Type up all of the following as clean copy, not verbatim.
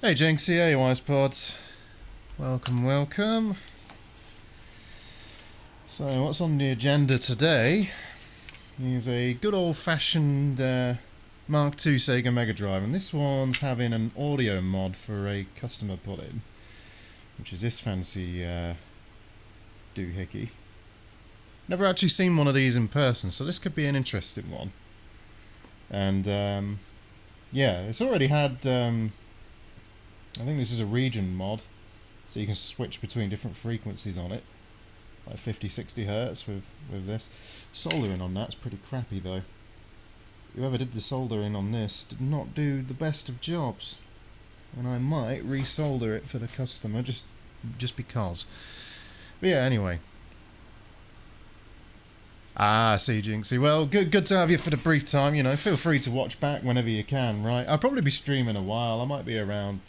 Hey Jinxie, hey Wise Pods. Welcome, welcome. So what's on the agenda today is a good old-fashioned Mark II Sega Mega Drive, and this one's having an audio mod for a customer put in, which is this fancy doohickey. Never actually seen one of these in person, so this could be an interesting one. And yeah, it's already had I think this is a region mod, so you can switch between different frequencies on it, like 50, 60 hertz with this. Soldering on that's pretty crappy though. Whoever did the soldering on this did not do the best of jobs, and I might resolder it for the customer just because. But yeah, anyway. Ah, see, Jinxie. Well, good to have you for the brief time. You know, feel free to watch back whenever you can. Right? I'll probably be streaming a while. I might be around.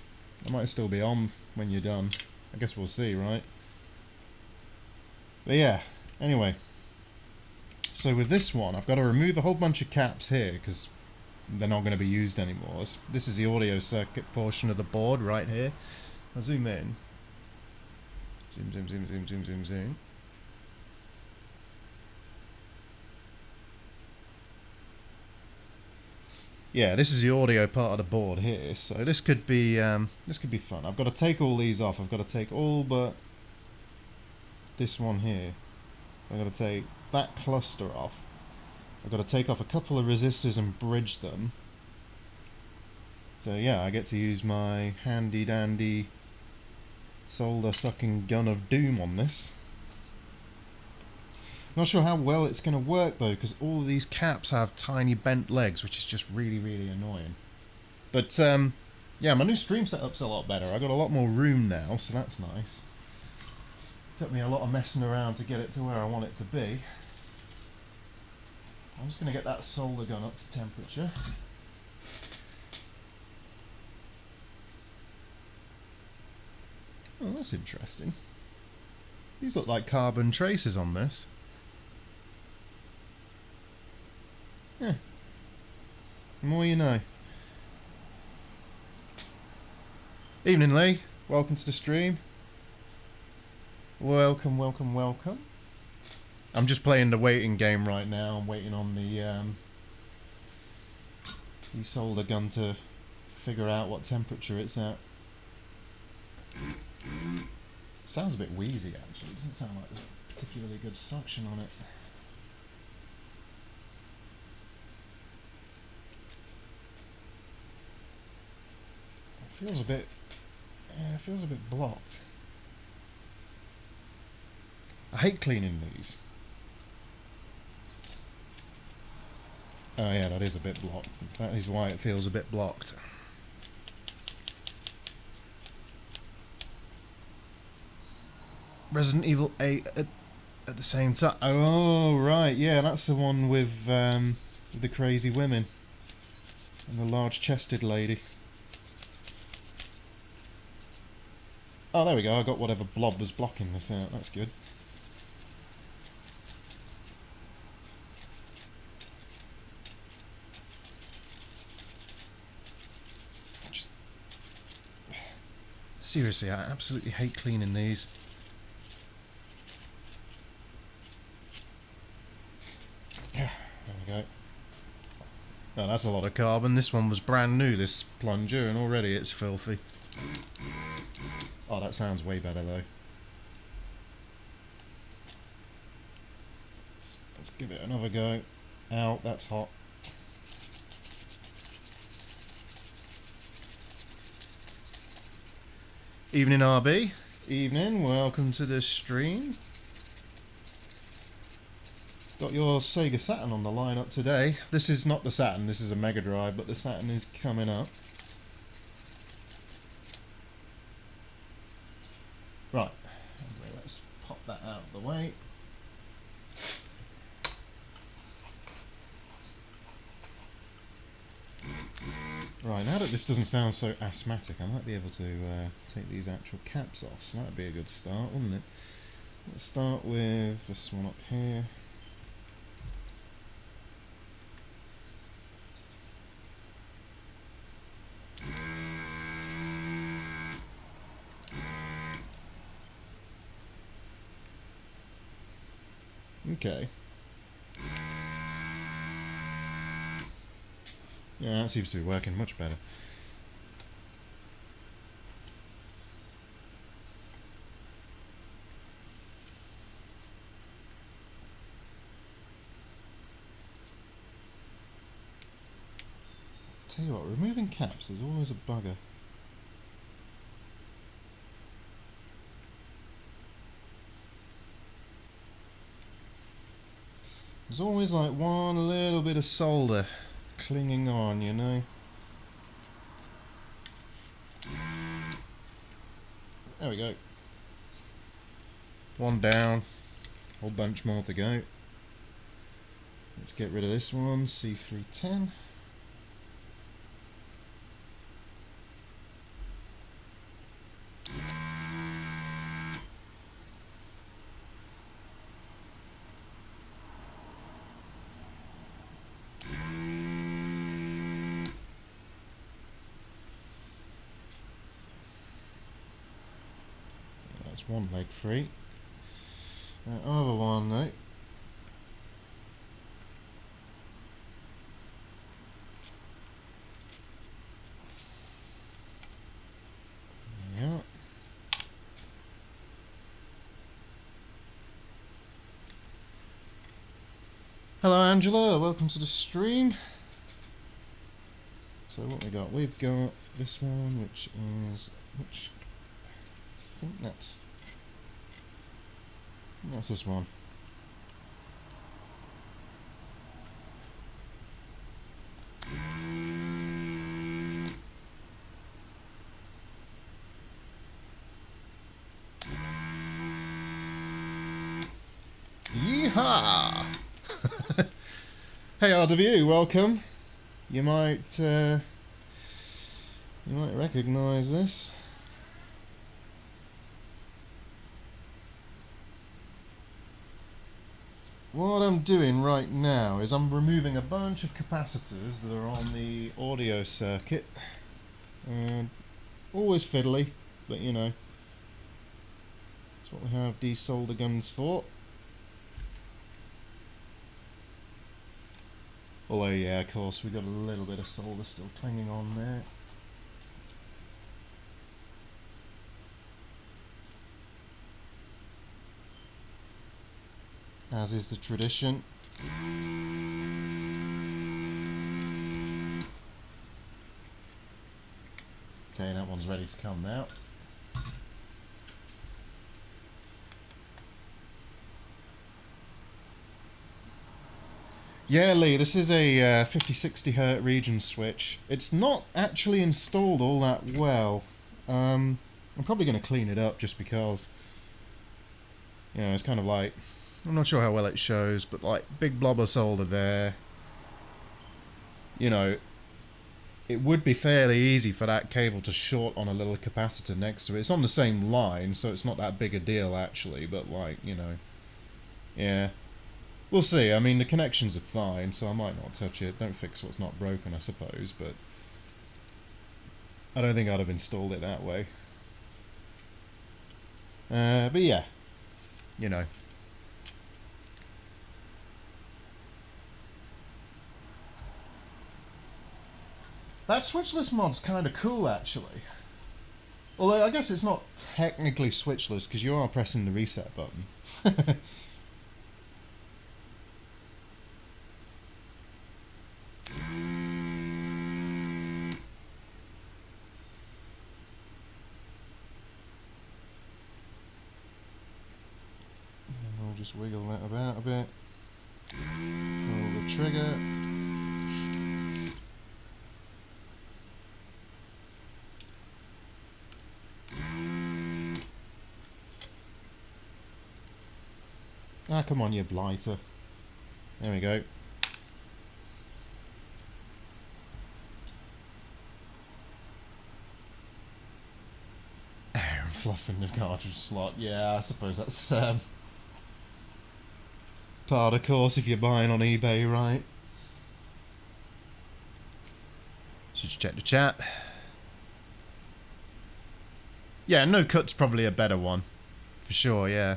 I might still be on when you're done. I guess we'll see, right? But yeah, anyway. So with this one, I've got to remove a whole bunch of caps here because they're not going to be used anymore. This is the audio circuit portion of the board right here. I'll zoom in. Zoom, zoom, zoom, zoom, zoom, zoom, zoom. Yeah, this is the audio part of the board here, so this could be fun. I've got to take all these off. I've got to take all but this one here. I've got to take that cluster off. I've got to take off a couple of resistors and bridge them. So yeah, I get to use my handy dandy solder sucking gun of doom on this. Not sure how well it's going to work though, because all of these caps have tiny bent legs, which is just really, really annoying. But yeah, my new stream setup's a lot better. I got a lot more room now, so that's nice. Took me a lot of messing around to get it to where I want it to be. I'm just going to get that solder gun up to temperature. Oh, that's interesting. These look like carbon traces on this. Yeah. The more you know. Evening, Lee. Welcome to the stream. Welcome, welcome, welcome. I'm just playing the waiting game right now. I'm waiting on the solder gun to figure out what temperature it's at. Sounds a bit wheezy actually. It doesn't sound like there's particularly good suction on it. It feels a bit blocked. I hate cleaning these. Oh yeah, that is a bit blocked. That is why it feels a bit blocked. Resident Evil 8 at the same time. Oh right, yeah, that's the one with the crazy women and the large-chested lady. Oh, there we go. I got whatever blob was blocking this out. That's good. Seriously, I absolutely hate cleaning these. There we go. Oh, that's a lot of carbon. This one was brand new, this plunger, and already it's filthy. Oh, that sounds way better though. Let's give it another go. Ow, that's hot. Evening, RB. Evening, welcome to the stream. Got your Sega Saturn on the lineup today. This is not the Saturn, this is a Mega Drive, but the Saturn is coming up. Right, anyway, let's pop that out of the way. Right, now that this doesn't sound so asthmatic, I might be able to take these actual caps off, so that would be a good start, wouldn't it? Let's start with this one up here. Okay. Yeah, that seems to be working much better. Tell you what, removing caps is always a bugger. There's always like one little bit of solder clinging on, you know. There we go. One down, whole bunch more to go. Let's get rid of this one, C310. That's one leg free. That other one though. Yeah. Hello Angela, welcome to the stream. So what we got? We've got this one, which I think that's this one. Yeehaw! Hey RW, welcome. You might recognise this. What I'm doing right now is I'm removing a bunch of capacitors that are on the audio circuit. Always fiddly, but you know, that's what we have desolder guns for. Although, yeah, of course, we've got a little bit of solder still clinging on there. As is the tradition. Okay, that one's ready to come now. Yeah, Lee, this is a 50-60 Hz region switch. It's not actually installed all that well. I'm probably going to clean it up just because, you know, it's kind of like, I'm not sure how well it shows, but like big blob of solder there. You know, it would be fairly easy for that cable to short on a little capacitor next to it. It's on the same line, so it's not that big a deal actually, but like, you know, yeah. We'll see. I mean, the connections are fine, so I might not touch it. Don't fix what's not broken, I suppose, but I don't think I'd have installed it that way. But yeah, you know. That switchless mod's kind of cool, actually. Although, I guess it's not technically switchless, because you are pressing the reset button. Just wiggle that about a bit. Pull the trigger. Ah, come on, you blighter. There we go. Fluffing the cartridge slot. Yeah, I suppose that's part of course if you're buying on eBay, right? Should check the chat. Yeah, no cut's probably a better one. For sure, yeah.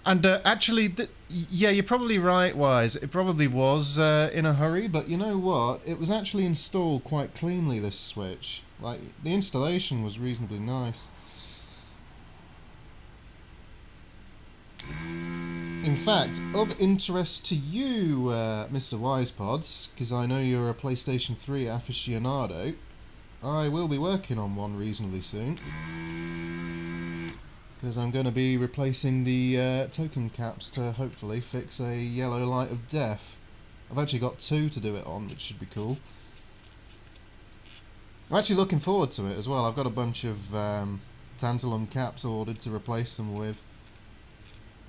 And actually, yeah, you're probably right, Wise. It probably was in a hurry, but you know what? It was actually installed quite cleanly, this switch. Like, the installation was reasonably nice. In fact, of interest to you, Mr. Wisepods, because I know you're a PlayStation 3 aficionado, I will be working on one reasonably soon. Because I'm going to be replacing the token caps to hopefully fix a yellow light of death. I've actually got 2 to do it on, which should be cool. I'm actually looking forward to it as well. I've got a bunch of tantalum caps ordered to replace them with.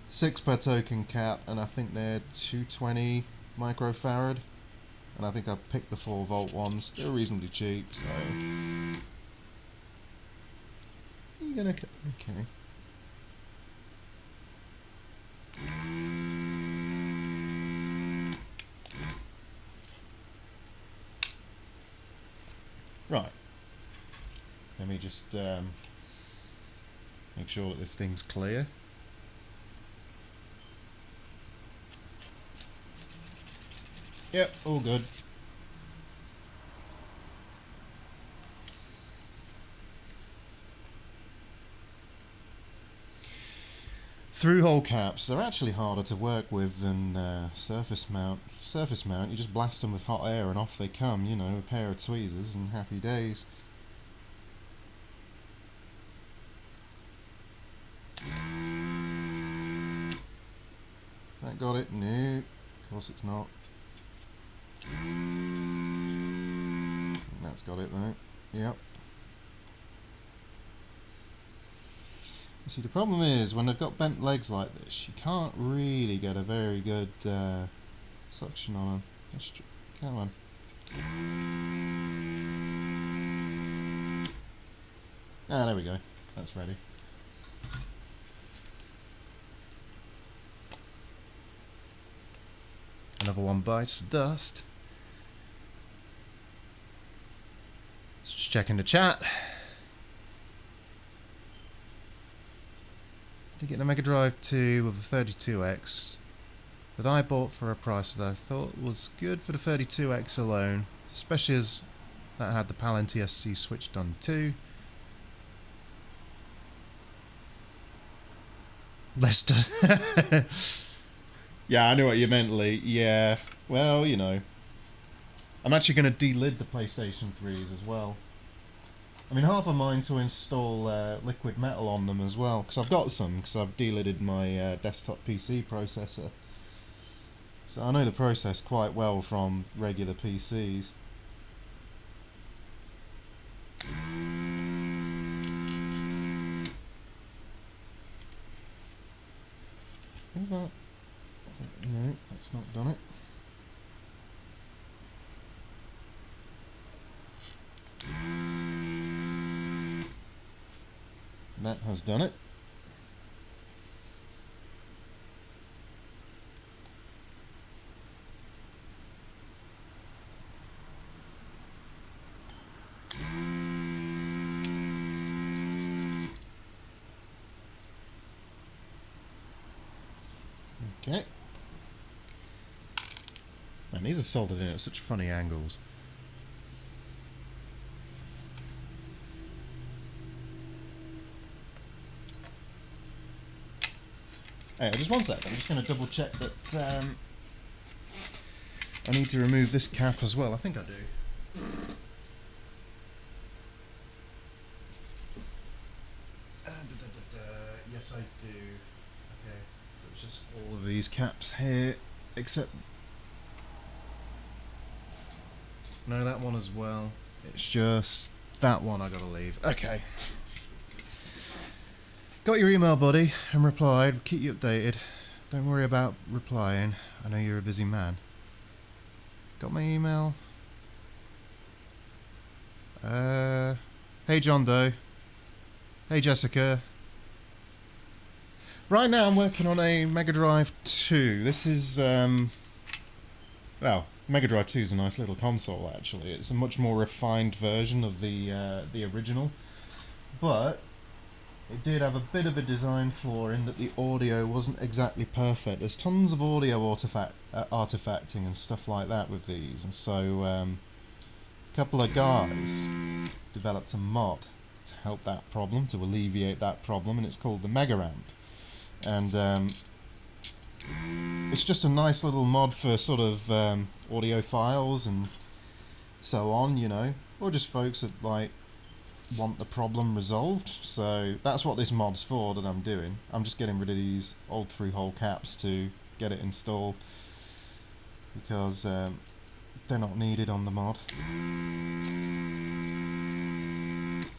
6 per token cap, and I think they're 220 microfarad. And I think I picked the 4-volt ones. They're reasonably cheap, so... You're gonna... Okay. Right. Let me just make sure that this thing's clear. Yep, all good. Through-hole caps, they're actually harder to work with than surface mount. Surface mount, you just blast them with hot air and off they come, you know, a pair of tweezers and happy days. That got it? No, of course it's not. That's got it though. Yep. You see, the problem is when they've got bent legs like this, you can't really get a very good suction on them. Come on. Ah, there we go. That's ready. Another one bites the dust. Just checking the chat. Did get the Mega Drive 2 with a 32X that I bought for a price that I thought was good for the 32X alone, especially as that had the PAL NTSC switch done too. Lester. Yeah, I know what you meant, Lee. Yeah, well, you know. I'm actually going to delid the PlayStation 3s as well. I mean, half of mine to install liquid metal on them as well, because I've got some, because I've delidded my desktop PC processor. So I know the process quite well from regular PCs. Is that... No, that's not done it. That has done it. Okay. Man, these are soldered in at such funny angles. Hey, just one sec. I'm just going to double check that I need to remove this cap as well. I think I do. Yes, I do. Okay. So it's just all of these caps here, except... No, that one as well. It's just that one I gotta leave. Okay. Got your email, buddy, and replied. Keep you updated. Don't worry about replying. I know you're a busy man. Got my email? Hey John Doe. Hey Jessica. Right now I'm working on a Mega Drive 2. This is, well, Mega Drive 2 is a nice little console actually. It's a much more refined version of the original. But it did have a bit of a design flaw in that the audio wasn't exactly perfect. There's tons of audio artifacting and stuff like that with these, and so a couple of guys developed a mod to help that problem, to alleviate that problem, and it's called the MegaAmp. And it's just a nice little mod for sort of audio files and so on, you know, or just folks that like want the problem resolved. So that's what this mod's for that I'm doing. I'm just getting rid of these old through-hole caps to get it installed because they're not needed on the mod.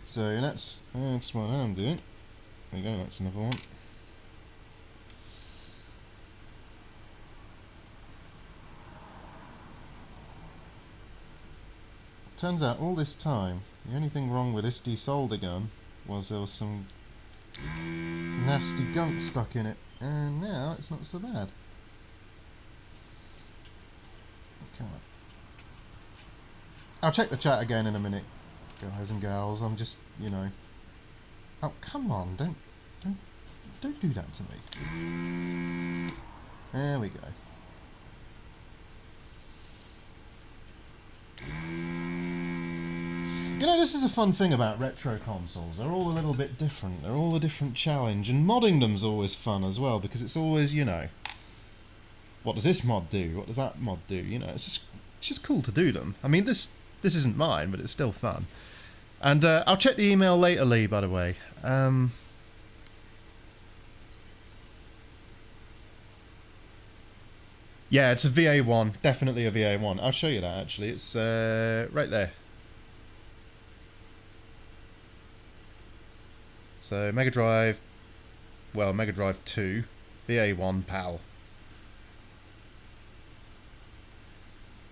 So that's what I'm doing. There you go, that's another one. Turns out all this time, the only thing wrong with this desolder gun was there was some nasty gunk stuck in it, and now it's not so bad. Come on. I'll check the chat again in a minute, guys and gals. I'm just, you know. Oh, come on! Don't do that to me. There we go. You know, this is a fun thing about retro consoles. They're all a little bit different. They're all a different challenge, and modding them's always fun as well because it's always, you know, what does this mod do? What does that mod do? You know, it's just cool to do them. I mean, this isn't mine, but it's still fun. And I'll check the email later, Lee. By the way. Yeah, it's a VA1. Definitely a VA1. I'll show you that actually. It's right there. So Mega Drive, well, Mega Drive 2, VA1 PAL.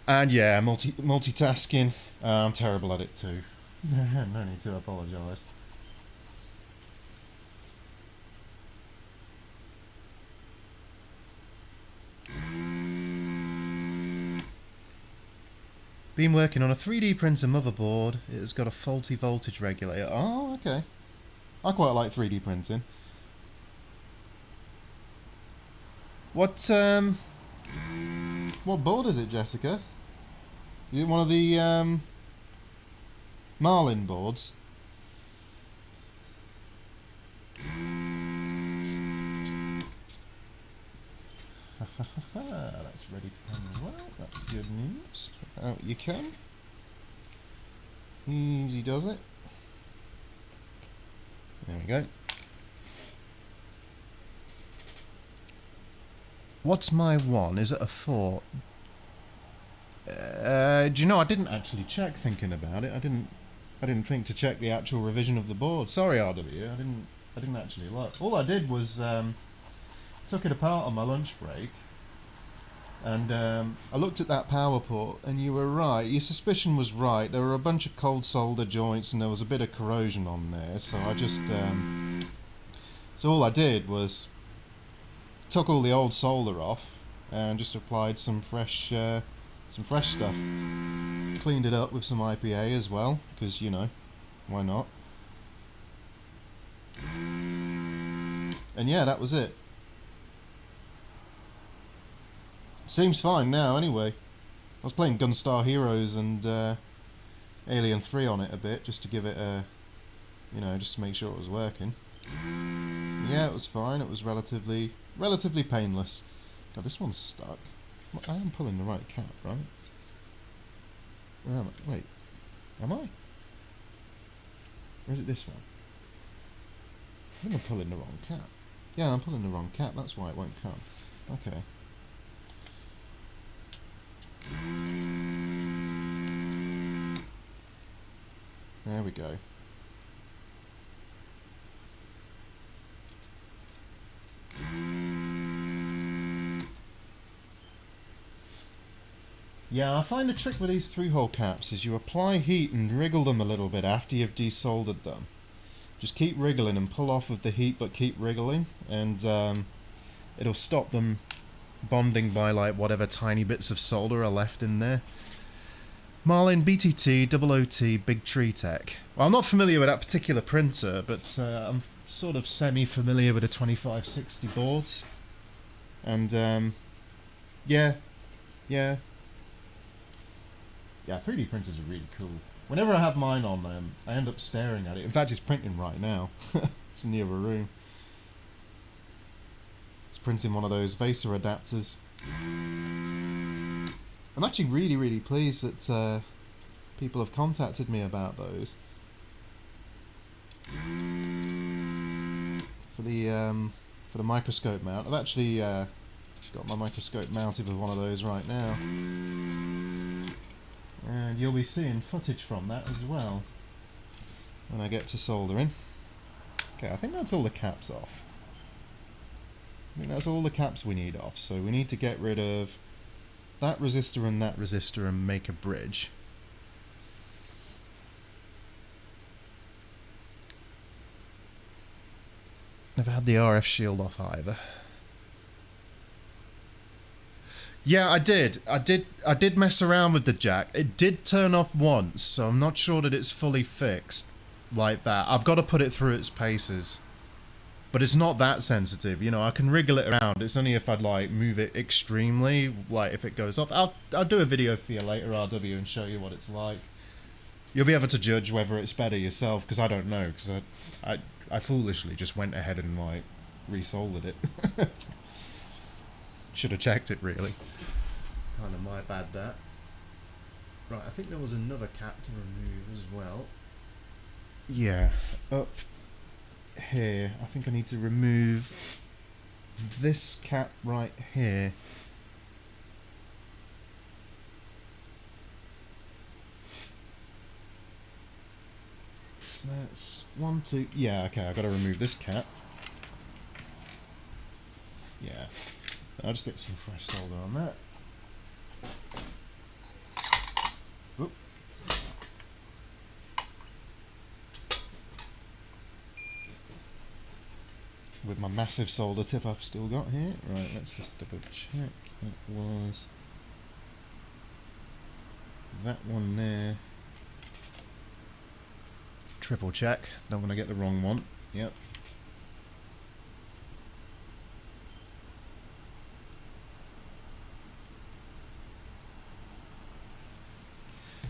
And yeah, multitasking. I'm terrible at it too. No need to apologise. Been working on a 3D printer motherboard. It has got a faulty voltage regulator. Oh, okay. I quite like 3D printing. What board is it, Jessica? Is it one of the Marlin boards? That's ready to come as well. That's good news. Out you can. Easy does it. There we go. What's my one? Is it a 4? Do you know, I didn't actually check thinking about it. I didn't think to check the actual revision of the board. Sorry, RW. I didn't actually look. All I did was took it apart on my lunch break, and I looked at that power port, and you were right. Your suspicion was right. There were a bunch of cold solder joints, and there was a bit of corrosion on there. So I just so all I did was took all the old solder off and just applied some fresh stuff. Cleaned it up with some IPA as well, because, you know, why not? And yeah, that was it. Seems fine now, anyway. I was playing Gunstar Heroes and Alien 3 on it a bit, just to give it a, you know, just to make sure it was working. Yeah, it was fine. It was relatively painless. God, this one's stuck. I am pulling the right cap, right? Where am I? Wait, am I? Or is it this one? I think I'm pulling the wrong cap. Yeah, I'm pulling the wrong cap. That's why it won't come. Okay. There we go. Yeah, I find the trick with these through-hole caps is you apply heat and wriggle them a little bit after you've desoldered them. Just keep wriggling and pull off of the heat, but keep wriggling, and it'll stop them bonding by like whatever tiny bits of solder are left in there. Marlin BTT OOT Big Tree Tech. Well, I'm not familiar with that particular printer, but I'm sort of semi-familiar with the 2560 boards, and yeah, 3D printers are really cool. Whenever I have mine on, I end up staring at it. In fact, it's printing right now. It's in the other room. It's printing one of those Vaser adapters. I'm actually really pleased that people have contacted me about those. For the microscope mount. I've actually got my microscope mounted with one of those right now. And you'll be seeing footage from that as well when I get to soldering. Okay, I think that's all the caps off. I think that's all the caps we need off, so we need to get rid of that resistor and make a bridge. Never had the RF shield off either. Yeah, I did mess around with the jack. It did turn off once, so I'm not sure that it's fully fixed like that. I've got to put it through its paces. But it's not that sensitive, you know, I can wriggle it around. It's only if I'd like move it extremely, like if it goes off. I'll do a video for you later, RW, and show you what it's like. You'll be able to judge whether it's better yourself, because I don't know, because I foolishly just went ahead and like resoldered it. Should have checked it, really. Kind of my bad, that. Right, I think there was another cap to remove as well. Yeah, up here. I think I need to remove this cap right here. So that's 1, 2. Yeah, okay, I've got to remove this cap. Yeah. I'll just get some fresh solder on that. Oop. With my massive solder tip I've still got here. Right, let's just double check. That was that one there. Triple check. Don't want to get the wrong one. Yep.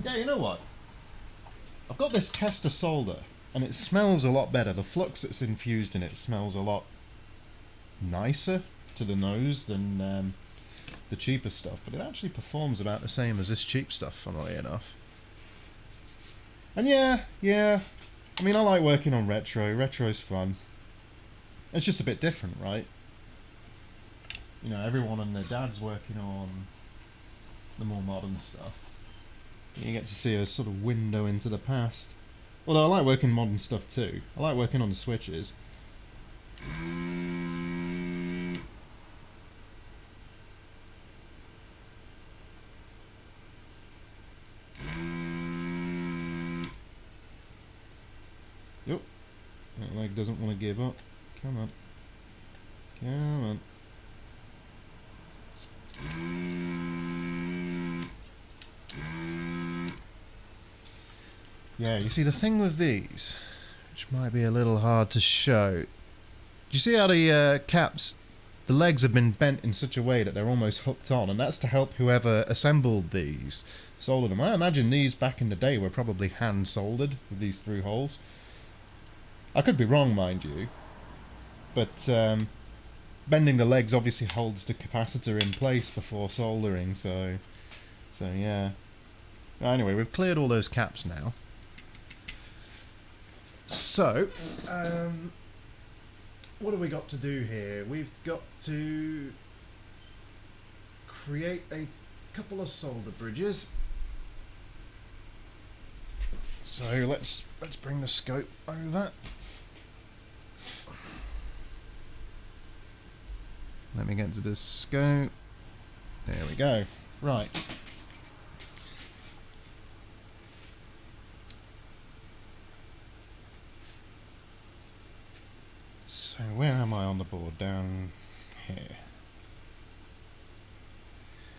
Yeah, you know what? I've got this tester solder, and it smells a lot better. The flux that's infused in it smells a lot nicer to the nose than the cheaper stuff, but it actually performs about the same as this cheap stuff, funnily enough. And yeah, I mean, I like working on retro. Retro's fun. It's just a bit different, right? You know, everyone and their dad's working on the more modern stuff. You get to see a sort of window into the past. Although I like working modern stuff too. I like working on the switches. Yep. That leg doesn't want to give up. Come on. Come on. Yeah, you see the thing with these, which might be a little hard to show. Do you see how the caps, the legs have been bent in such a way that they're almost hooked on, and that's to help whoever assembled these solder them. I imagine these back in the day were probably hand soldered with these through holes. I could be wrong, mind you, but bending the legs obviously holds the capacitor in place before soldering, so yeah. Anyway, we've cleared all those caps now. So, what have we got to do here? We've got to create a couple of solder bridges. So let's bring the scope over. Let me get to the scope. There we go. Right. So where am I on the board? Down here.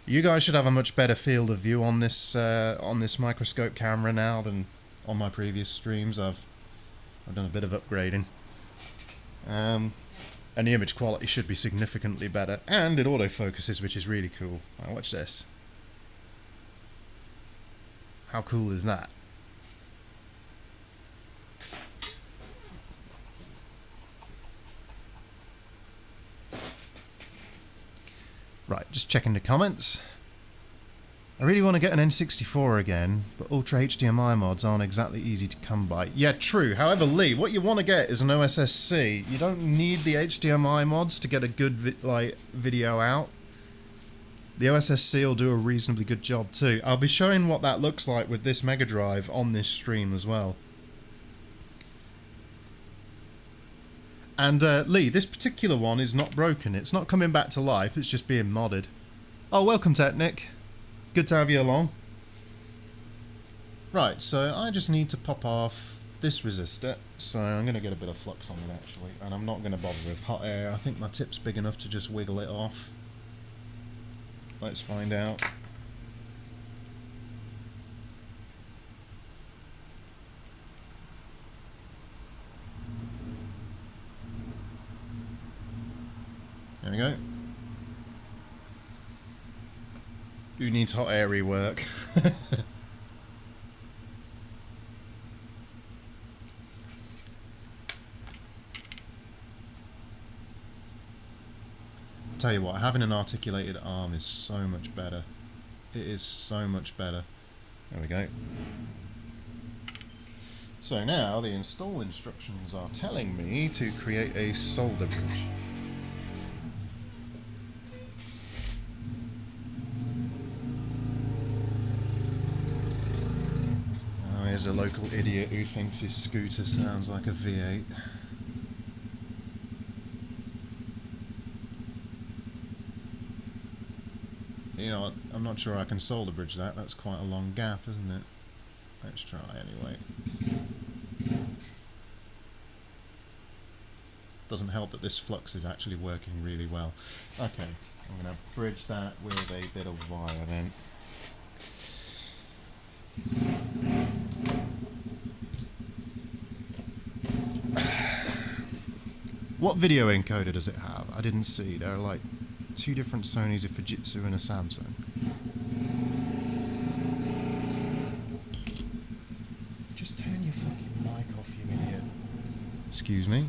You guys should have a much better field of view on this microscope camera now than on my previous streams. I've done a bit of upgrading. And the image quality should be significantly better, and it autofocuses, which is really cool. Right, watch this. How cool is that? Right, just checking the comments. I really want to get an N64 again, but Ultra HDMI mods aren't exactly easy to come by. Yeah, true. However, Lee, what you want to get is an OSSC. You don't need the HDMI mods to get a good video out. The OSSC will do a reasonably good job too. I'll be showing what that looks like with this Mega Drive on this stream as well. And Lee, this particular one is not broken. It's not coming back to life. It's just being modded. Oh, welcome, Technic. Good to have you along. Right, so I just need to pop off this resistor. So I'm going to get a bit of flux on it actually, and I'm not going to bother with hot air. I think my tip's big enough to just wiggle it off. Let's find out. There we go. Who needs hot airy work? Tell you what, having an articulated arm is so much better. It is so much better. There we go. So now the install instructions are telling me to create a solder bridge. Oh, here's a local idiot who thinks his scooter sounds like a V8. You know, I'm not sure I can solder bridge that. That's quite a long gap, isn't it? Let's try anyway. Doesn't help that this flux is actually working really well. Okay, I'm going to bridge that with a bit of wire then. What video encoder does it have? I didn't see. There are like 2 different Sonys, a Fujitsu and a Samsung. Just turn your fucking mic off, you idiot. Excuse me.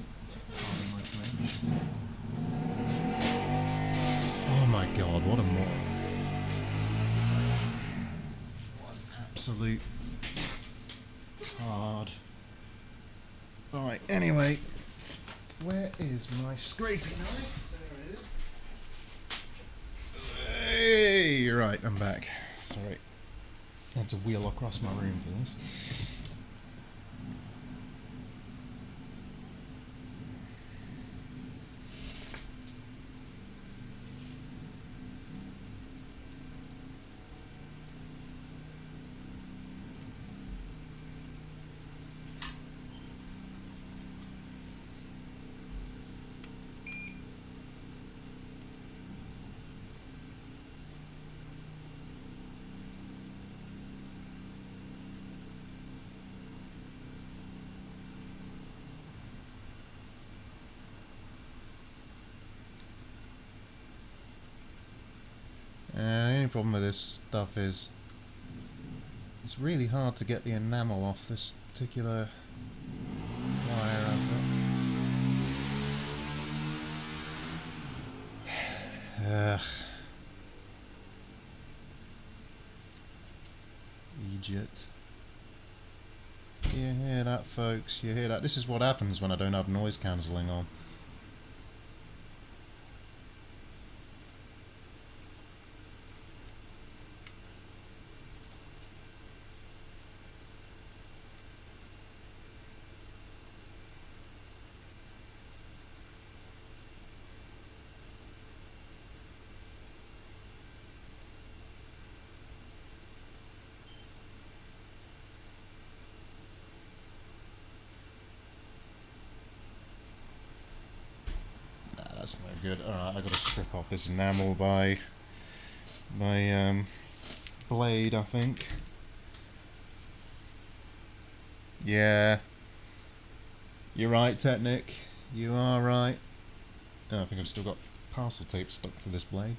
Oh my god, what a moron. What an absolute tard. Alright, anyway. Where is my scraping knife? There it is. Hey, right, I'm back. Sorry. I had to wheel across my room for this. The only problem with this stuff is it's really hard to get the enamel off this particular wire I've got. Idiot. You hear that, folks? You hear that? This is what happens when I don't have noise cancelling on. That's no good. Alright, I've got to strip off this enamel by blade, I think. Yeah. You're right, Technic. You are right. Oh, I think I've still got parcel tape stuck to this blade.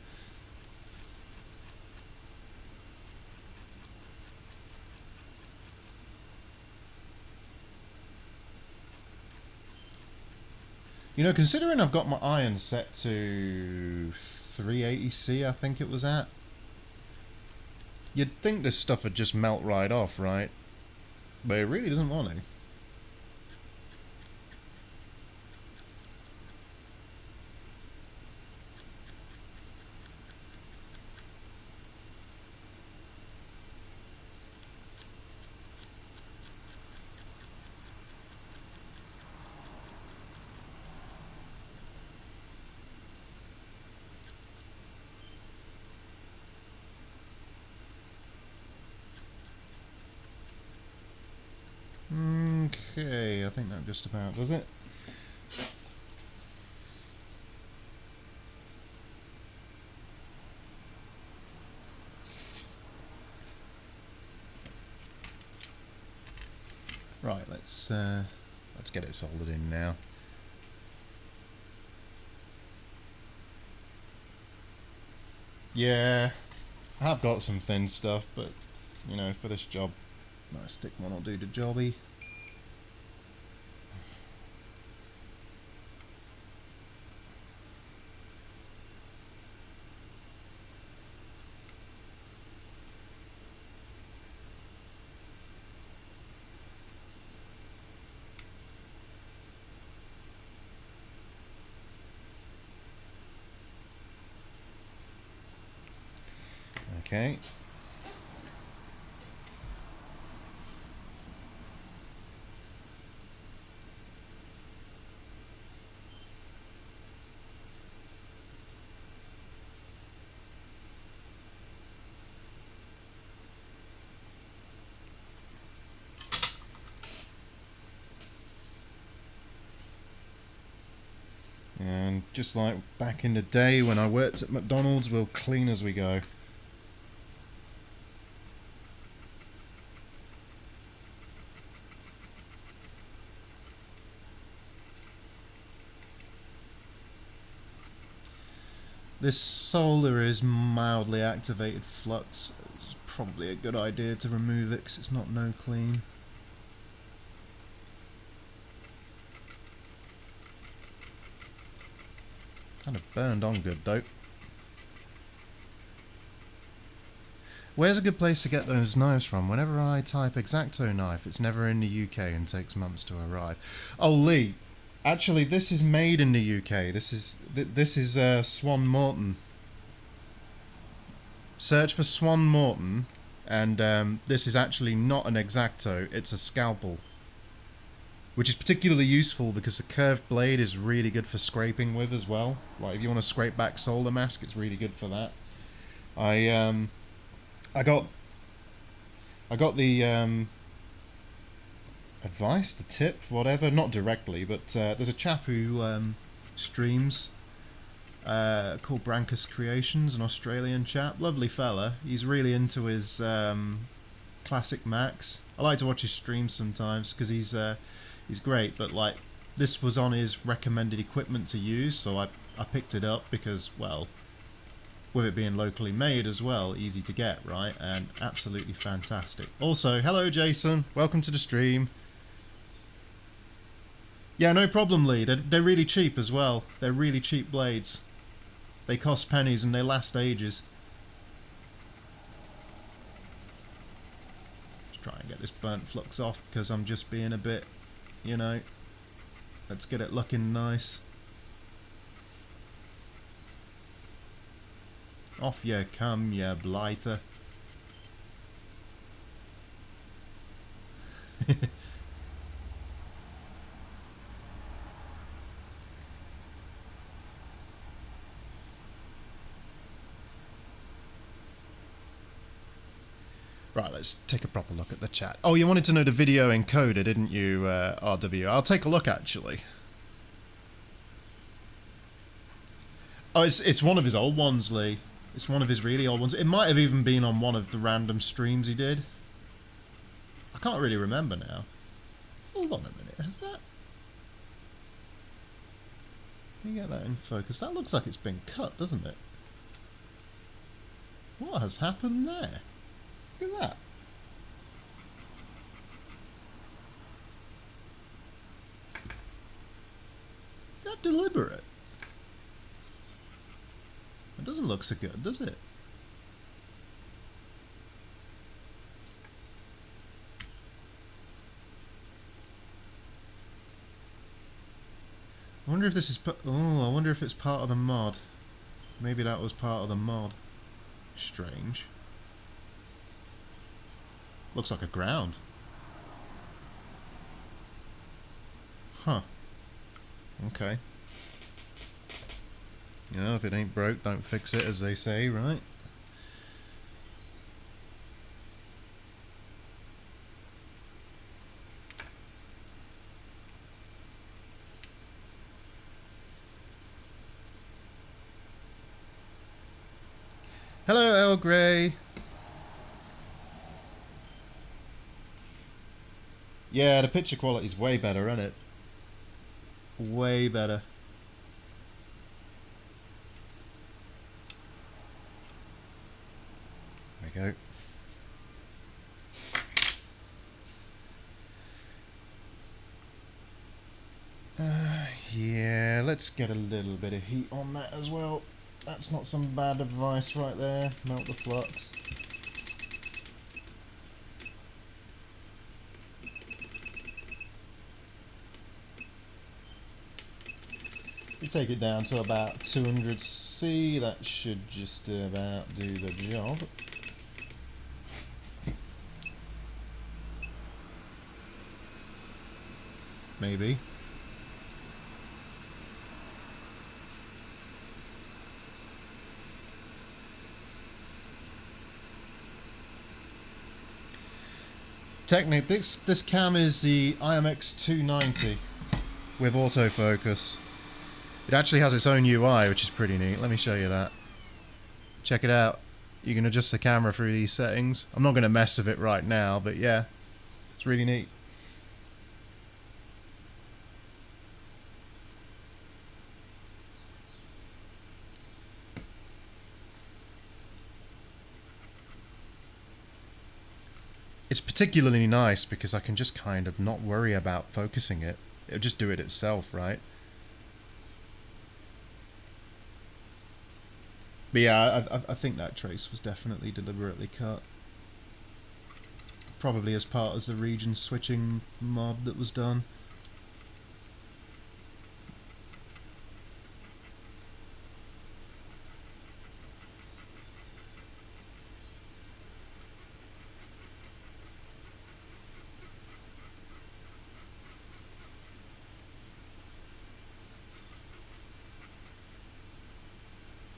You know, considering I've got my iron set to 380C, I think it was at, you'd think this stuff would just melt right off, right? But it really doesn't want to. Okay, I think that just about does it. Right, let's get it soldered in now. Yeah, I have got some thin stuff, but you know, for this job, nice thick one will do the jobby. Okay. And just like back in the day when I worked at McDonald's, we'll clean as we go. This solder is mildly activated flux. It's probably a good idea to remove it because it's not no clean. Kind of burned on good though. Where's a good place to get those knives from? Whenever I type X-Acto knife, it's never in the UK and takes months to arrive. Oh, Lee. Actually, this is made in the UK. This is Swan Morton. Search for Swan Morton, and this is actually not an X-Acto. It's a scalpel, which is particularly useful because the curved blade is really good for scraping with as well. Like if you want to scrape back solder mask, it's really good for that. I got the advice, the tip, whatever, not directly, but there's a chap who streams called Brankus Creations, an Australian chap, lovely fella. He's really into his classic Macs. I like to watch his streams sometimes because he's great, but like this was on his recommended equipment to use, so I picked it up because, well, with it being locally made as well, easy to get, right? And absolutely fantastic. Also, hello Jason, welcome to the stream. Yeah, no problem, Lee. They're really cheap as well. They're really cheap blades. They cost pennies and they last ages. Let's try and get this burnt flux off because I'm just being a bit, you know, let's get it looking nice. Off you come, you blighter. Right, let's take a proper look at the chat. Oh, you wanted to know the video encoder, didn't you, RW? I'll take a look, actually. Oh, it's one of his old ones, Lee. It's one of his really old ones. It might have even been on one of the random streams he did. I can't really remember now. Hold on a minute, has that... Let me get that in focus. That looks like it's been cut, doesn't it? What has happened there? Look at that. Is that deliberate? It doesn't look so good, does it? I wonder if this is... Oh, I wonder if it's part of the mod. Maybe that was part of the mod. Strange. Looks like a ground. Huh. Okay. You know, if it ain't broke, don't fix it, as they say, right? Hello, El Grey. Yeah, the picture quality's way better, isn't it? Way better. There we go. Yeah, let's get a little bit of heat on that as well. That's not some bad advice right there. Melt the flux. We take it down to about 200C. That should just about do the job. Maybe. Technically, this cam is the IMX 290 with autofocus. It actually has its own UI, which is pretty neat. Let me show you that. Check it out. You can adjust the camera through these settings. I'm not going to mess with it right now, but yeah, it's really neat. It's particularly nice because I can just kind of not worry about focusing it. It'll just do it itself, right? But yeah, I think that trace was definitely deliberately cut. Probably as part of the region switching mod that was done.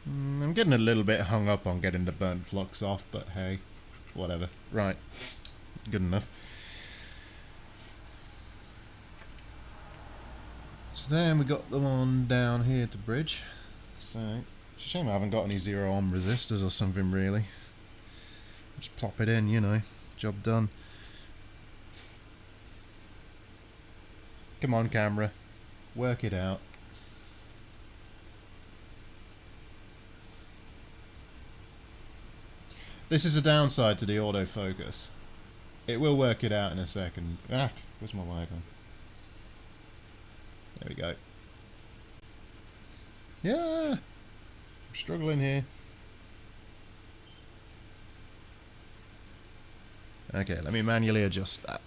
I'm getting a little bit hung up on getting the burnt flux off, but hey, whatever. Right, good enough. So then we got the one down here to bridge. So, it's a shame I haven't got any 0 ohm resistors or something really. Just plop it in, you know, job done. Come on, camera, work it out. This is a downside to the autofocus. It will work it out in a second. Ah, where's my mic on? There we go. Yeah, I'm struggling here. Okay, let me manually adjust that.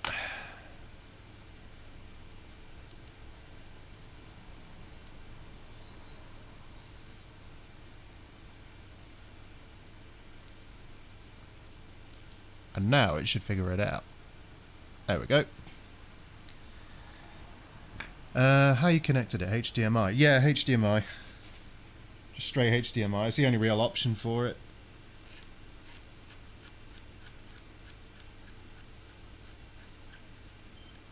And now it should figure it out. There we go. How you connected it? HDMI? Yeah, HDMI. Just straight HDMI. It's the only real option for it.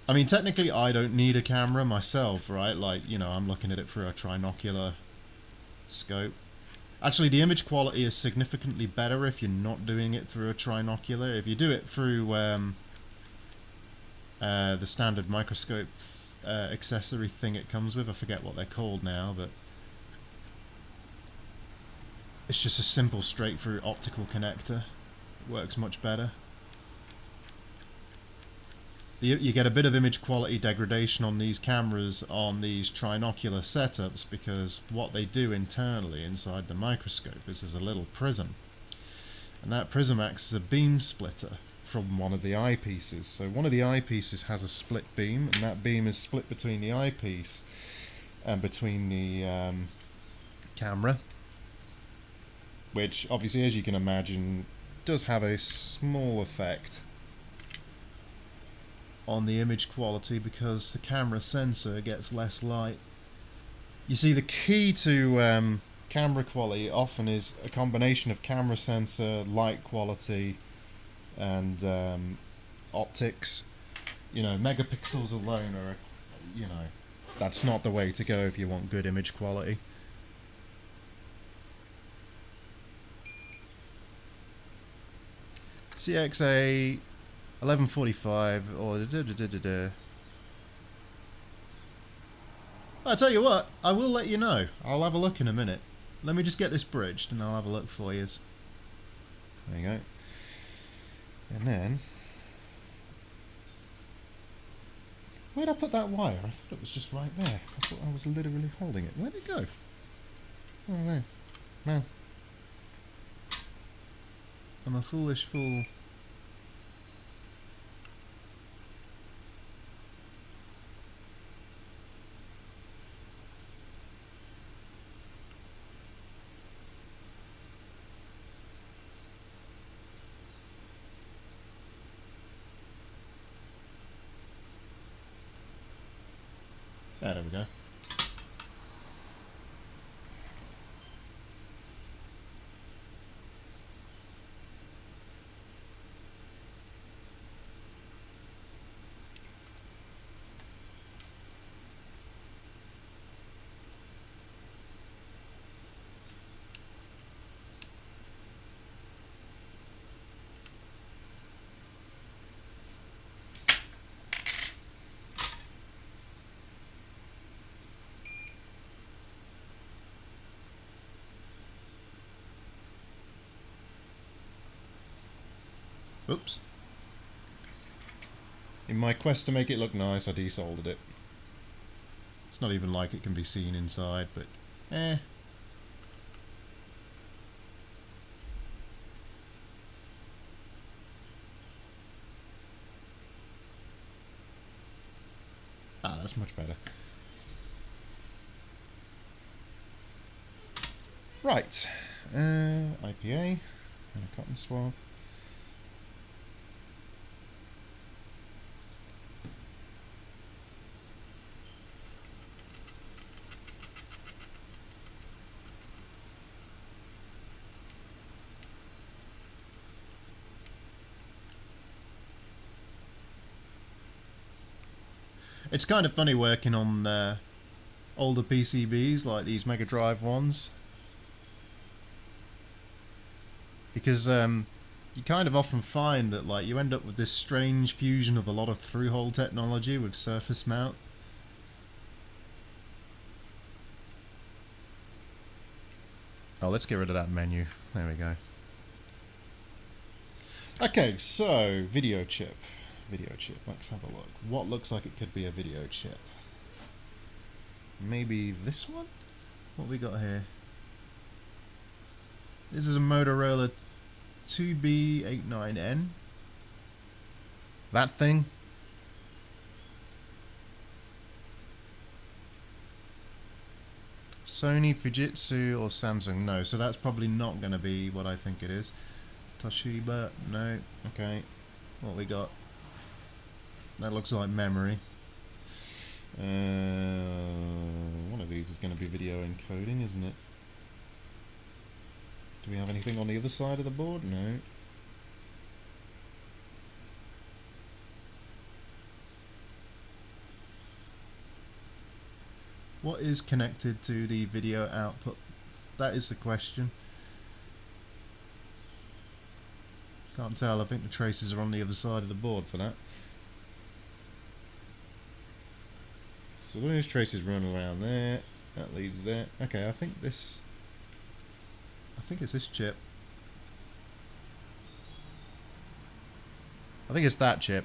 I mean, technically I don't need a camera myself, right? Like, you know, I'm looking at it through a trinocular scope. Actually, the image quality is significantly better if you're not doing it through a trinocular. If you do it through the standard microscope accessory thing it comes with, I forget what they're called now, but it's just a simple straight through optical connector. It works much better. You get a bit of image quality degradation on these cameras on these trinocular setups because what they do internally inside the microscope is there's a little prism, and that prism acts as a beam splitter from one of the eyepieces. So one of the eyepieces has a split beam, and that beam is split between the eyepiece and between the camera, which obviously, as you can imagine, does have a small effect on the image quality because the camera sensor gets less light. You see, the key to camera quality often is a combination of camera sensor, light quality, and optics. You know, megapixels alone are, you know, that's not the way to go if you want good image quality. CXA 1145 or I'll tell you what, I will let you know. I'll have a look in a minute. Let me just get this bridged and I'll have a look for you. There you go. And then, where'd I put that wire? I thought it was just right there. I thought I was literally holding it. Where'd it go? Oh no. No. I'm a foolish fool. There we go. Oops. In my quest to make it look nice, I desoldered it. It's not even like it can be seen inside, but eh. Ah, that's much better. Right. IPA and a cotton swab. It's kind of funny working on older PCBs like these Mega Drive ones, because you kind of often find that like you end up with this strange fusion of a lot of through-hole technology with surface mount. Oh, let's get rid of that menu. There we go. Okay, so video chip. Video chip. Let's have a look. What looks like it could be a video chip? Maybe this one? What we got here? This is a Motorola 2B89N. That thing? Sony, Fujitsu, or Samsung? No, so that's probably not going to be what I think it is. Toshiba? No. Okay. What we got? That looks like memory. One of these is going to be video encoding, isn't it? Do we have anything on the other side of the board? No. What is connected to the video output? That is the question. Can't tell. I think the traces are on the other side of the board for that. So those traces run around there. That leads there. Okay, I think think it's this chip. I think it's that chip.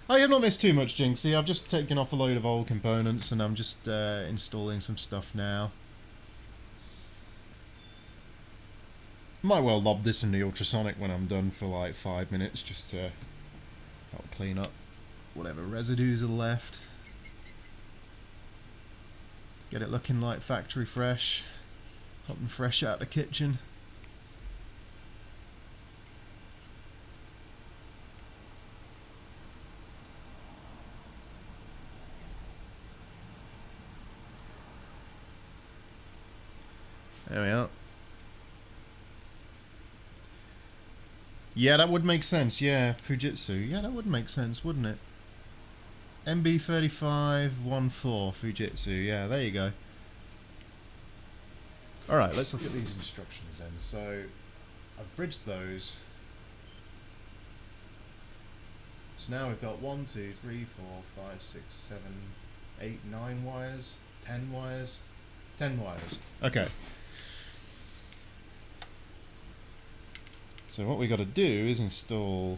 Oh, you've not missed too much, Jinxie. I've just taken off a load of old components and I'm just installing some stuff now. Might well lob this in the ultrasonic when I'm done for like 5 minutes, just to help clean up whatever residues are left. Get it looking like factory fresh, hot and fresh out the kitchen. There we are. Yeah, that would make sense. Yeah, Fujitsu. Yeah, that would make sense, wouldn't it? MB3514 Fujitsu. Yeah, there you go. Alright, let's look at these instructions then. So, I've bridged those. So now we've got 1, 2, 3, 4, 5, 6, 7, 8, 9 wires. 10 wires. 10 wires. Okay. So what we got to do is install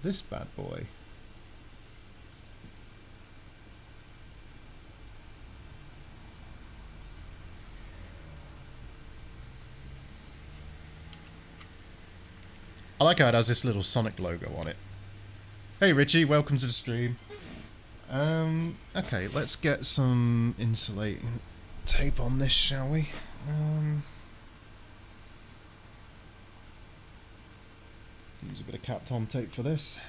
this bad boy. I like how it has this little Sonic logo on it. Hey Richie, welcome to the stream. Okay, let's get some insulating tape on this, shall we? Use a bit of Kapton tape for this.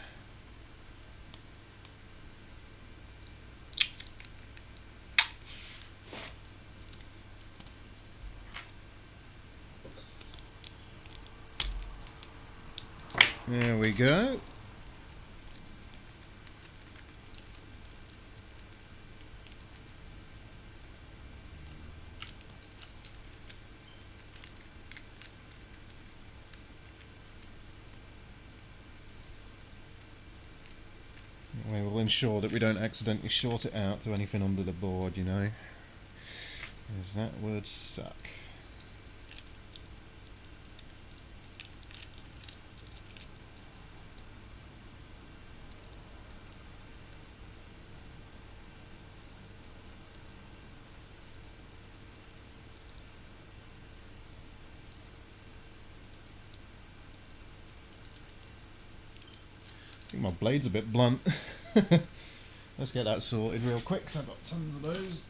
There we go. We will ensure that we don't accidentally short it out to anything under the board, you know, because that would suck. I think my blade's a bit blunt. Let's get that sorted real quick, because I've got tons of those.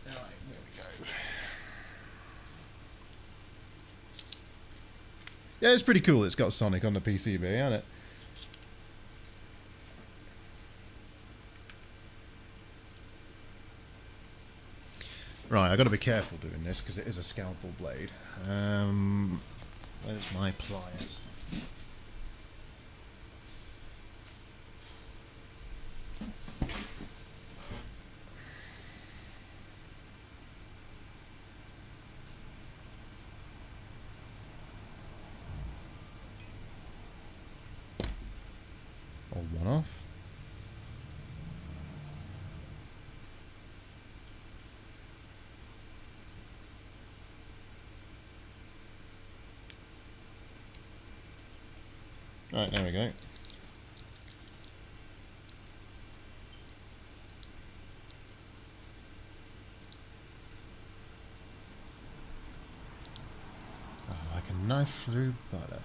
Alright, there we go. Yeah, it's pretty cool it's got Sonic on the PCB, hasn't it? Right, I've got to be careful doing this because it is a scalpel blade. Where's my pliers? Or one off. Right, there we go. Oh, like a knife through butter.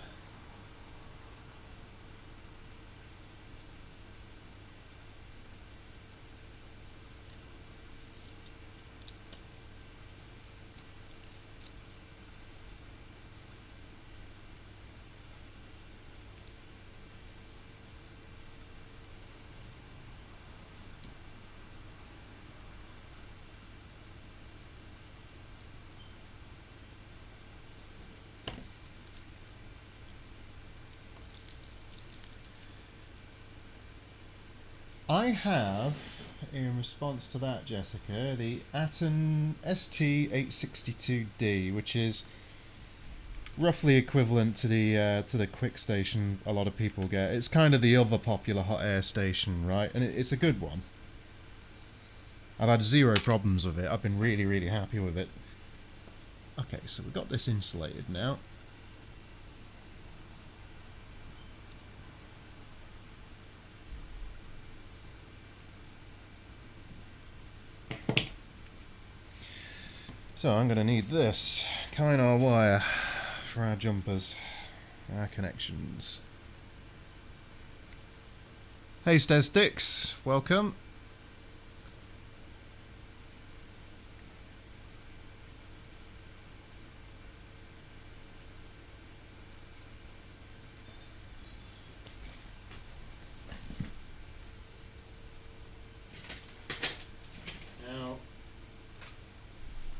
I have, in response to that, Jessica, the Atom ST862D, which is roughly equivalent to the quick station a lot of people get. It's kind of the other popular hot air station, right? And it's a good one. I've had zero problems with it. I've been really, really happy with it. Okay, so we've got this insulated now. So I'm going to need this Kynar wire for our jumpers, our connections. Hey Stesticks, welcome.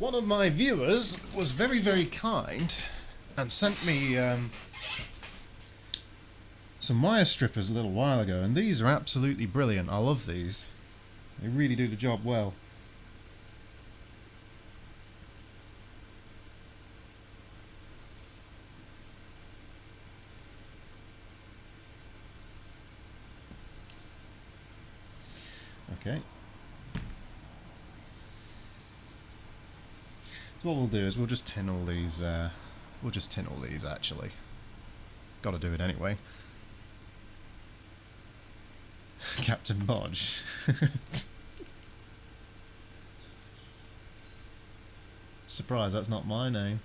One of my viewers was very, very kind and sent me some wire strippers a little while ago, and these are absolutely brilliant. I love these. They really do the job well. Okay. What we'll do is we'll just tin all these. We'll just tin all these. Actually, got to do it anyway. Captain Bodge. Surprise, that's not my name.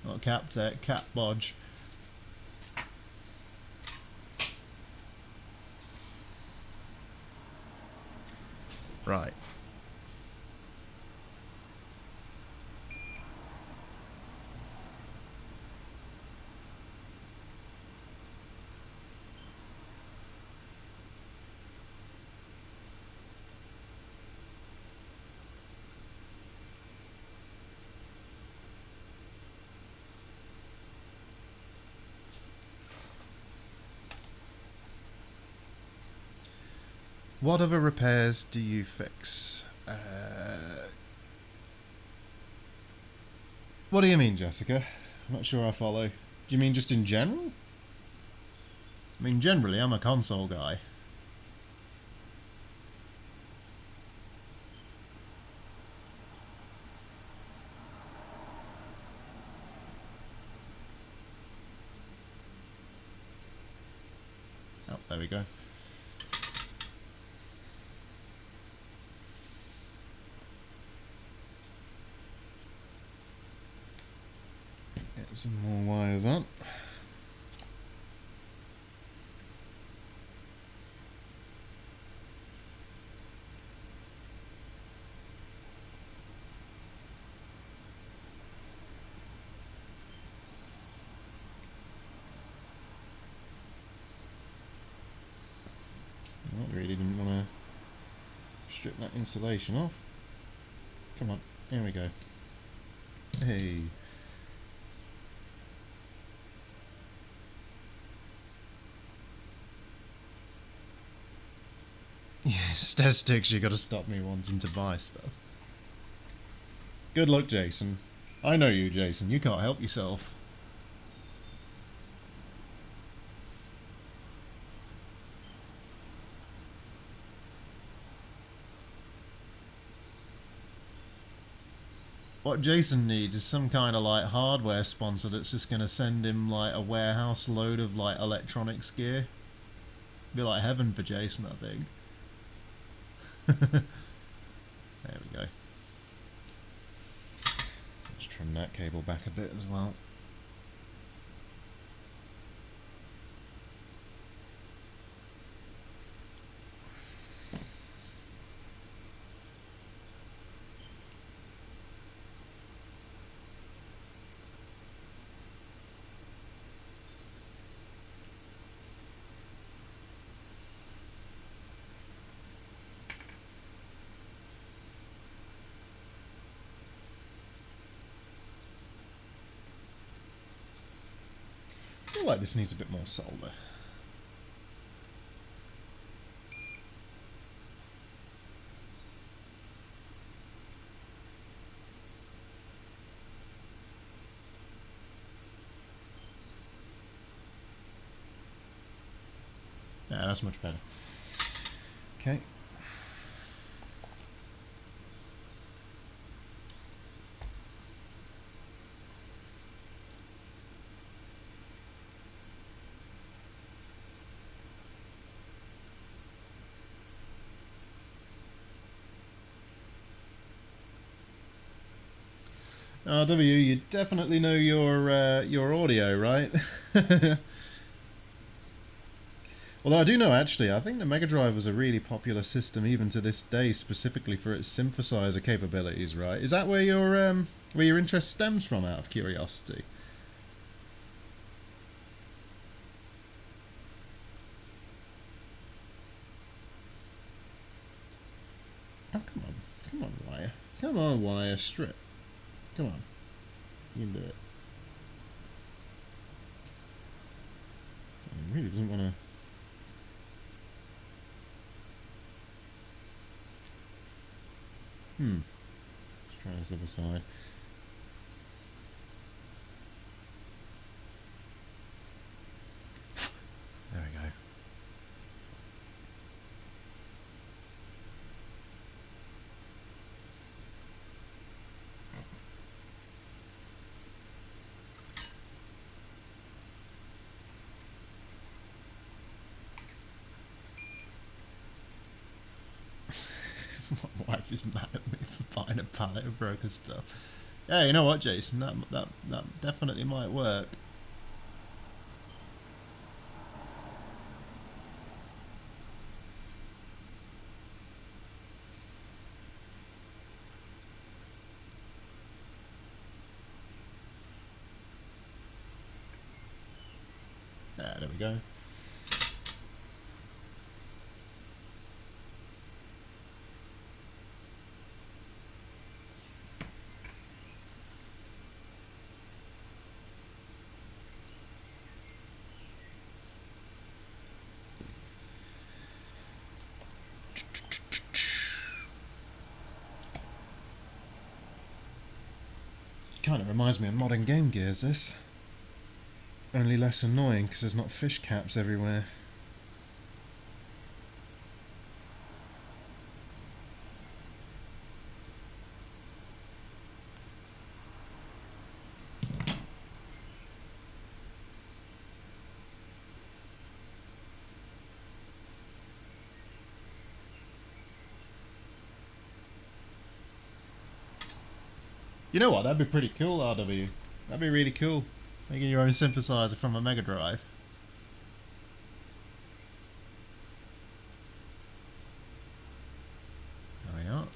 Not Captech, Cap Bodge. Right. What other repairs do you fix? What do you mean, Jessica? I'm not sure I follow. Do you mean just in general? I mean, generally, I'm a console guy. Oh, there we go. Get some more wires on. I really didn't want to strip that insulation off. Come on, here we go. Hey. Statistics, you gotta stop me wanting to buy stuff. Good luck, Jason. I know you, Jason. You can't help yourself. What Jason needs is some kind of like hardware sponsor that's just gonna send him like a warehouse load of like electronics gear. Be like heaven for Jason, I think. There we go. Let's trim that cable back a bit as well. I feel like this needs a bit more solder. Yeah, that's much better. Okay. RW, you definitely know your audio, right? Although I do know, actually, I think the Mega Drive was a really popular system even to this day, specifically for its synthesizer capabilities, right? Is that where your interest stems from, out of curiosity? Oh, come on, Wire. Come on, Wire, strip. Come on, you can do it. He really doesn't want to. Let's try this other side. There we go. My wife is mad at me for buying a pallet of broken stuff. Yeah, you know what, Jason? That definitely might work. Yeah, there we go. Kind of reminds me of modern Game Gears, this. Only less annoying because there's not fish caps everywhere. You know what? That'd be pretty cool, RW. That'd be really cool. Making your own synthesizer from a Mega Drive. There we are.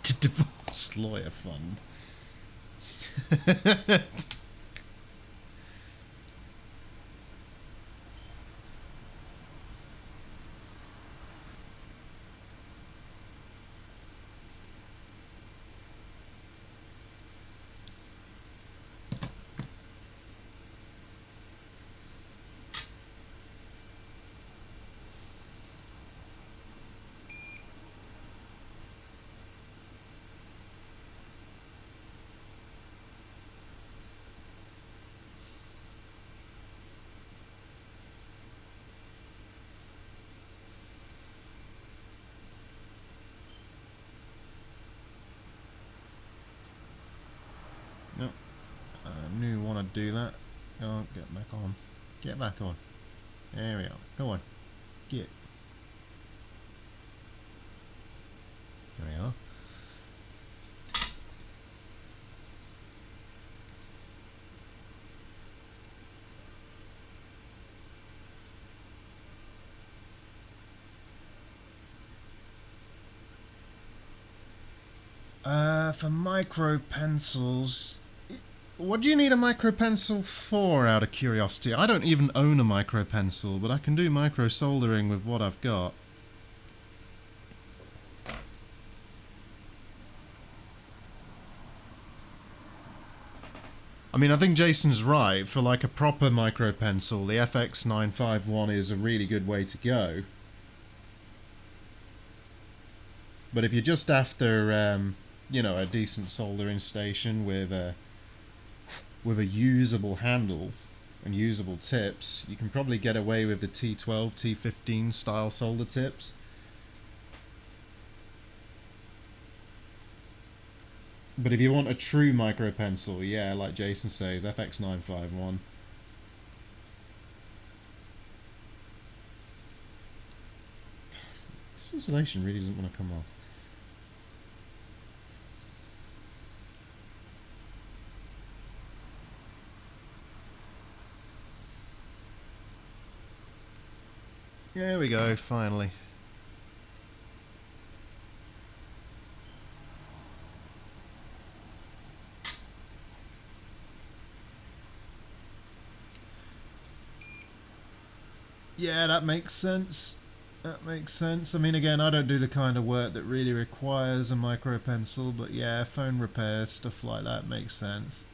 To divorce lawyer fund. Nope. I knew you want to do that. Oh, get back on. Get back on. There we are. Go on. Get. There we are. For micro pencils, what do you need a micro pencil for, out of curiosity? I don't even own a micro pencil, but I can do micro soldering with what I've got. I mean, I think Jason's right. For like a proper micro pencil, the FX951 is a really good way to go. But if you're just after, you know, a decent soldering station with a usable handle and usable tips, you can probably get away with the T12, T15 style solder tips. But if you want a true micro pencil, yeah, like Jason says, FX951. This insulation really doesn't want to come off. There we go, finally. Yeah, that makes sense. That makes sense. I mean, again, I don't do the kind of work that really requires a micro pencil, but yeah, phone repairs, stuff like that makes sense.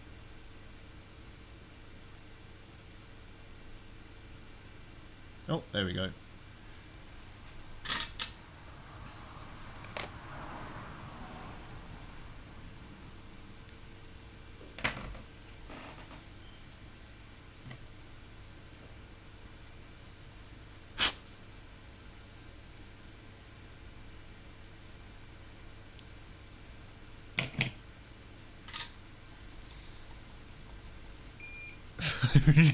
Oh, there we go.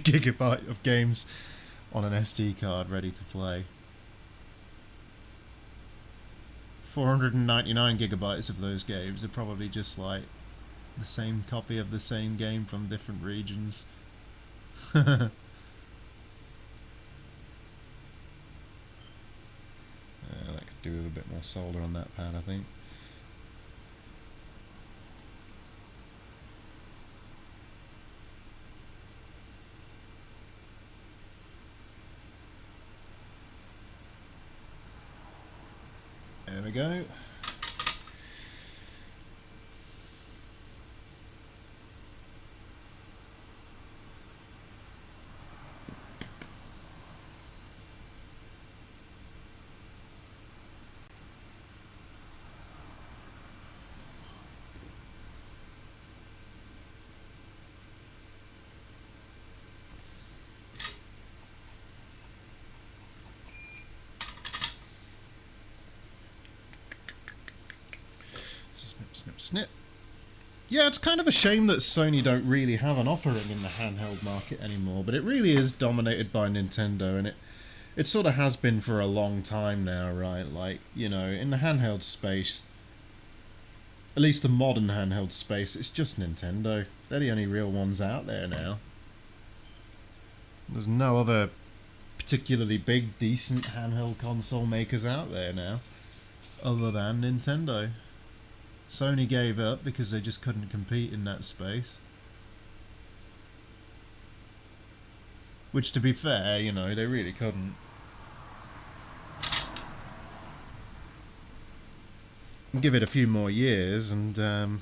Gigabyte of games on an SD card ready to play. 499 gigabytes of those games are probably just like the same copy of the same game from different regions. I could do with a bit more solder on that pad, I think. There we go. Snip, snip, snip. Yeah, it's kind of a shame that Sony don't really have an offering in the handheld market anymore, but it really is dominated by Nintendo, and it sort of has been for a long time now, right? Like, you know, in the handheld space, at least the modern handheld space, it's just Nintendo. They're the only real ones out there now. There's no other particularly big, decent handheld console makers out there now, other than Nintendo. Sony gave up because they just couldn't compete in that space. Which, to be fair, you know, they really couldn't. Give it a few more years and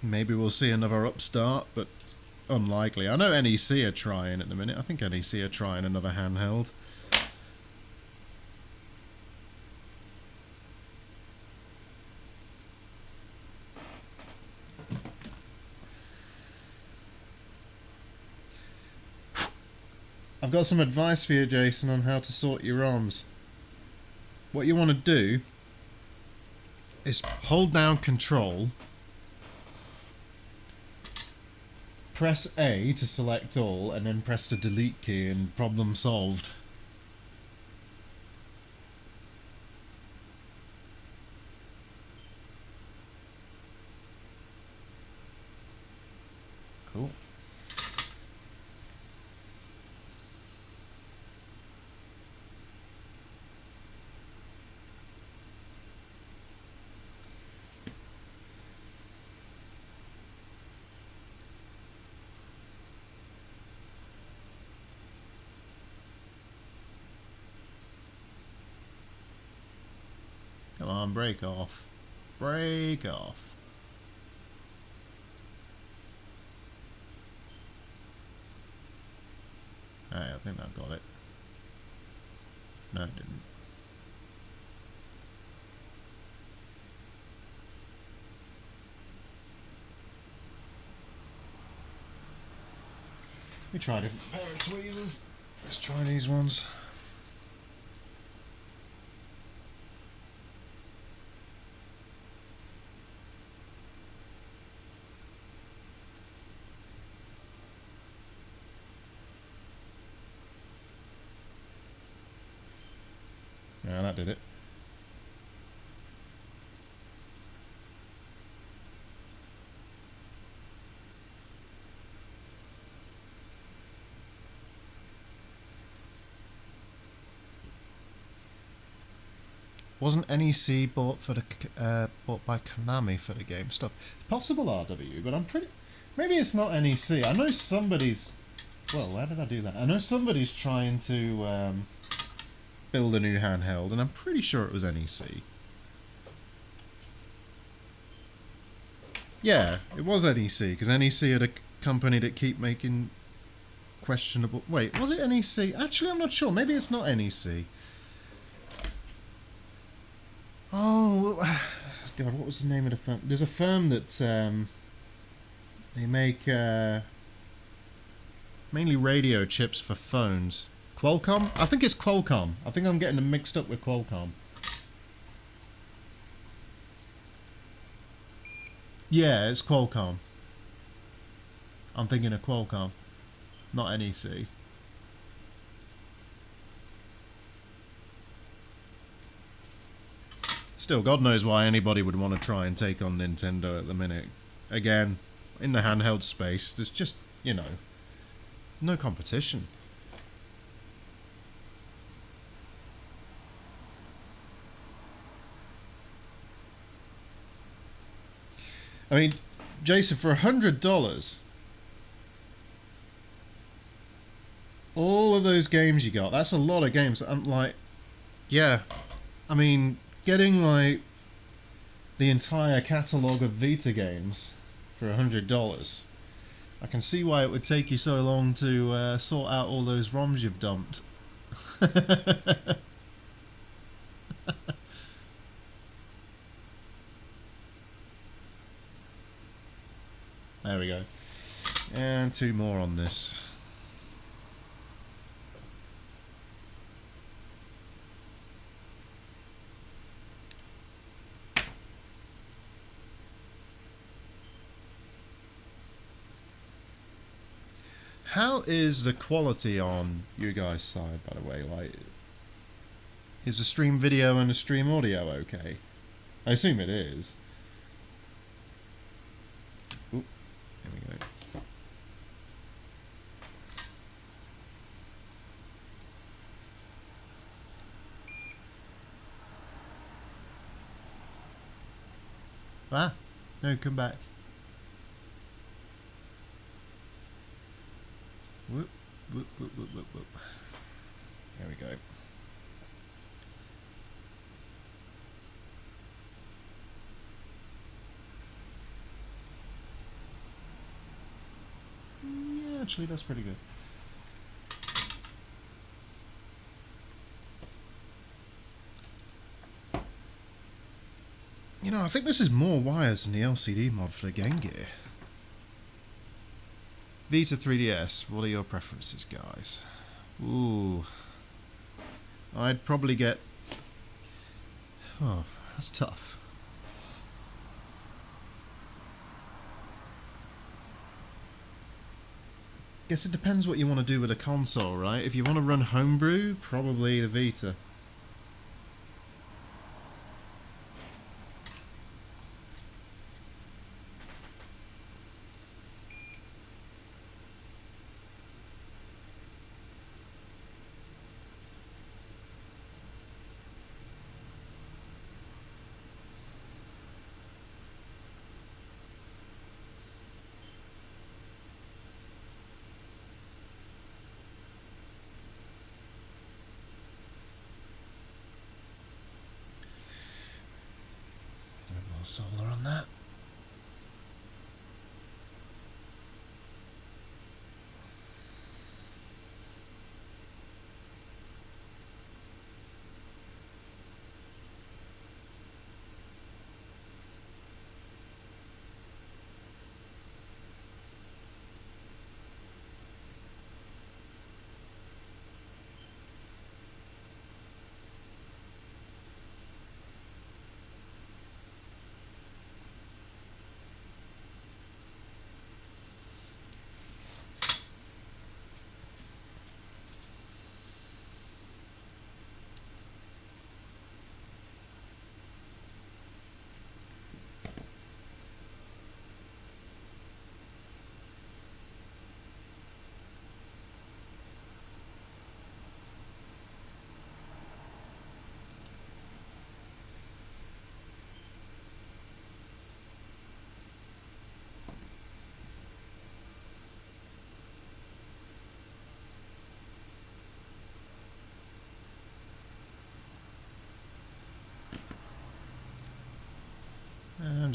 maybe we'll see another upstart, but unlikely. I know NEC are trying at the minute. I think NEC are trying another handheld. I've got some advice for you, Jason, on how to sort your ROMs. What you want to do is hold down Control, press A to select all, and then press the delete key and problem solved. Cool. Come on, break off. Break off. I think that got it. No, it didn't. We try different pair of tweezers. Let's try these ones. Yeah, that did it. Wasn't NEC bought by Konami for the game stuff? Possible RW, but I'm pretty. Maybe it's not NEC. I know somebody's. Well, where did I do that? I know somebody's trying to build a new handheld, and I'm pretty sure it was NEC. Yeah, it was NEC because NEC are the company that keep making questionable. Wait, was it NEC? Actually, I'm not sure. Maybe it's not NEC. Oh, God, what was the name of the firm? There's a firm that they make mainly radio chips for phones. Qualcomm? I think it's Qualcomm. I think I'm getting them mixed up with Qualcomm. Yeah, it's Qualcomm. I'm thinking of Qualcomm, not NEC. Still, God knows why anybody would want to try and take on Nintendo at the minute. Again, in the handheld space, there's just, you know, no competition. I mean, Jason, for $100, all of those games you got, that's a lot of games. I'm like, yeah, I mean, getting like the entire catalogue of Vita games for $100, I can see why it would take you so long to sort out all those ROMs you've dumped. There we go. And two more on this. How is the quality on you guys' side, by the way? Like, is the stream video and the stream audio okay? I assume it is. Oop, there we go. Ah, no, come back. Whoop, whoop, whoop, whoop, whoop, whoop. There we go. Yeah, actually, that's pretty good. You know, I think this is more wires than the LCD mod for the Game Gear. Vita 3DS, what are your preferences, guys? Ooh. I'd probably get... Oh, that's tough. Guess it depends what you want to do with a console, right? If you want to run homebrew, probably the Vita. Solar on that.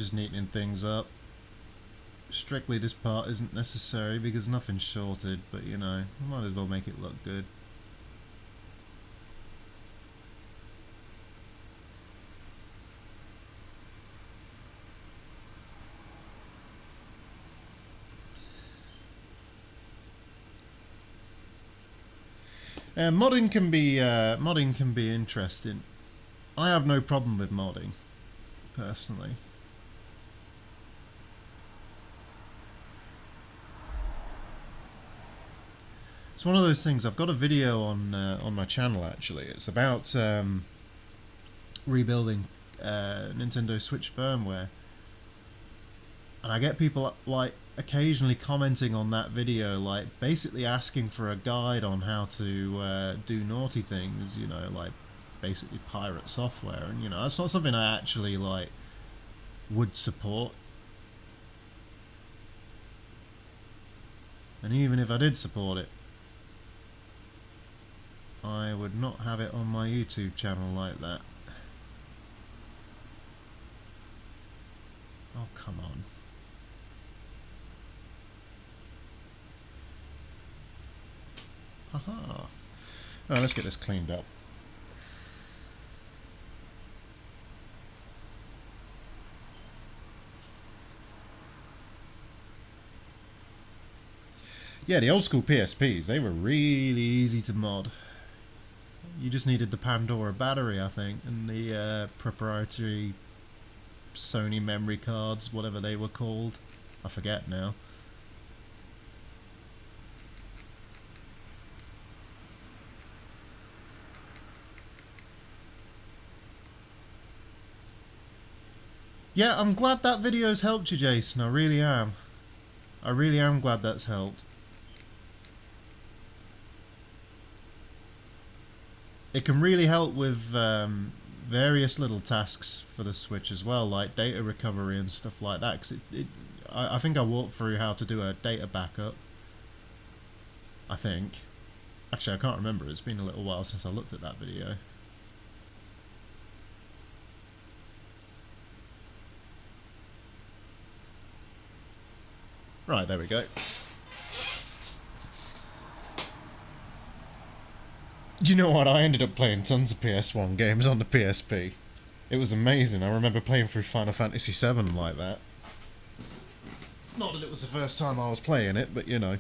just neatening things up. Strictly this part isn't necessary because nothing's shorted, but you know, I might as well make it look good. Modding can be interesting. I have no problem with modding, personally. It's one of those things. I've got a video on my channel actually. It's about rebuilding Nintendo Switch firmware, and I get people like occasionally commenting on that video, like basically asking for a guide on how to do naughty things, you know, like basically pirate software, and you know, that's not something I actually like would support. And even if I did support it, I would not have it on my YouTube channel like that. Oh, come on. Haha. Oh, let's get this cleaned up. Yeah, the old school PSPs, they were really easy to mod. You just needed the Pandora battery, I think, and the proprietary Sony memory cards, whatever they were called. I forget now. Yeah, I'm glad that video's helped you, Jason. I really am. I really am glad that's helped. It can really help with various little tasks for the Switch as well, like data recovery and stuff like that. Cause I think I walked through how to do a data backup. I think. Actually, I can't remember. It's been a little while since I looked at that video. Right, there we go. Do you know what? I ended up playing tons of PS1 games on the PSP. It was amazing. I remember playing through Final Fantasy VII like that. Not that it was the first time I was playing it, but you know.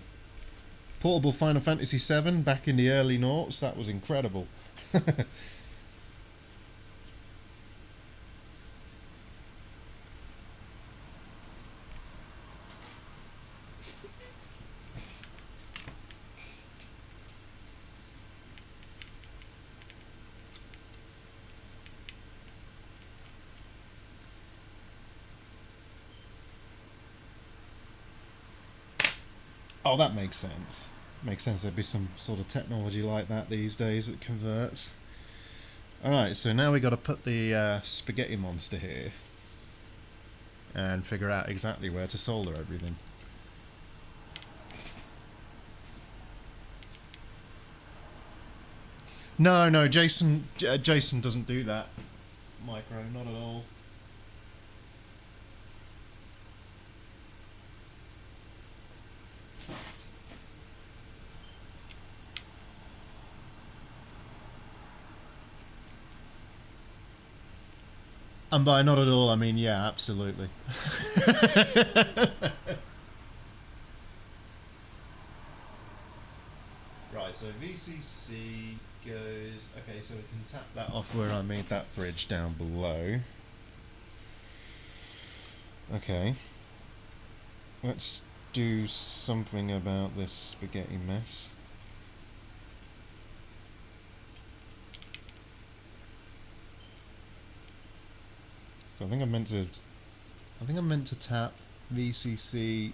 Portable Final Fantasy VII back in the early noughts, that was incredible. Oh, that makes sense. Makes sense there'd be some sort of technology like that these days that converts. Alright, so now we got to put the spaghetti monster here and figure out exactly where to solder everything. No, Jason doesn't do that. Micro, not at all. And by not at all, I mean, yeah, absolutely. Right, so VCC goes... Okay, so we can tap that off where I made that bridge down below. Okay. Let's do something about this spaghetti mess. So I think I'm meant to tap VCC.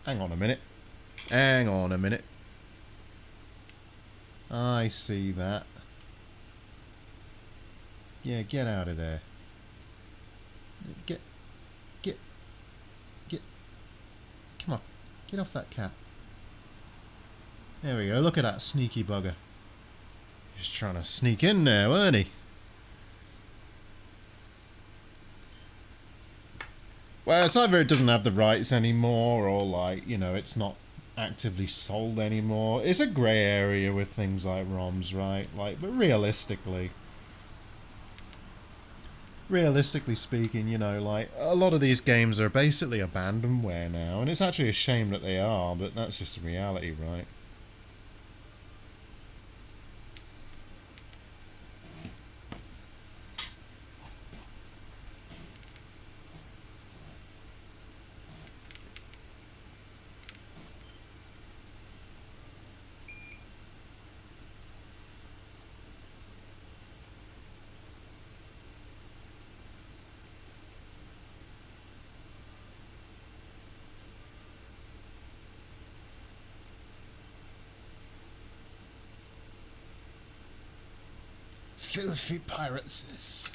Hang on a minute. Hang on a minute. I see that. Yeah, get out of there. Get. Come on, get off that cat. There we go. Look at that sneaky bugger. Just trying to sneak in there, weren't he? Well, it's either it doesn't have the rights anymore, or like, you know, it's not actively sold anymore. It's a grey area with things like ROMs, right? Like, but realistically speaking, you know, like, a lot of these games are basically abandonware now, and it's actually a shame that they are, but that's just the reality, right? Filthy pirates.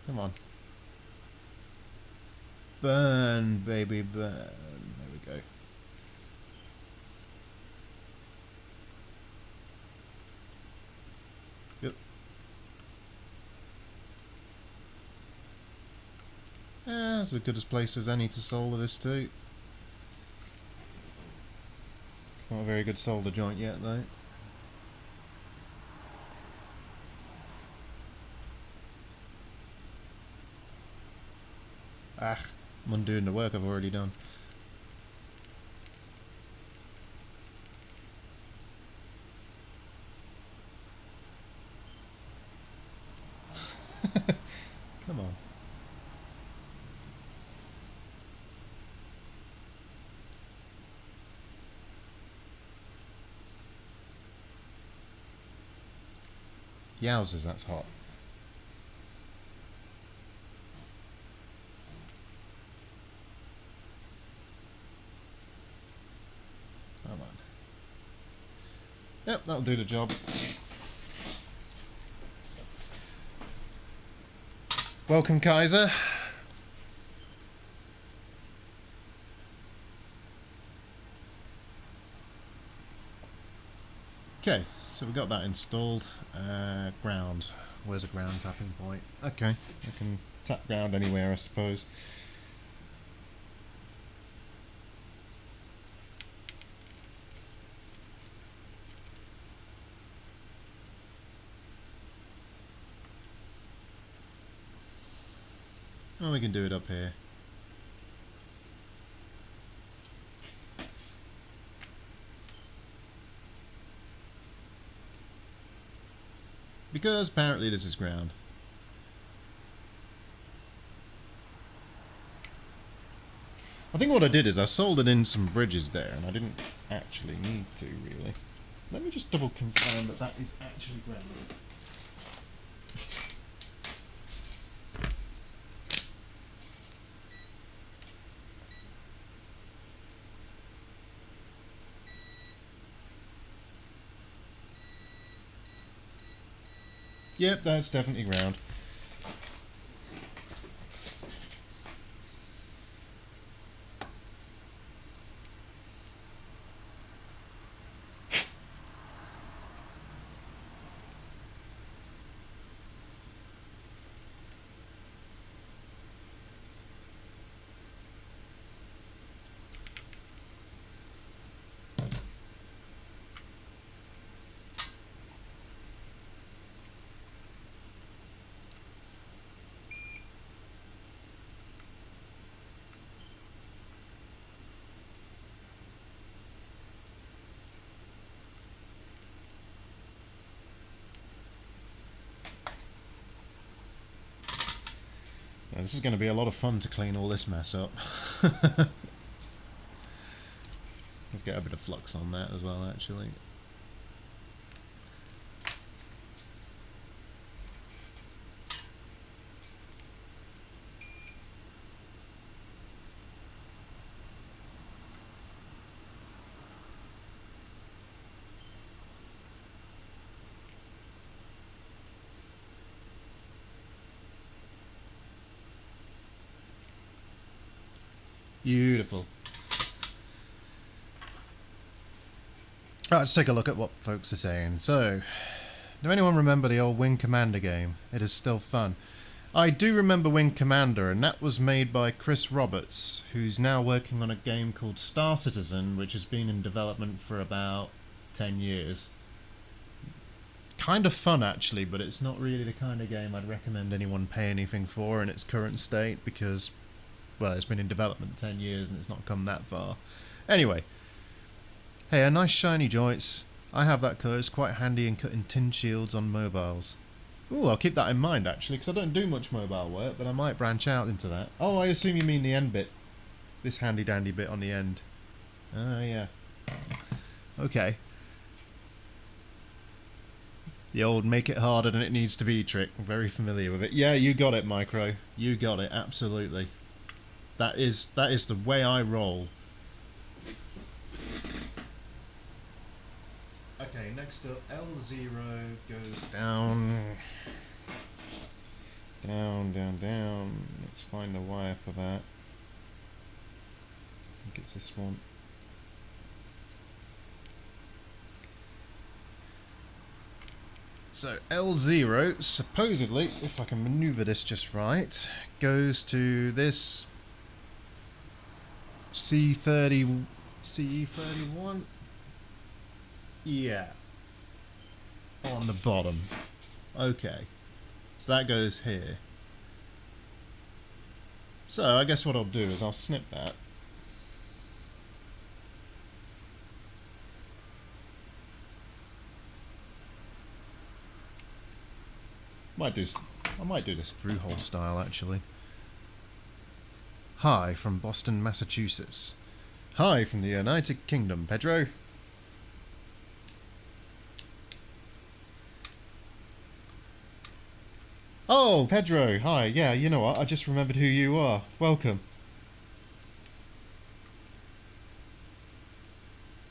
Come on. Burn, baby, burn. There we go. Yep. Yeah, that's as good a place as any to solder this to. It's not a very good solder joint yet, though. Ah, I'm undoing the work I've already done. Come on. Yowzers, that's hot. Come on. Yep, that'll do the job. Welcome, Kaiser. Okay, so we've got that installed. Ground. Where's a ground tapping point? Okay, I can tap ground anywhere, I suppose. Oh, we can do it up here. Because apparently this is ground. I think what I did is I soldered in some bridges there, and I didn't actually need to, really. Let me just double confirm that that is actually ground. Yep, that's definitely ground. Now, this is going to be a lot of fun to clean all this mess up. Let's get a bit of flux on that as well, actually. Beautiful. Right, let's take a look at what folks are saying. So, Do anyone remember the old Wing Commander game? It is still fun. I do remember Wing Commander, and that was made by Chris Roberts, who's now working on a game called Star Citizen, which has been in development for about 10 years. Kind of fun, actually, but it's not really the kind of game I'd recommend anyone pay anything for in its current state, because, well, it's been in development 10 years and it's not come that far. Anyway, hey, a nice shiny joints. I have that colour. It's quite handy in cutting tin shields on mobiles. Ooh, I'll keep that in mind, actually, because I don't do much mobile work, but I might branch out into that. Oh, I assume you mean the end bit. This handy-dandy bit on the end. Ah, yeah. Okay. The old make it harder than it needs to be trick. I'm very familiar with it. Yeah, you got it, Micro. You got it, absolutely. That is the way I roll. Okay, next up, L0 goes down. Down. Let's find a wire for that. I think it's this one. So L0, supposedly, if I can maneuver this just right, goes to this C31. Yeah. On the bottom. Okay. So that goes here. So I guess what I'll do is I'll snip that. I might do this through-hole style, actually. Hi from Boston, Massachusetts. Hi from the United Kingdom, Pedro. Oh, Pedro, hi. Yeah, you know what? I just remembered who you are. Welcome.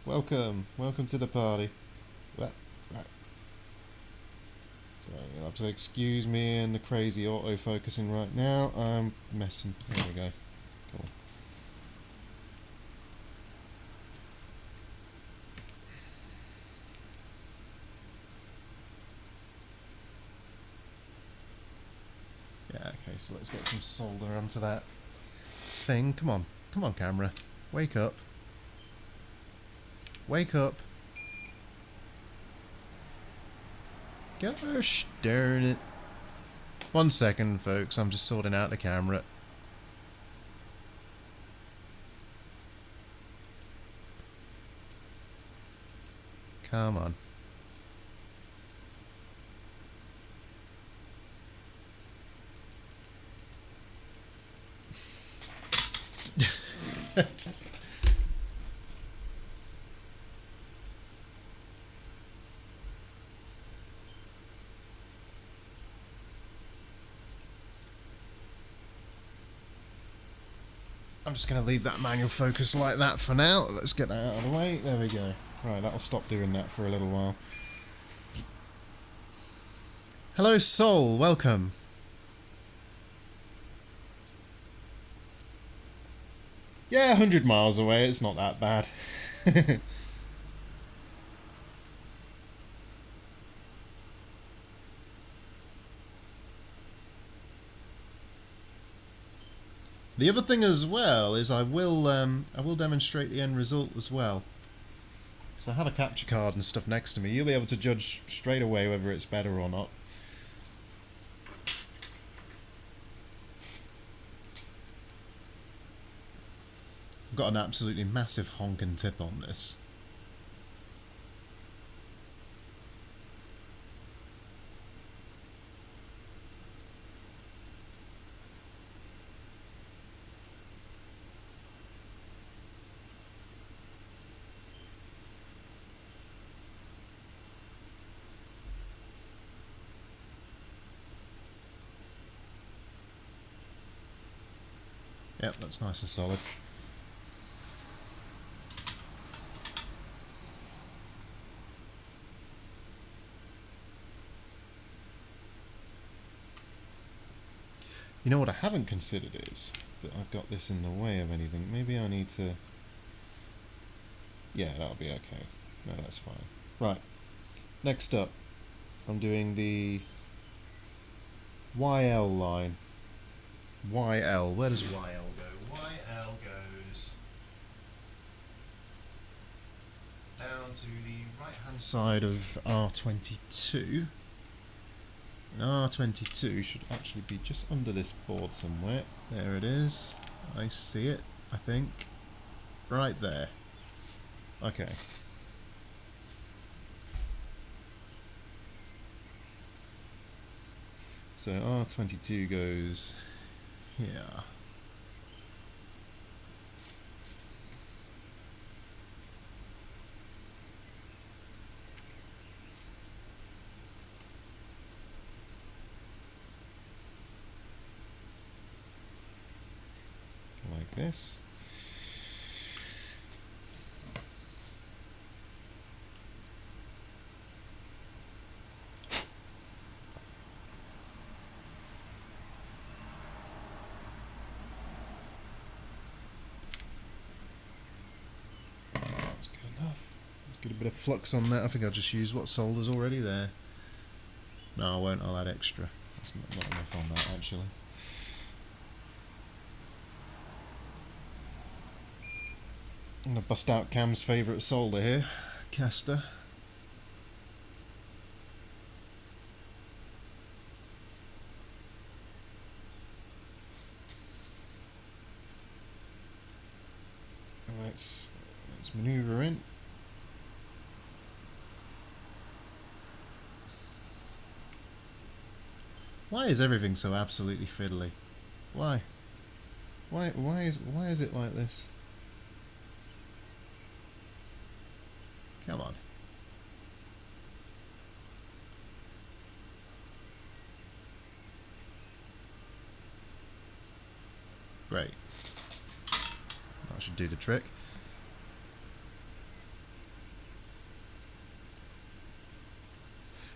Welcome to the party. Right. So you'll have to excuse me and the crazy auto-focusing right now. I'm messing. There we go. Cool. Yeah, okay, so let's get some solder onto that thing. Come on, camera. Wake up. Gosh darn it. 1 second, folks, I'm just sorting out the camera. Come on. I'm just going to leave that manual focus like that for now. Let's get that out of the way. There we go. Right, that'll stop doing that for a little while. Hello, Sol. Welcome. Yeah, 100 miles away. It's not that bad. The other thing as well is I will demonstrate the end result as well, because I have a capture card and stuff next to me. You'll be able to judge straight away whether it's better or not. I've got an absolutely massive honking tip on this. Yep, that's nice and solid. You know what I haven't considered is that I've got this in the way of anything. Maybe I need to... Yeah, that'll be okay. No, that's fine. Right. Next up. I'm doing the YL line. YL, where does YL go? YL goes down to the right hand side of R22. And R22 should actually be just under this board somewhere. There it is. I see it, I think. Right there. Okay. So R22 goes here. Like this. That's good enough. Get a bit of flux on that. I think I'll just use what solder's already there. No, I won't. I'll add extra. That's not enough on that, actually. I'm going to bust out Cam's favourite solder here, Caster. Let's manoeuvre in. Why is everything so absolutely fiddly? Why? Why is it like this? Come on. Great. That should do the trick.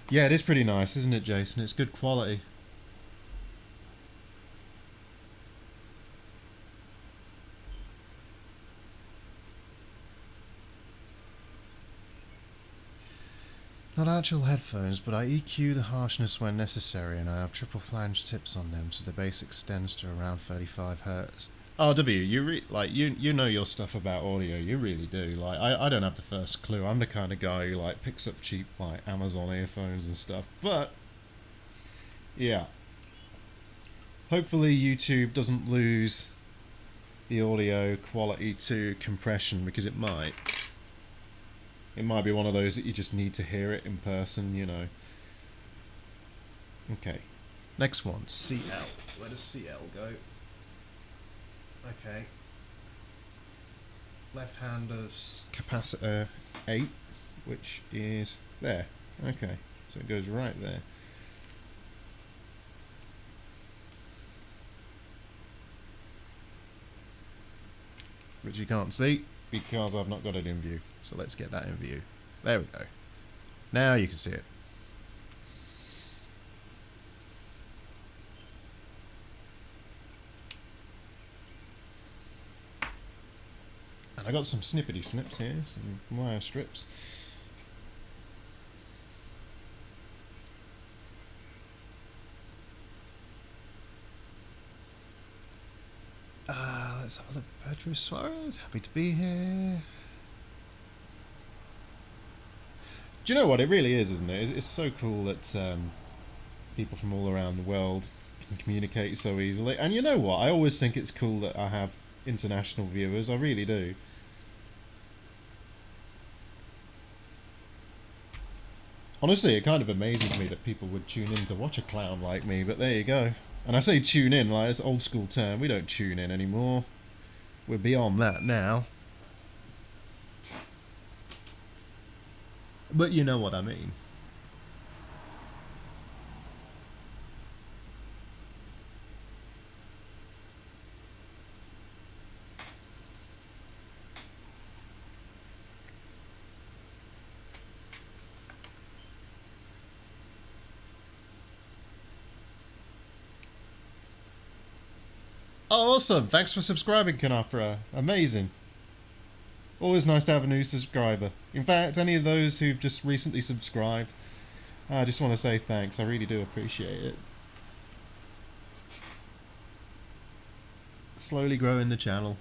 Yeah, it is pretty nice, isn't it, Jason? It's good quality. Not actual headphones, but I EQ the harshness when necessary, and I have triple flange tips on them, so the bass extends to around 35 Hz. Oh, W, you know your stuff about audio. You really do. Like, I don't have the first clue. I'm the kind of guy who like picks up cheap like Amazon earphones and stuff. But yeah, hopefully YouTube doesn't lose the audio quality to compression, because it might. It might be one of those that you just need to hear it in person, you know. Okay. Next one, CL. Where does CL go? Okay. Left hand of capacitor 8, which is there. Okay. So it goes right there. Which you can't see because I've not got it in view. So let's get that in view. There we go. Now you can see it. And I got some snippety snips here, some wire strips. Let's have a look. Pedro Suarez, happy to be here. Do you know what? It really is, isn't it? It's so cool that people from all around the world can communicate so easily. And you know what? I always think it's cool that I have international viewers. I really do. Honestly, it kind of amazes me that people would tune in to watch a clown like me, but there you go. And I say tune in, like, it's an old school term. We don't tune in anymore. We're beyond that now. But you know what I mean. Oh, awesome. Thanks for subscribing, Canopera. Amazing. Always nice to have a new subscriber. In fact, any of those who've just recently subscribed, I just want to say thanks. I really do appreciate it. Slowly growing the channel.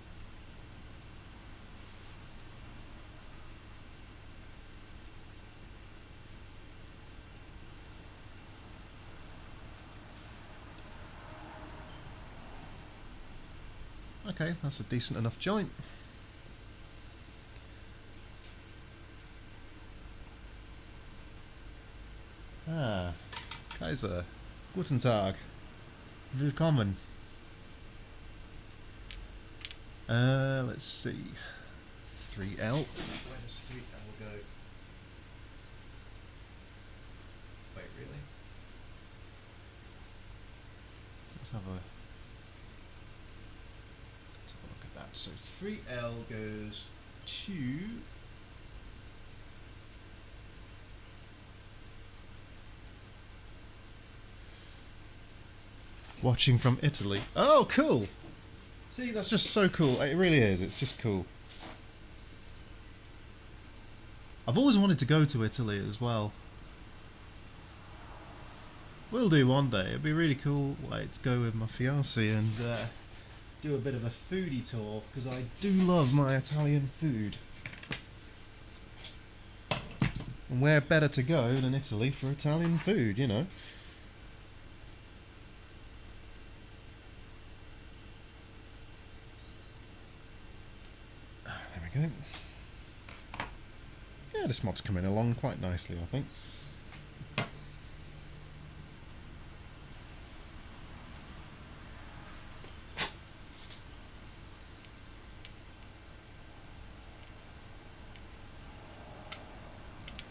Okay, that's a decent enough joint. Ah, Kaiser. Guten Tag. Willkommen. Let's see. 3L. Where does 3L go? Wait, really? Let's have a look at that. So 3L goes to... Watching from Italy. Oh, cool! See, that's just so cool. It really is. It's just cool. I've always wanted to go to Italy as well. Will do one day. It'd be really cool way to go with my fiancée and do a bit of a foodie tour, because I do love my Italian food. And where better to go than Italy for Italian food, you know? There we go. Yeah, this mod's coming along quite nicely, I think.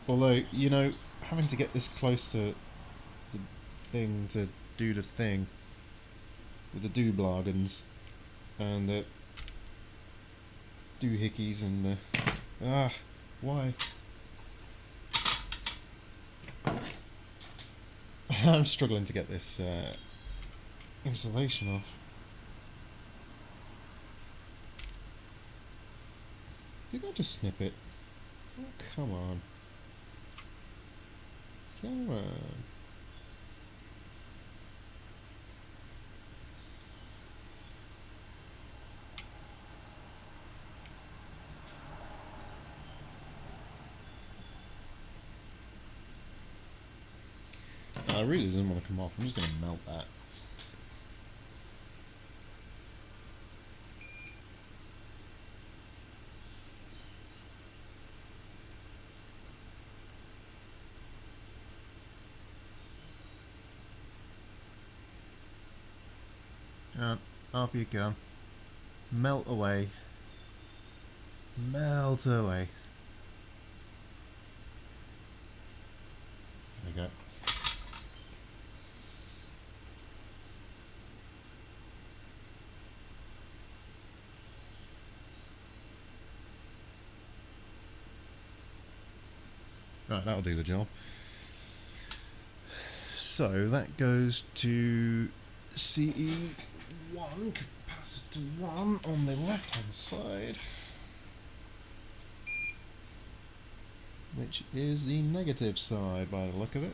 Although, you know, having to get this close to the thing to do the thing with the dooblargans and the doohickeys and the... why? I'm struggling to get this insulation off. Did I just snip it? Oh, come on. Come on. I really doesn't want to come off. I'm just going to melt that. And off you go. Melt away. Melt away. There we go. Right, that'll do the job. So that goes to CE1, capacitor 1 on the left hand side, which is the negative side by the look of it.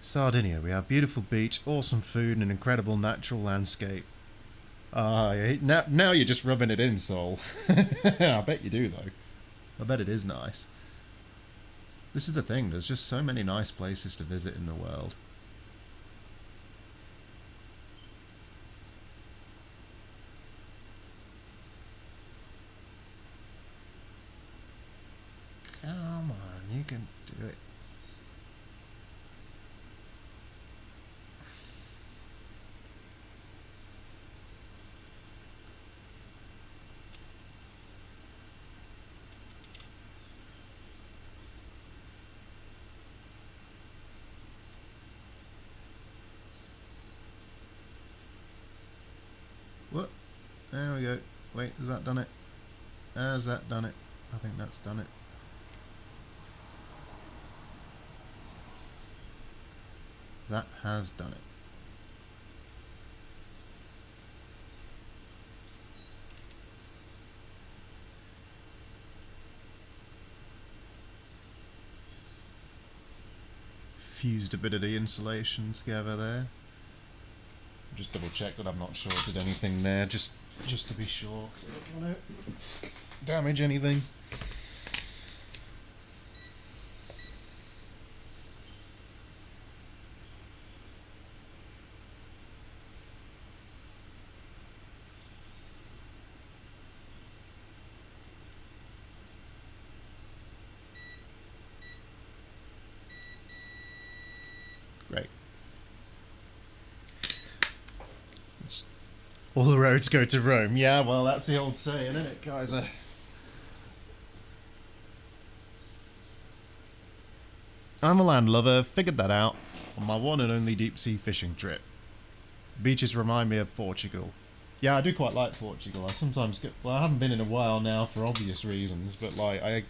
Sardinia, we have beautiful beach, awesome food, and an incredible natural landscape. Now you're just rubbing it in, Sol. I bet you do, though. I bet it is nice. This is the thing, there's just so many nice places to visit in the world. Come on, you can do it. There we go. Wait, has that done it? Has that done it? I think that's done it. That has done it. Fused a bit of the insulation together there. Just double check that I've not shorted anything there, just to be sure, 'cause I don't want to damage anything. Great. All the roads go to Rome. Yeah, well, that's the old saying, isn't it, Kaiser? I'm a landlubber, figured that out on my one and only deep sea fishing trip. Beaches remind me of Portugal. Yeah, I do quite like Portugal. I sometimes get... Well, I haven't been in a while now for obvious reasons, but like I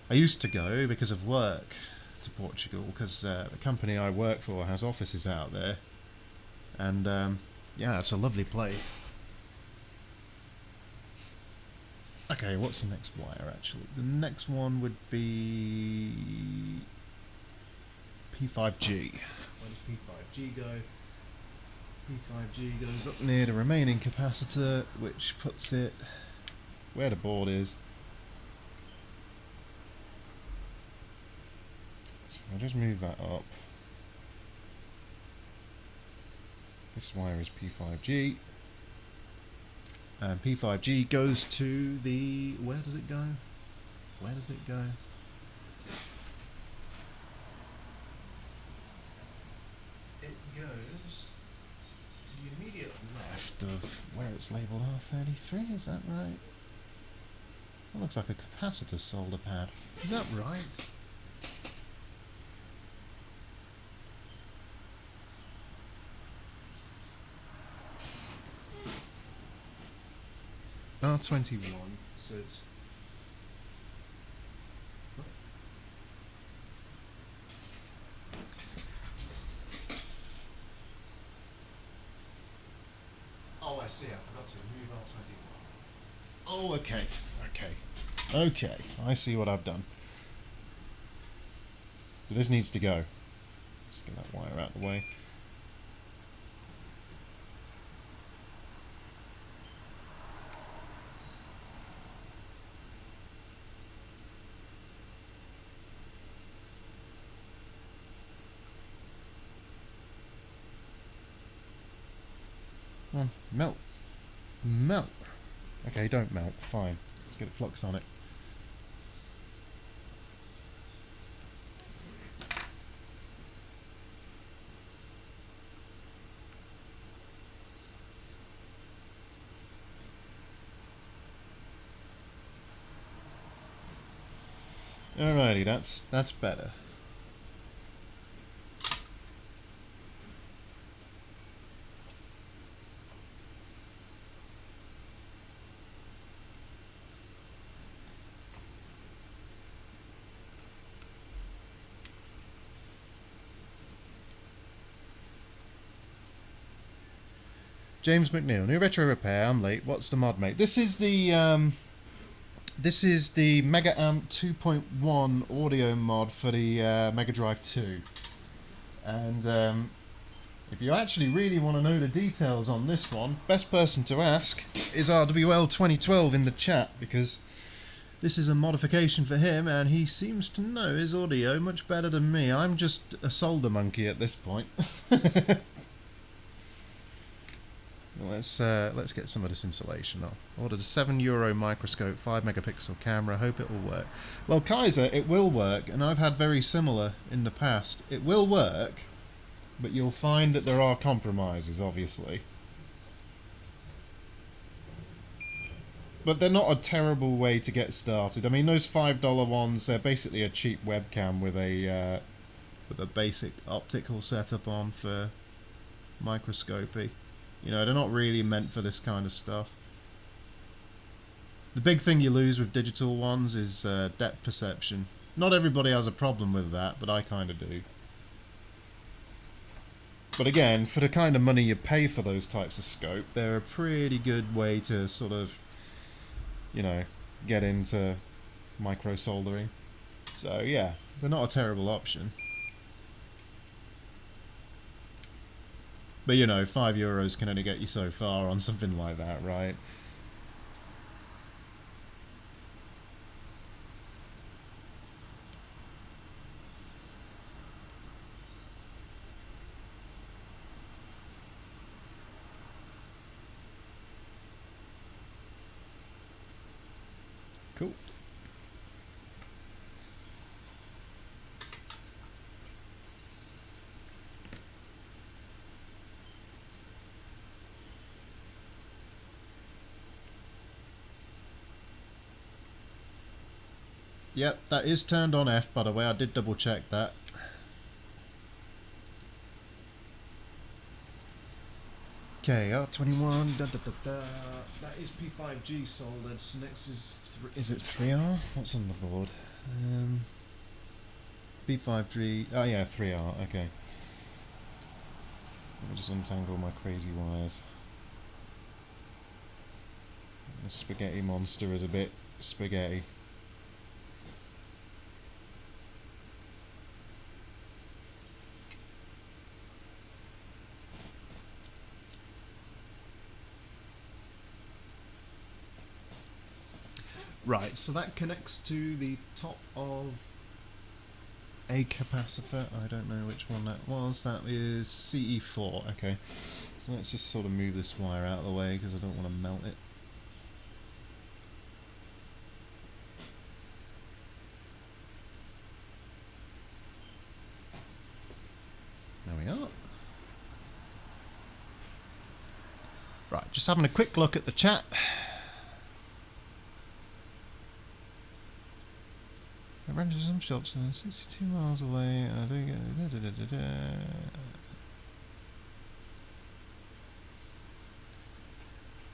used to go because of work to Portugal, because the company I work for has offices out there. And yeah, it's a lovely place. Okay, what's the next wire actually? The next one would be P5G. Where does P5G go? P5G goes up near the remaining capacitor, which puts it where the board is. So I'll just move that up. This wire is P5G. And P5G goes to the... Where does it go? Where does it go? It goes to the immediate left of where it's labelled R33, is that right? That looks like a capacitor solder pad. Is that right? R21, so it's... Oh, I see, I forgot to remove R21. Oh, okay, okay, I see what I've done. So this needs to go. Let's get that wire out of the way. Melt. Melt. Okay, don't melt. Fine. Let's get a flux on it. Alrighty, that's better. James McNeil, new retro repair. I'm late. What's the mod, mate? This is the MegaAmp 2.1 audio mod for the Mega Drive 2. And if you actually really want to know the details on this one, best person to ask is RWL2012 in the chat, because this is a modification for him, and he seems to know his audio much better than me. I'm just a solder monkey at this point. Let's get some of this insulation off. Ordered a €7 microscope, 5 megapixel camera. Hope it will work. Well, Kaiser, it will work, and I've had very similar in the past. It will work, but you'll find that there are compromises, obviously. But they're not a terrible way to get started. I mean, those $5 ones, they're basically a cheap webcam with a basic optical setup on for microscopy. You know, they're not really meant for this kind of stuff. The big thing you lose with digital ones is depth perception. Not everybody has a problem with that, but I kind of do. But again, for the kind of money you pay for those types of scope, they're a pretty good way to sort of, you know, get into micro soldering. So yeah, they're not a terrible option. But you know, €5 can only get you so far on something like that, right? Cool. Yep, that is turned on F, by the way. I did double check that. Okay, R21, that is P5G soldered, so next is it 3R? What's on the board? P5G, oh yeah, 3R, okay. Let me just untangle my crazy wires. The spaghetti monster is a bit spaghetti. Right, so that connects to the top of a capacitor. I don't know which one that was. That is CE4. Okay, so let's just sort of move this wire out of the way because I don't want to melt it. There we are. Right, just having a quick look at the chat. I ran to some shops 62 miles away and I don't get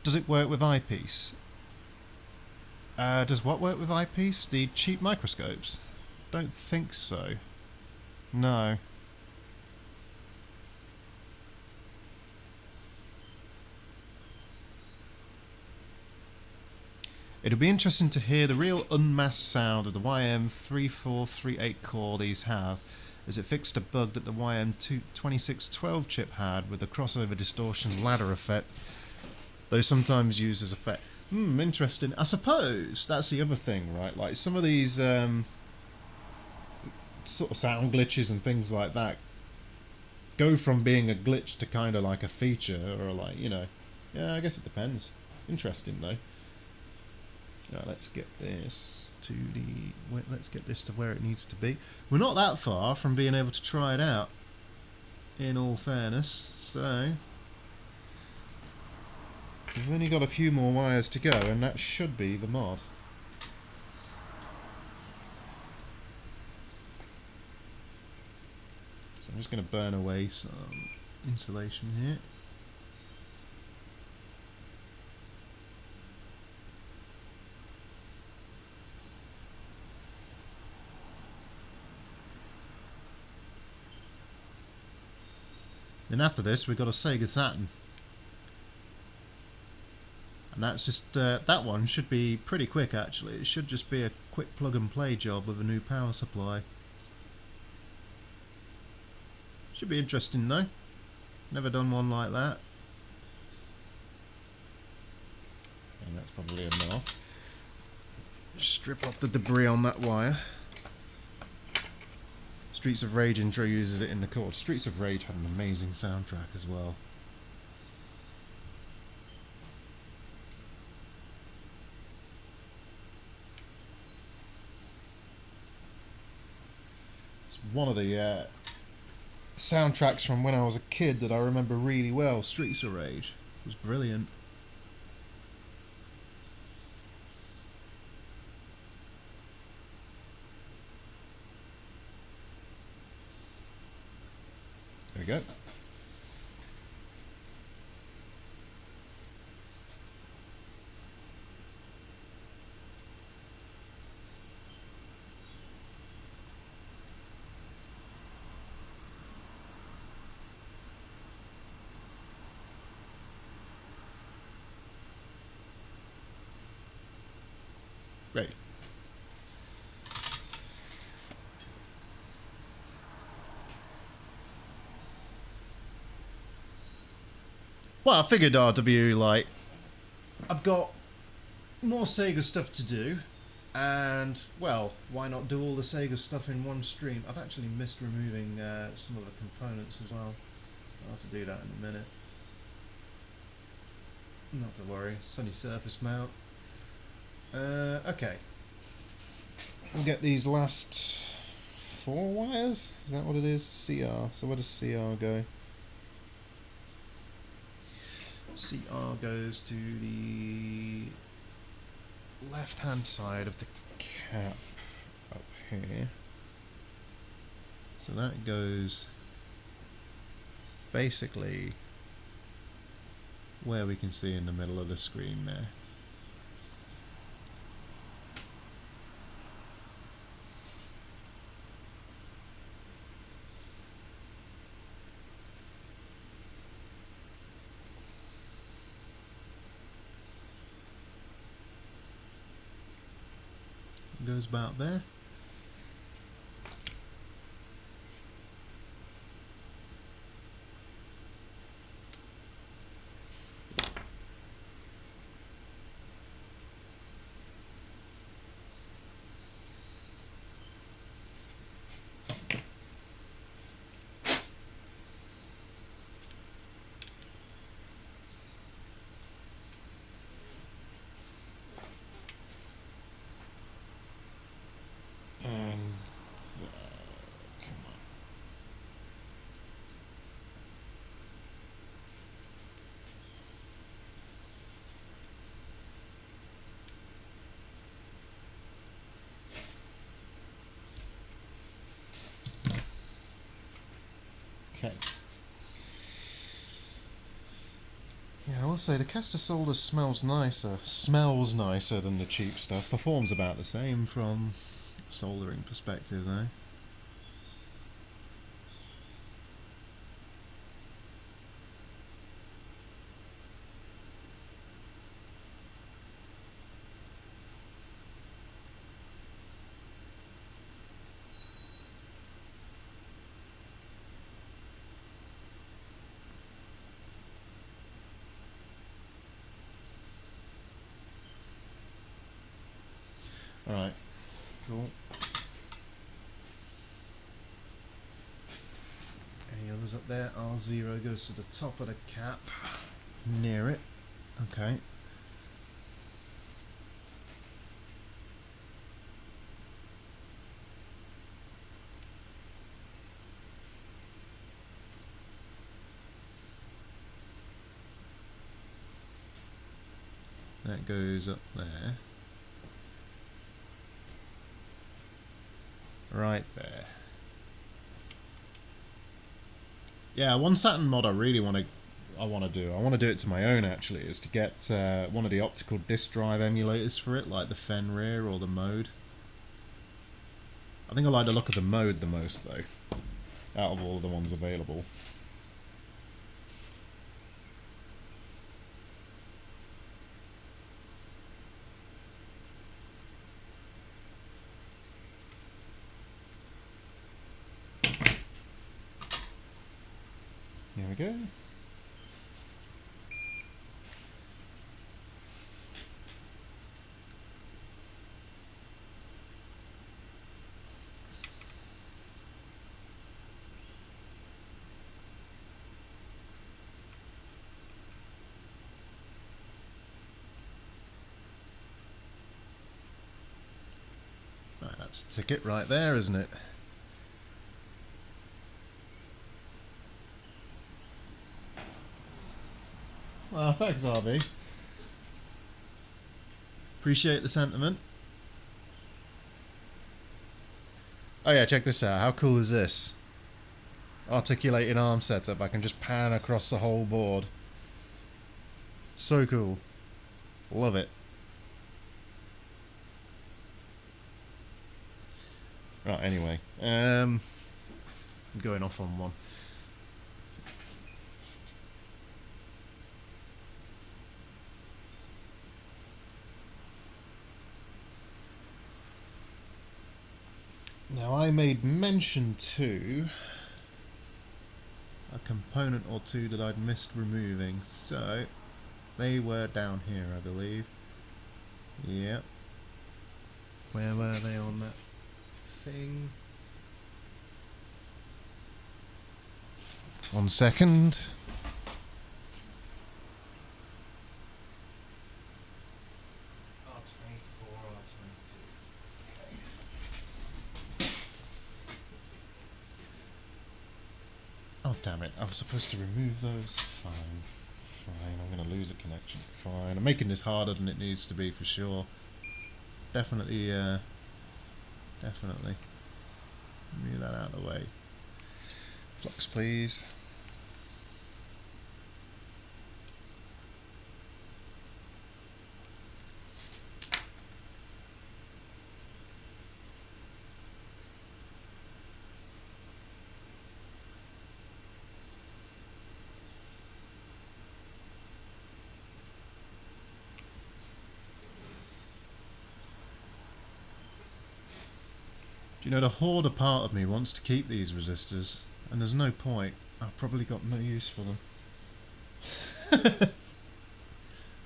Does it work with eyepiece? Does what work with eyepiece? The cheap microscopes? Don't think so. No. It'll be interesting to hear the real unmasked sound of the YM3438 core these have, as it fixed a bug that the YM2612 chip had with the crossover distortion ladder effect, though sometimes used as effect. Interesting. I suppose that's the other thing, right? Like some of these sort of sound glitches and things like that go from being a glitch to kind of like a feature, or like, you know, yeah, I guess it depends. Interesting though. Right, let's get this to where it needs to be. We're not that far from being able to try it out, in all fairness, so we've only got a few more wires to go and that should be the mod. So I'm just going to burn away some insulation here. And after this, we've got a Sega Saturn. And that's just, that one should be pretty quick actually. It should just be a quick plug and play job with a new power supply. Should be interesting though. Never done one like that. And that's probably enough. Strip off the debris on that wire. Streets of Rage intro uses it in the chord. Streets of Rage had an amazing soundtrack as well. It's one of the soundtracks from when I was a kid that I remember really well. Streets of Rage. It was brilliant. There we go. Great. Well, I figured RW, like, I've got more Sega stuff to do, and, well, why not do all the Sega stuff in one stream? I've actually missed removing some of the components as well. I'll have to do that in a minute. Not to worry, it's only surface mount. Okay. We'll get these last 4 wires. Is that what it is? CR. So where does CR go? CR goes to the left-hand side of the cap up here. So that goes basically where we can see in the middle of the screen there. Goes about there. Okay. Yeah, I will say the caster solder smells nicer than the cheap stuff. Performs about the same from a soldering perspective though. Alright, cool. Any others up there? R0 goes to the top of the cap, near it. Okay. That goes up there. Right there. Yeah, one Saturn mod I really want to do it to my own actually, is to get one of the optical disk drive emulators for it, like the Fenrir or the Mode. I think I like the look of the Mode the most though, out of all of the ones available. There we go. Right, that's a ticket right there, isn't it? Well, thanks, RB. Appreciate the sentiment. Oh yeah, check this out. How cool is this? Articulated arm setup. I can just pan across the whole board. So cool. Love it. Right, anyway. I'm going off on one. I made mention to a component or two that I'd missed removing. So they were down here, I believe. Yep. Where were they on that thing? 1 second. R24, R22. Okay. Oh damn it, I was supposed to remove those. Fine. Fine, I'm going to lose a connection. Fine, I'm making this harder than it needs to be for sure. Definitely, definitely. Move that out of the way. Flux, please. Do you know, the hoarder part of me wants to keep these resistors, and there's no point. I've probably got no use for them.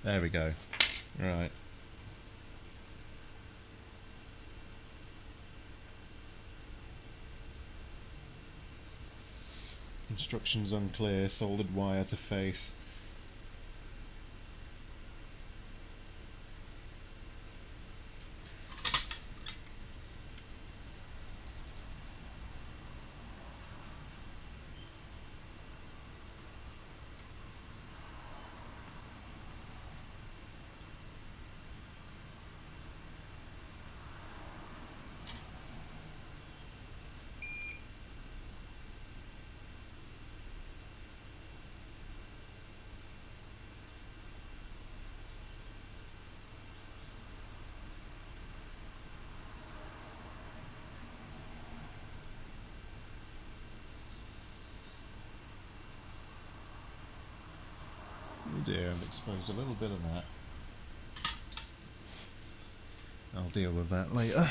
There we go. Right. Instructions unclear, soldered wire to face. Oh dear, I've exposed a little bit of that. I'll deal with that later.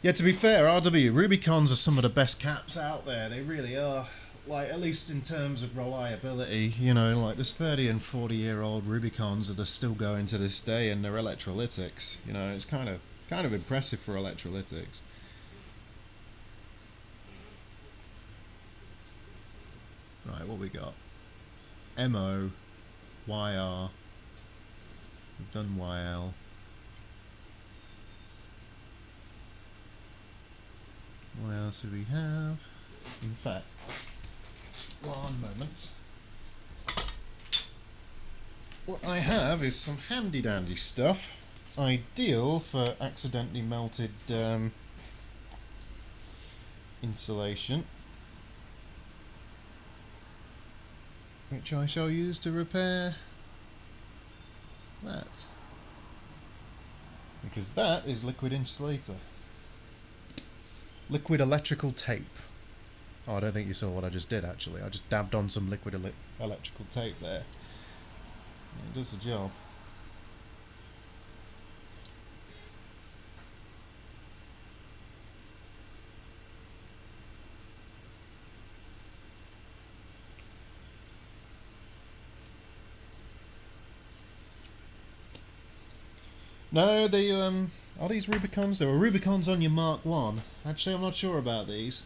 Yeah, to be fair, RW, Rubicons are some of the best caps out there. They really are. Like, at least in terms of reliability, you know, like there's 30 and 40-year-old Rubicons that are still going to this day, and they're electrolytics. You know, it's kind of impressive for electrolytics. Right, what we got? MO, YR, we've done YL. What else do we have? In fact, 1 moment. What I have is some handy dandy stuff, ideal for accidentally melted insulation, which I shall use to repair that, because that is liquid insulator. Liquid electrical tape. Oh, I don't think you saw what I just did actually. I just dabbed on some liquid electrical tape there. It does the job. No, they are these Rubicons? There were Rubicons on your Mark 1. Actually, I'm not sure about these.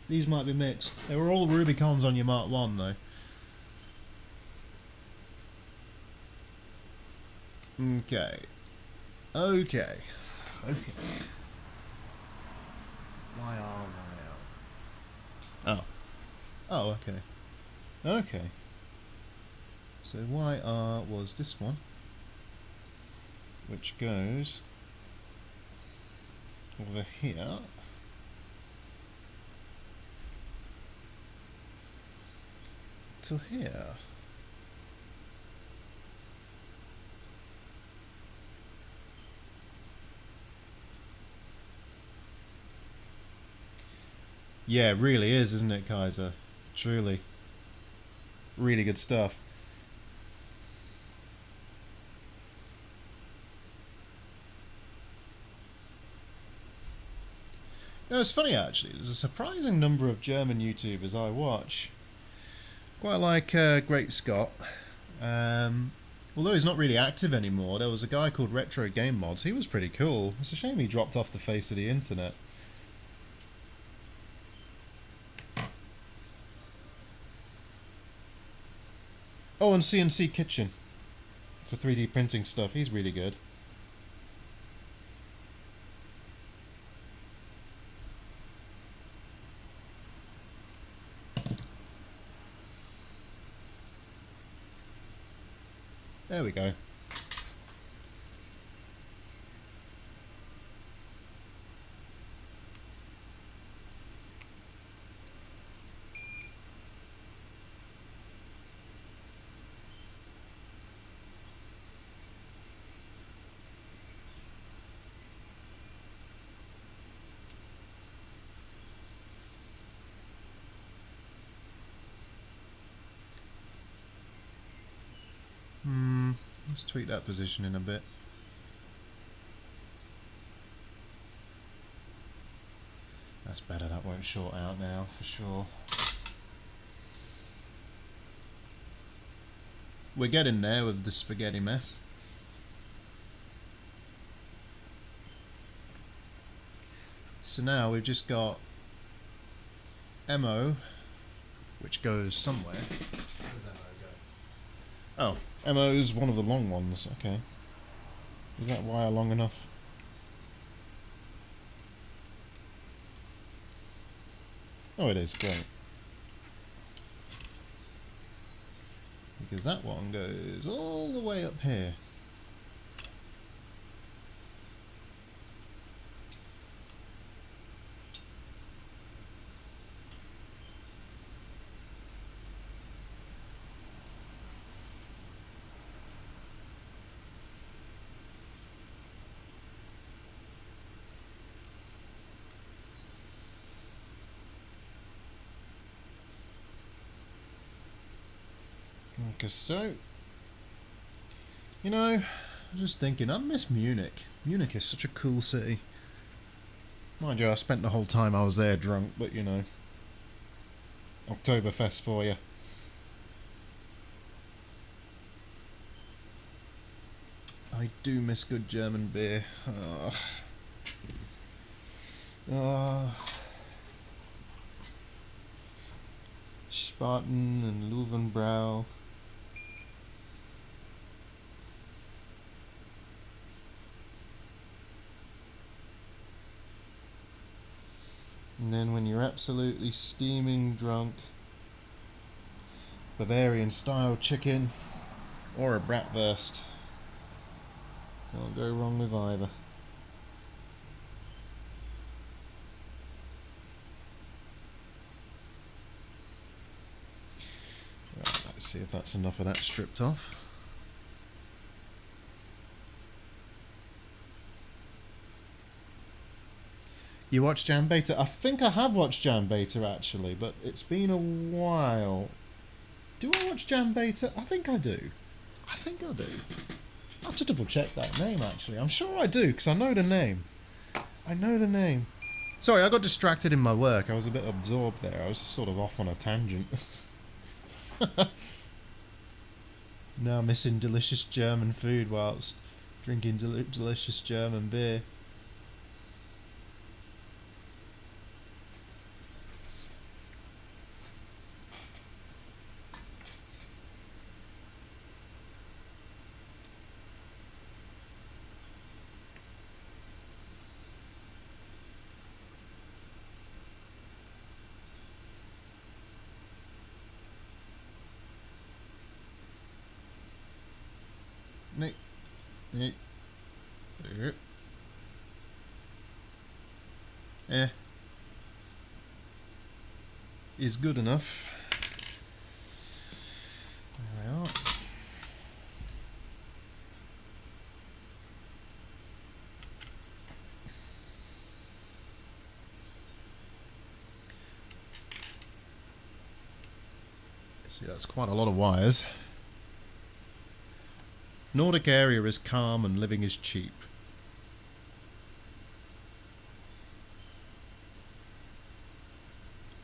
These might be mixed. They were all Rubicons on your Mark 1 though. Okay. Okay. YR. Oh. Oh, okay. Okay. So YR was this one, which goes over here to here. Yeah, it really is, isn't it, Kaiser? Truly. Really good stuff. No, it's funny actually. There's a surprising number of German YouTubers I watch. Quite like Great Scott. Although he's not really active anymore, there was a guy called Retro Game Mods. He was pretty cool. It's a shame he dropped off the face of the internet. Oh, and CNC Kitchen for 3D printing stuff. He's really good. There we go. Let's tweak that position in a bit. That's better, that won't short out now for sure. We're getting there with the spaghetti mess. So now we've just got MO, which goes somewhere. Where does MO go? Oh, MO's one of the long ones, okay. Is that wire long enough? Oh, it is, great. Because that one goes all the way up here. Like so. You know, I'm just thinking, I miss Munich. Munich is such a cool city. Mind you, I spent the whole time I was there drunk, but you know. Oktoberfest for you. I do miss good German beer. Spaten and Löwenbräu. And then when you're absolutely steaming drunk, Bavarian style chicken or a bratwurst. Can't go wrong with either. Right, let's see if that's enough of that stripped off. You watch Jam Beta? I think I have watched Jam Beta actually, but it's been a while. Do I watch Jam Beta? I think I do. I think I do. I have to double check that name actually. I'm sure I do, because I know the name. I know the name. Sorry, I got distracted in my work. I was a bit absorbed there. I was just sort of off on a tangent. Now missing delicious German food whilst drinking delicious German beer. Is good enough. There we are. See, that's quite a lot of wires. Nordic area is calm and living is cheap.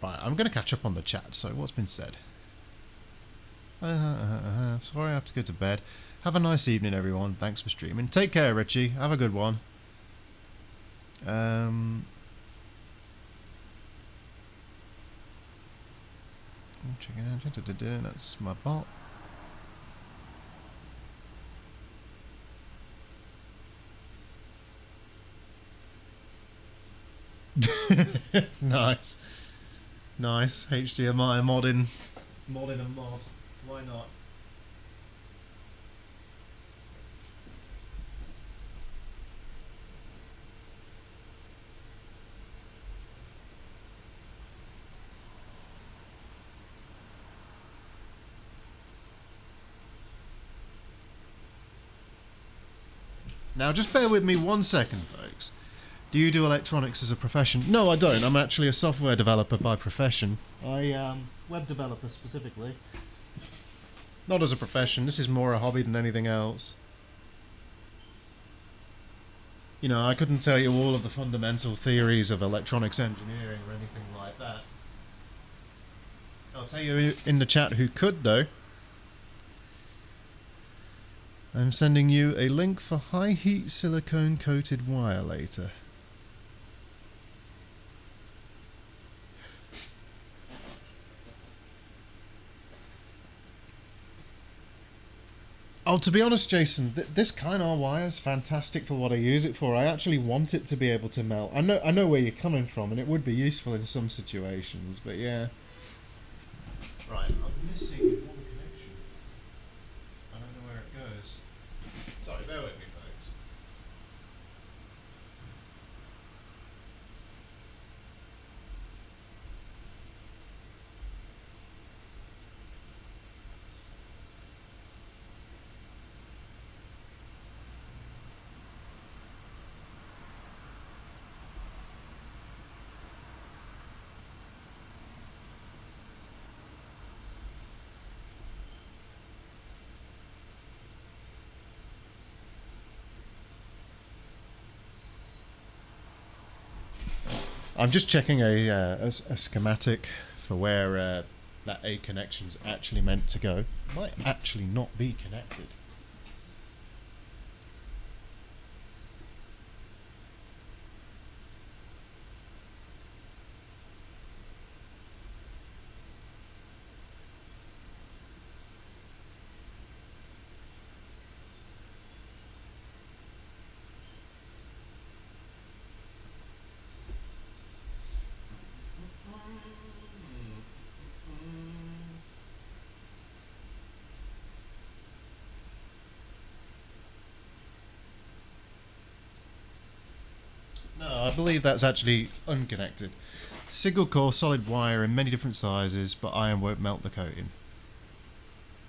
Right, I'm going to catch up on the chat. So, what's been said? Sorry, I have to go to bed. Have a nice evening, everyone. Thanks for streaming. Take care, Richie. Have a good one. Check it out. That's my bot. Nice. Nice. HDMI modding a mod. Why not? Now, just bear with me 1 second, folks. Do you do electronics as a profession? No, I don't. I'm actually a software developer by profession. Web developer specifically. Not as a profession. This is more a hobby than anything else. You know, I couldn't tell you all of the fundamental theories of electronics engineering or anything like that. I'll tell you in the chat who could, though. I'm sending you a link for high heat silicone coated wire later. Oh, to be honest, Jason, this kind of wire is fantastic for what I use it for. I actually want it to be able to melt. I know where you're coming from, and it would be useful in some situations, but yeah. Right, I'm missing one connection. I don't know where it goes. Sorry, bear with me, folks. I'm just checking a schematic for where that A connection's actually meant to go. Might actually not be connected. No, I believe that's actually unconnected. Single core solid wire in many different sizes, but iron won't melt the coating.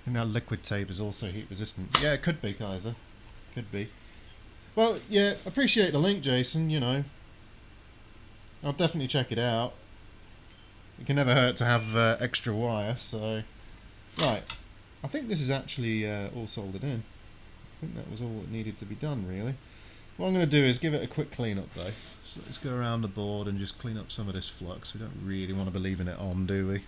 And now liquid tape is also heat resistant. Yeah, it could be, Kaiser. Could be. Well, yeah, appreciate the link, Jason, you know. I'll definitely check it out. It can never hurt to have extra wire, so... Right. I think this is actually all soldered in. I think that was all that needed to be done, really. What I'm going to do is give it a quick clean up though. So let's go around the board and just clean up some of this flux. We don't really want to be leaving it on, do we?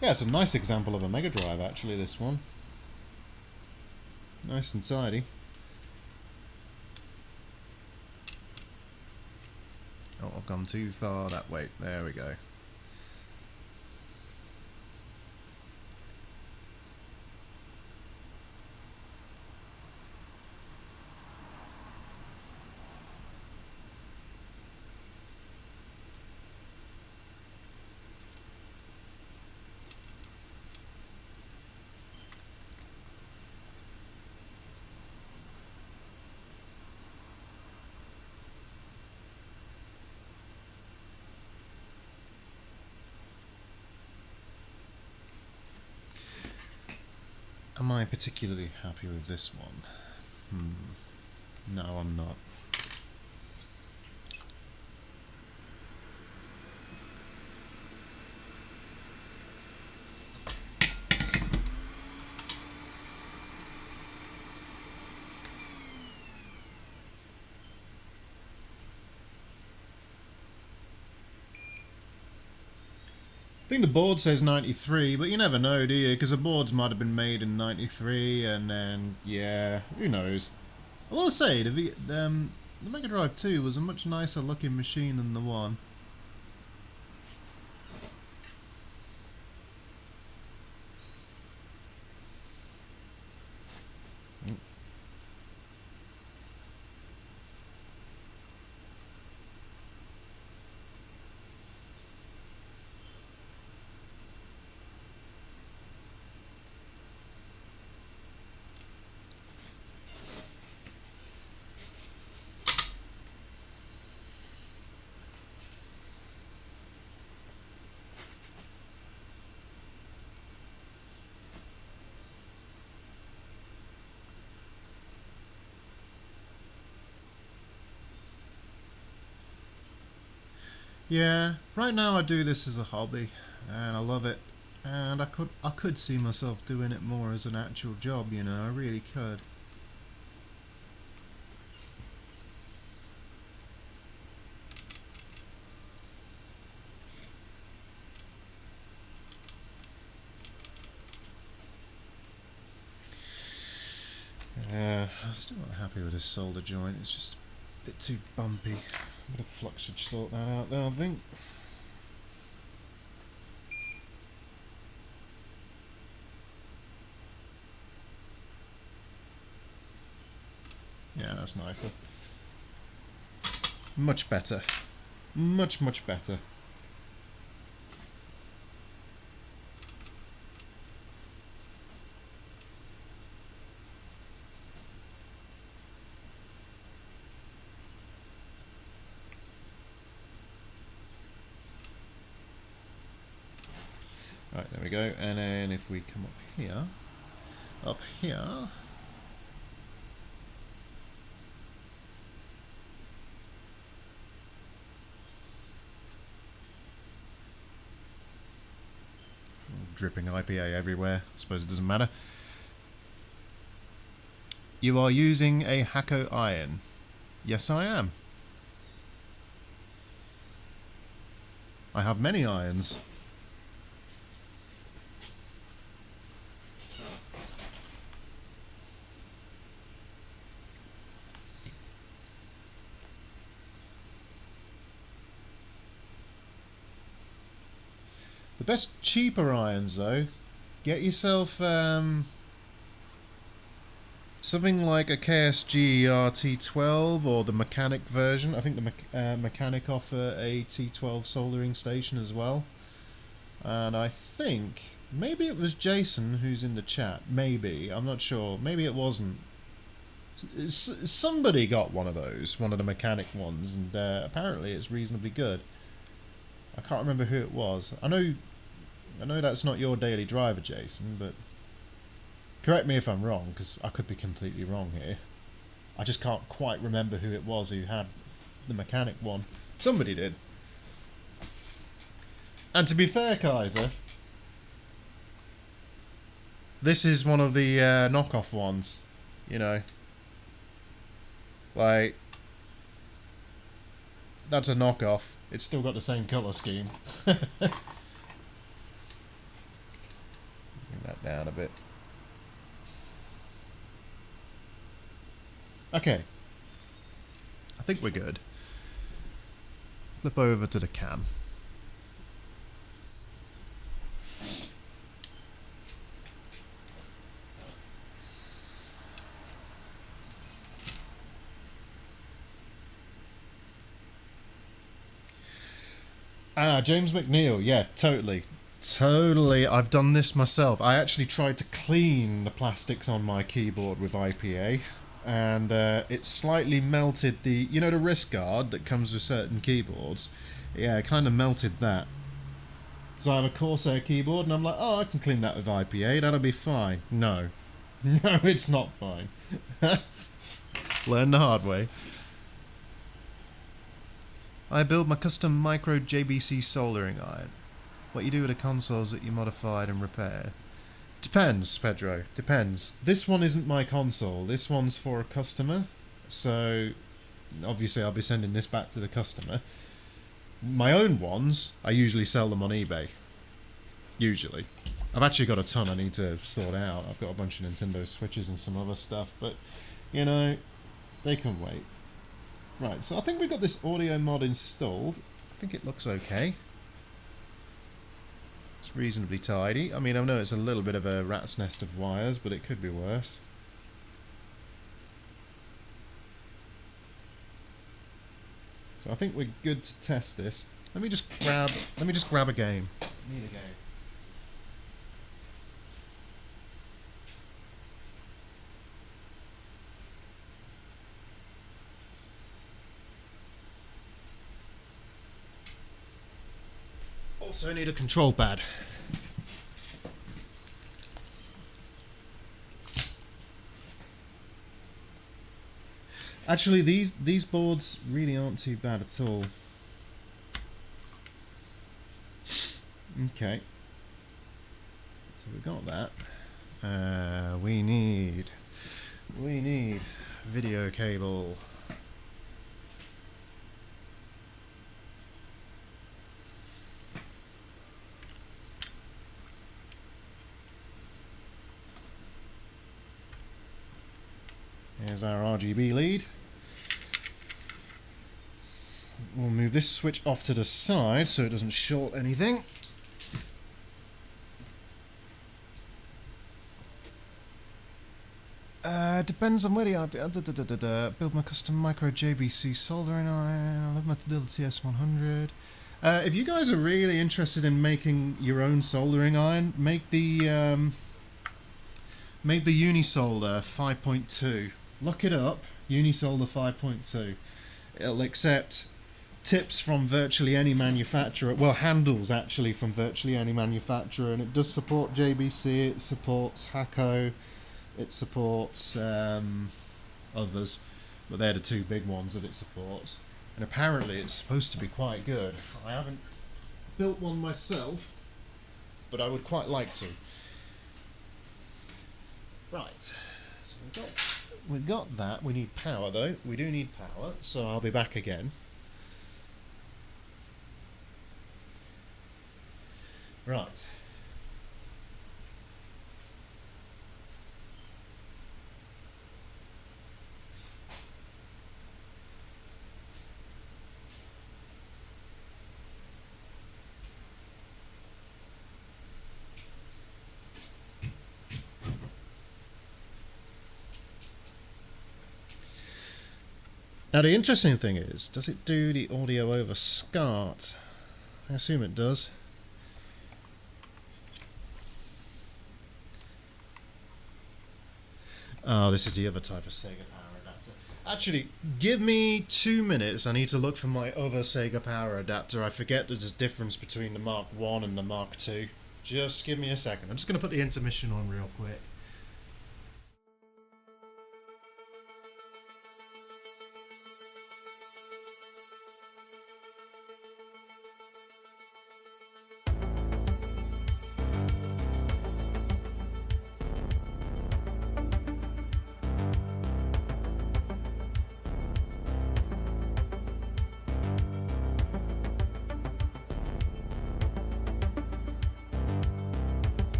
Yeah, it's a nice example of a Mega Drive actually, this one. Nice and tidy. Oh, I've gone too far that way. There we go. Am I particularly happy with this one? No, I'm not. I think the board says 93, but you never know, do you? Because the boards might have been made in 93, and then, yeah, who knows? I will say, the Mega Drive 2 was a much nicer looking machine than the one. Yeah, right now I do this as a hobby, and I love it, and I could see myself doing it more as an actual job, you know, I really could. I'm still not happy with this solder joint, it's just a bit too bumpy. A bit of flux should sort that out there, I think. Yeah, that's nicer. Much better. Much, much better. Right, there we go. And then if we come up here, dripping IPA everywhere. I suppose it doesn't matter. You are using a Hakko iron. Yes, I am. I have many irons. The best cheaper irons, though, get yourself something like a KSG T12 or the Mechanic version. I think the Mechanic offer a T12 soldering station as well. And I think maybe it was Jason who's in the chat. Maybe, I'm not sure. Maybe it wasn't. Somebody got one of those, one of the Mechanic ones, and apparently it's reasonably good. I can't remember who it was. I know that's not your daily driver, Jason, but correct me if I'm wrong, because I could be completely wrong here. I just can't quite remember who it was who had the Mechanic one. Somebody did. And to be fair, Kaiser, this is one of the knockoff ones, you know. Like, that's a knockoff. It's still got the same colour scheme. Bring that down a bit. Okay. I think we're good. Flip over to the cam. James McNeil, yeah, totally. Totally, I've done this myself. I actually tried to clean the plastics on my keyboard with IPA, and it slightly melted the, you know, the wrist guard that comes with certain keyboards? Yeah, it kind of melted that. So I have a Corsair keyboard, and I'm like, oh, I can clean that with IPA, that'll be fine. No. No, it's not fine. Learn the hard way. I build my custom micro JBC soldering iron. What you do with the consoles that you modified and repaired? Depends, Pedro. Depends. This one isn't my console. This one's for a customer. So, obviously I'll be sending this back to the customer. My own ones, I usually sell them on eBay. Usually. I've actually got a ton I need to sort out. I've got a bunch of Nintendo Switches and some other stuff, but, you know, they can wait. Right, so I think we've got this audio mod installed. I think it looks okay. It's reasonably tidy. I mean, I know it's a little bit of a rat's nest of wires, but it could be worse. So I think we're good to test this. Let me just grab a game. I need a game. Also need a control pad. Actually, these boards really aren't too bad at all. Okay. So we got that. We need video cable. Here's our RGB lead. We'll move this switch off to the side so it doesn't short anything. Depends on where you are. Build my custom micro JBC soldering iron. I love my little TS100. If you guys are really interested in making your own soldering iron, make the Unisolder 5.2. Look it up, Unisolder 5.2. It'll accept tips from virtually any manufacturer. Well, handles actually from virtually any manufacturer, and it does support JBC. It supports Hakko. It supports others, but they're the two big ones that it supports. And apparently it's supposed to be quite good. I haven't built one myself, but I would quite like to. Right, so we've got that. We need power though. We do need power, so I'll be back again. Right. Now the interesting thing is, does it do the audio over SCART? I assume it does. Oh, this is the other type of Sega power adapter. Actually, give me 2 minutes. I need to look for my other Sega power adapter. I forget that there's a difference between the Mark 1 and the Mark 2. Just give me a second. I'm just going to put the intermission on real quick.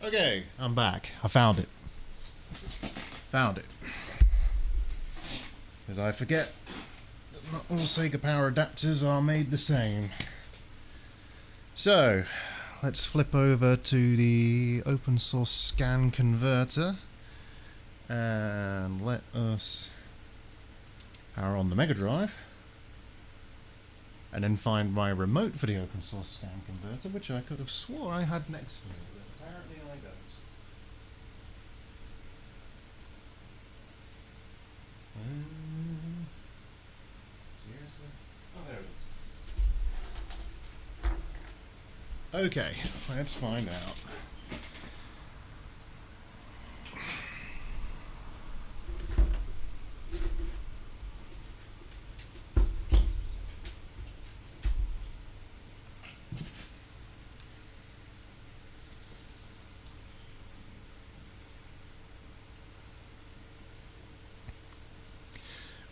Okay, I'm back. I found it. Found it. Because I forget that not all Sega Power adapters are made the same. So, let's flip over to the open source scan converter and let us power on the Mega Drive and then find my remote for the open source scan converter, which I could have swore I had next to me, but apparently I don't. Seriously? Oh, there it is. Okay, let's find out.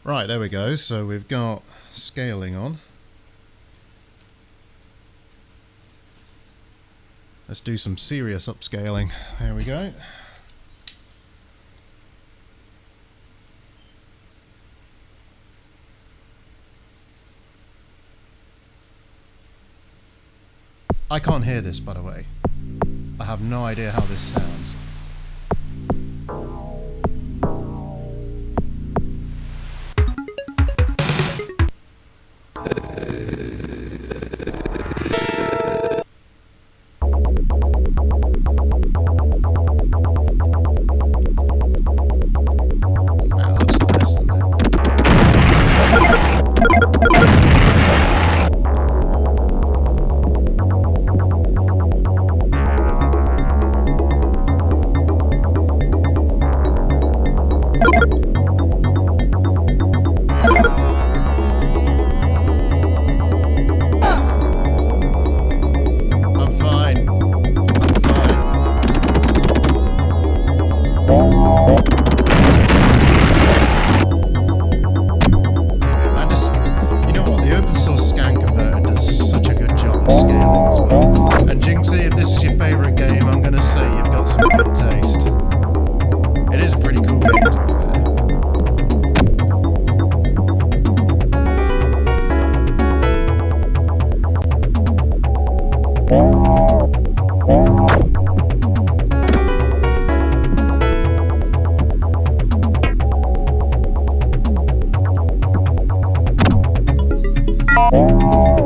Right, there we go. So we've got scaling on. Let's do some serious upscaling. There we go. I can't hear this, by the way. I have no idea how this sounds.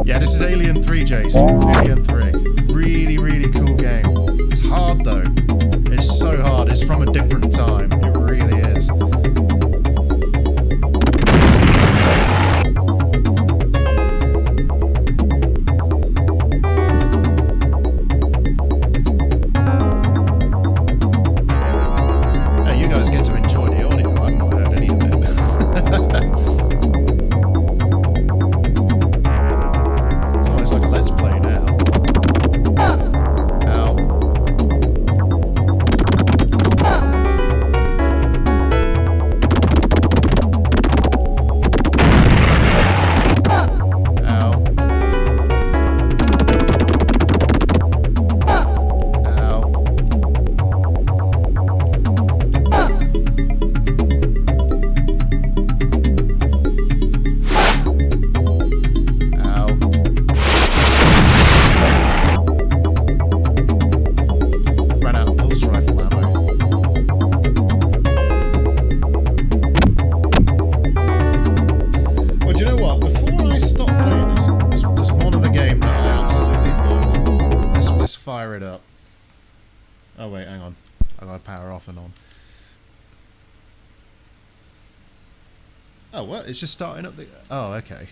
Yeah, this is Alien 3, Jason. Alien 3. Really, really cool game. It's hard though. It's so hard. It's from a different time. It really is. You guys get to enjoy the audio. I've not heard any of it. Fire it up. Oh wait, hang on. I gotta power off and on. Oh, what? It's just starting up the... Oh, okay.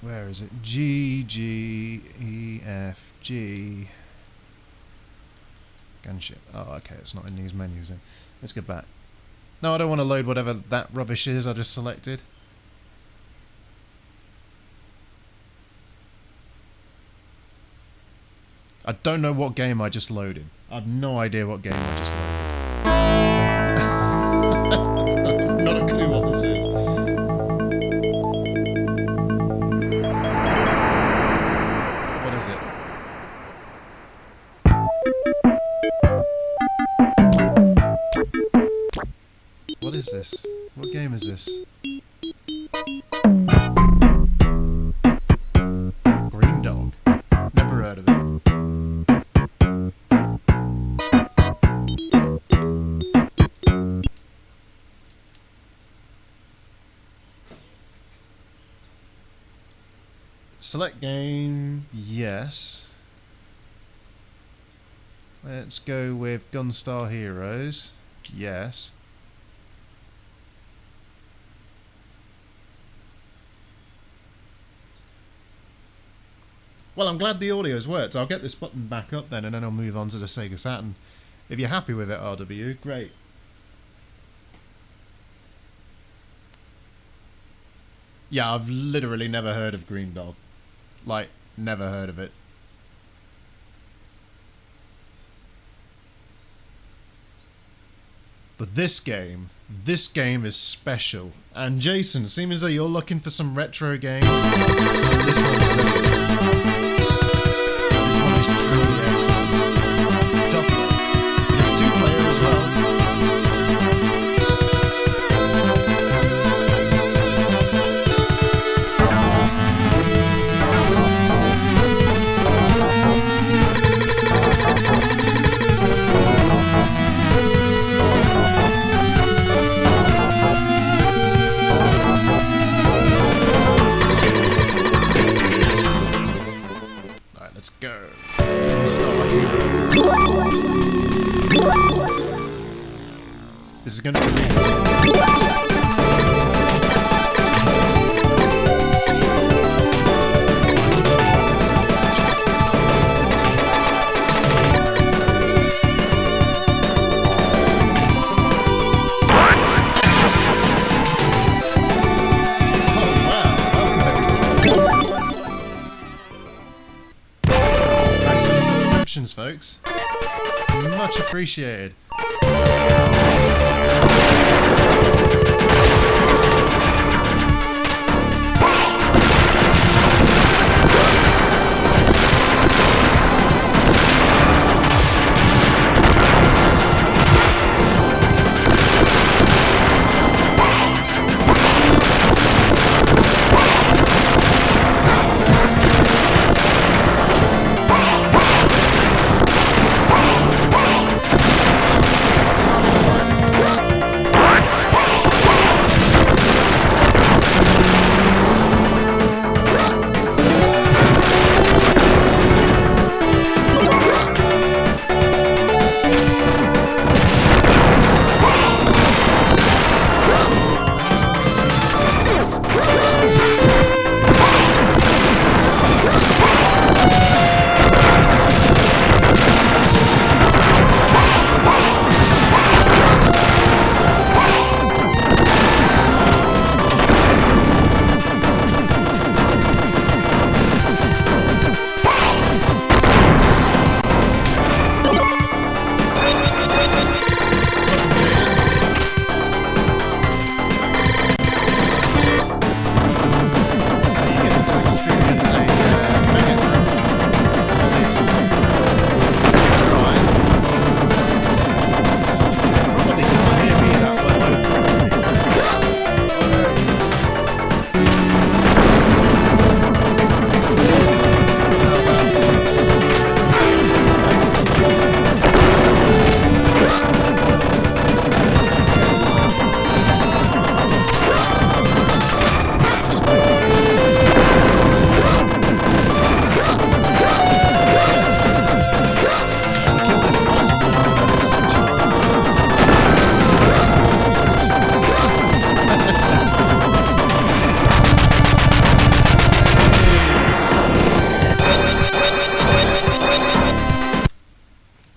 Where is it? G, G, E, F, G. Gunship. Oh, okay, it's not in these menus then. Let's get back. No, I don't want to load whatever that rubbish is I just selected. I don't know what game I just loaded. I have no idea what game I just loaded. Not a clue what this is. What is it? What is this? What game is this? Green Dog. Never heard of it. Select game, yes. Let's go with Gunstar Heroes, yes. Well, I'm glad the audio's worked. I'll get this button back up then, and then I'll move on to the Sega Saturn. If you're happy with it, RW, great. Yeah, I've literally never heard of Green Dog. Like, never heard of it. But this game is special. And Jason, seeing as though you're looking for some retro games, this one's brilliant. This one is truly excellent. It's tough though. There's 2-player as well. Let's go. This is going to be really folks. Much appreciated.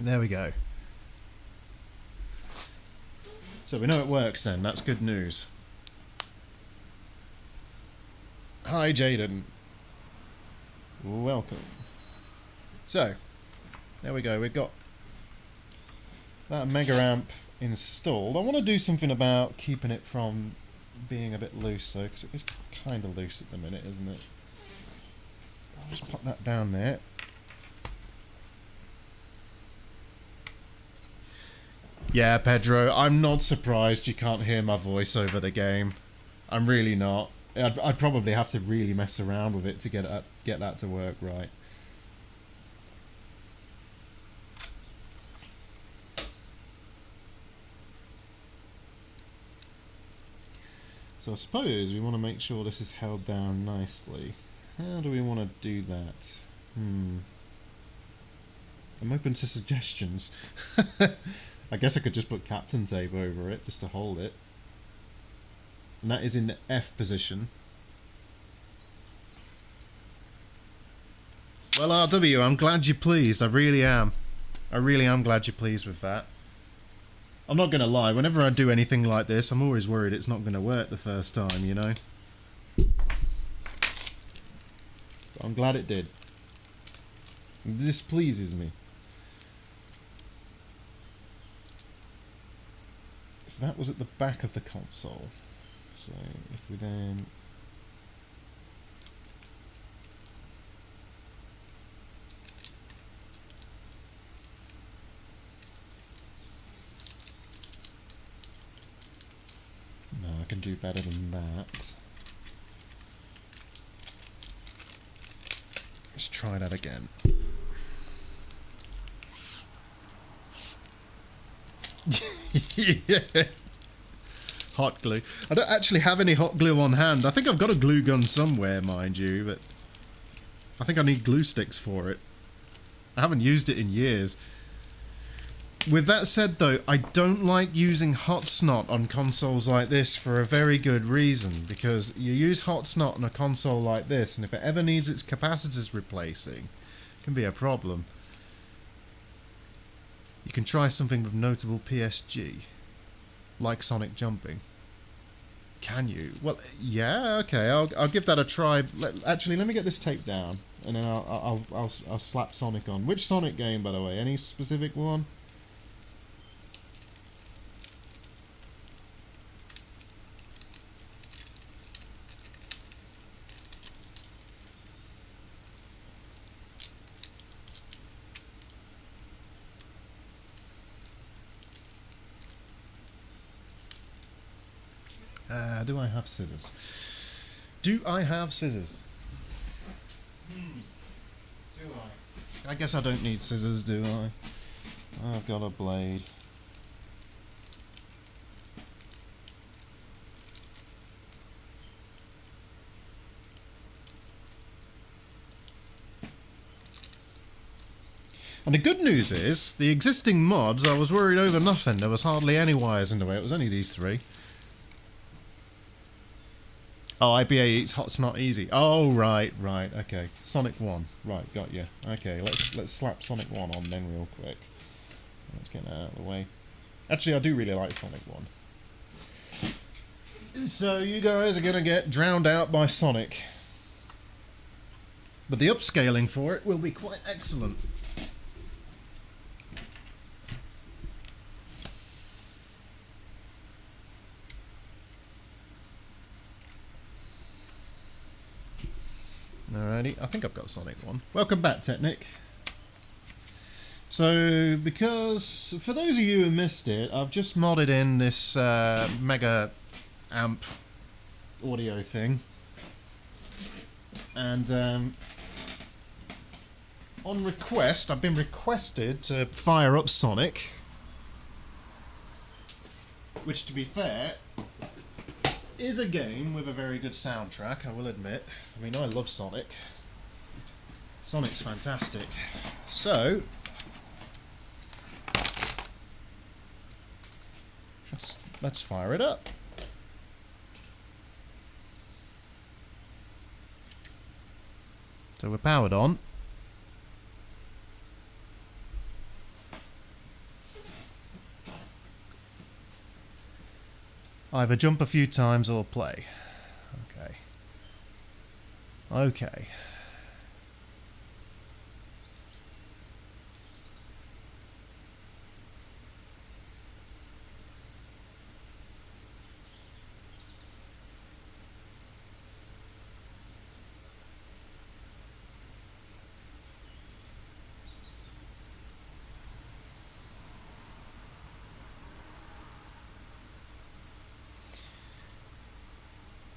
There we go. So we know it works then, that's good news. Hi Jaden. Welcome. So, There we go, we've got that MegaAmp installed. I want to do something about keeping it from being a bit loose though, because it is kind of loose at the minute, isn't it? I'll just pop that down there. Yeah, Pedro, I'm not surprised you can't hear my voice over the game. I'm really not. I'd probably have to really mess around with it to get that to work right. So I suppose we want to make sure this is held down nicely. How do we want to do that? I'm open to suggestions. I guess I could just put captain tape over it just to hold it. And that is in the F position. Well, RW, I'm glad you're pleased. I really am. I really am glad you're pleased with that. I'm not going to lie, whenever I do anything like this, I'm always worried it's not going to work the first time, you know? But I'm glad it did. This pleases me. So that was at the back of the console. So if we then... No, I can do better than that. Let's try that again. Yeah. Hot glue. I don't actually have any hot glue on hand. I think I've got a glue gun somewhere, mind you, but I think I need glue sticks for it. I haven't used it in years. With that said though, I don't like using hot snot on consoles like this for a very good reason, because you use hot snot on a console like this and if it ever needs its capacitors replacing, it can be a problem. You can try something with notable PSG, like Sonic jumping. Can you? Well, yeah, okay, I'll give that a try. Actually, let me get this tape down, and then I'll slap Sonic on. Which Sonic game, by the way? Any specific one? Do I have scissors? Do I have scissors? Do I? I guess I don't need scissors, do I? I've got a blade. And the good news is, the existing mods, I was worried over nothing. There was hardly any wires in the way. It was only these three. Oh, IPA eats hot snot easy. Oh, right, okay. Sonic 1. Right, got you. Okay, let's slap Sonic 1 on then real quick. Let's get that out of the way. Actually, I do really like Sonic 1. So, you guys are going to get drowned out by Sonic. But the upscaling for it will be quite excellent. Alrighty, I think I've got Sonic 1. Welcome back, Technic. So, because, for those of you who missed it, I've just modded in this MegaAmp audio thing. And on request, I've been requested to fire up Sonic. Which, to be fair, is a game with a very good soundtrack, I will admit. I mean, I love Sonic. Sonic's fantastic. So, let's fire it up. So we're powered on. Either jump a few times or play. Okay. Okay.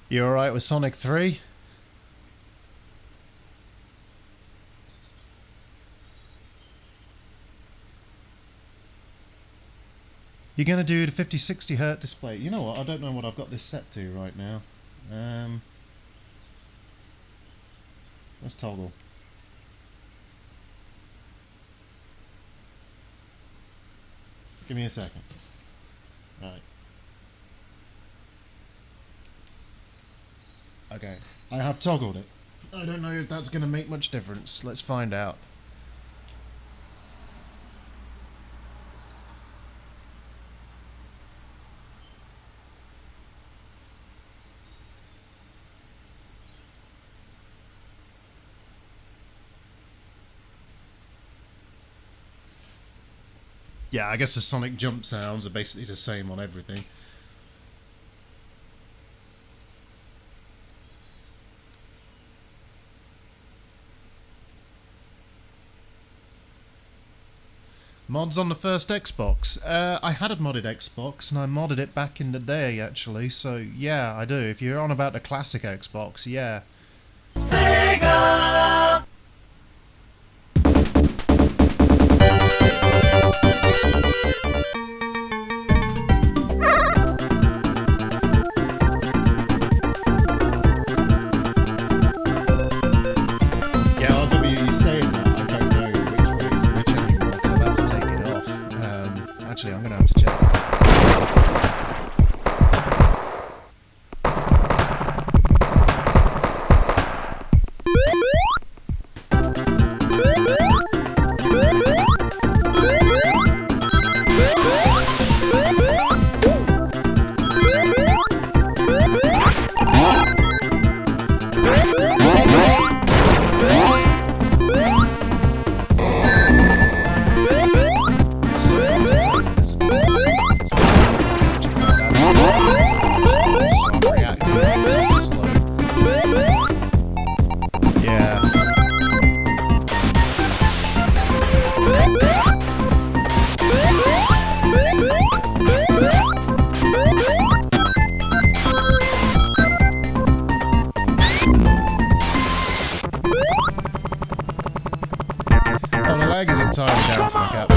You alright with Sonic 3? You're going to do the 50-60 Hz display. You know what? I don't know what I've got this set to right now. Let's toggle. Give me a second. Right. Okay. I have toggled it. I don't know if that's going to make much difference. Let's find out. Yeah, I guess the sonic jump sounds are basically the same on everything. Mods on the first Xbox. I had a modded Xbox, and I modded it back in the day, actually, so yeah, I do. If you're on about the classic Xbox, yeah. Sega! Actually, I'm going to have to check. Lag is entirely down to my cap.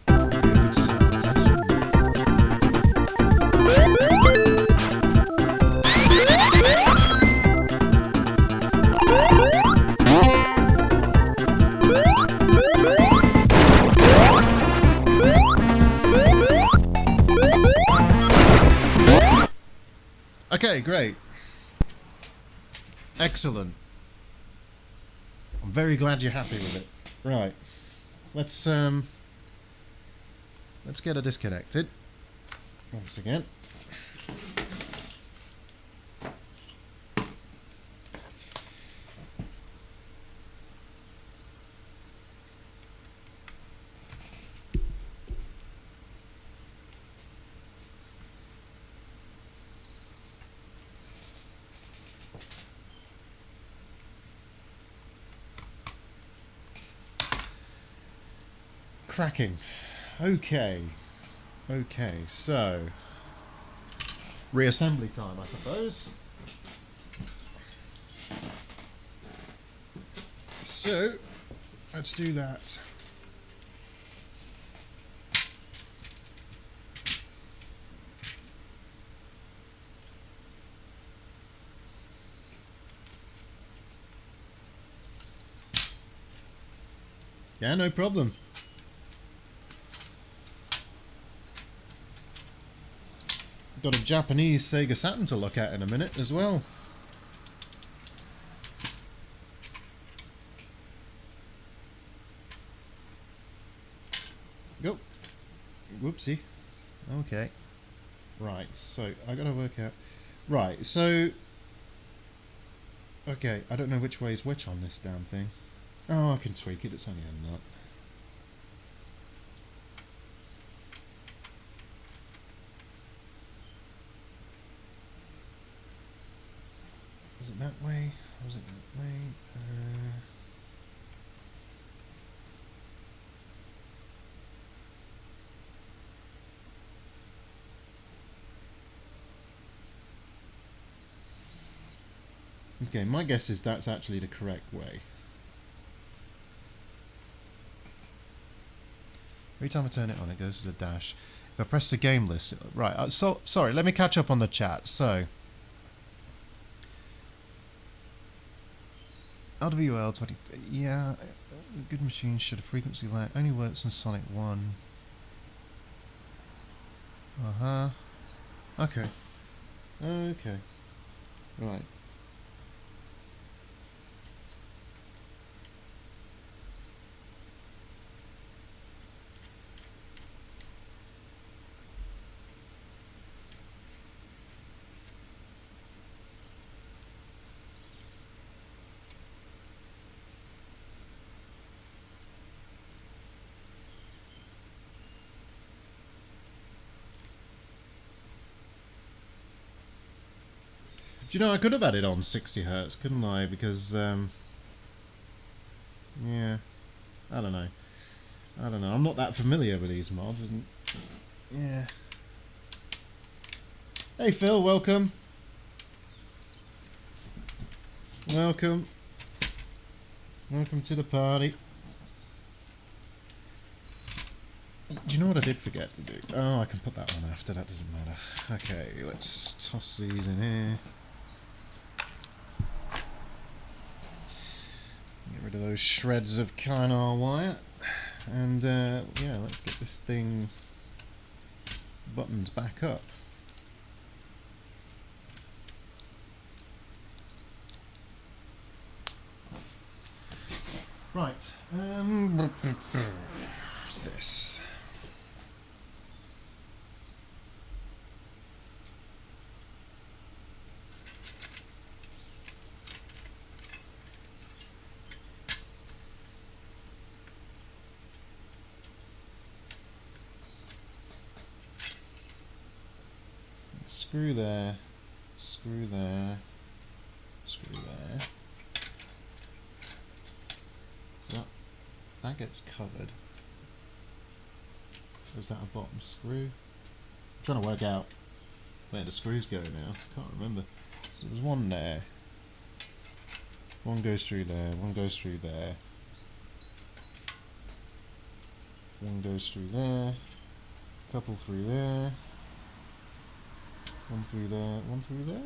Good sound test. Okay, great. Excellent. I'm very glad you're happy with it. Right. Let's get it disconnected. Once again. Cracking. Okay, so reassembly time, I suppose. So let's do that. Yeah, no problem. Got a Japanese Sega Saturn to look at in a minute as well. Go. Whoopsie. Okay. Right, so I gotta work out. Right, so. Okay, I don't know which way is which on this damn thing. Oh, I can tweak it, it's only a nut. Was it that way? Was it that way? Okay, my guess is that's actually the correct way. Every time I turn it on, it goes to the dash. If I press the game list... Right, so sorry, let me catch up on the chat. So... LWL 20... Yeah, a good machine should have frequency lag. Only works in Sonic 1. Uh-huh. Okay. Okay. Right. Do you know, I could have had it on 60 Hertz, couldn't I? Because, yeah, I don't know. I don't know. I'm not that familiar with these mods, and yeah. Hey Phil, welcome. Welcome. Welcome to the party. Do you know what I did forget to do? Oh, I can put that one after, that doesn't matter. Okay, let's toss these in here. Get rid of those shreds of Kynar wire. And, yeah, let's get this thing buttoned back up. Right, this. Screw there, screw there, screw there. So that gets covered. Or is that a bottom screw? I'm trying to work out where the screws go now. Can't remember. So there's one there. One goes through there, one goes through there. One goes through there. Couple through there. One through there, one through there.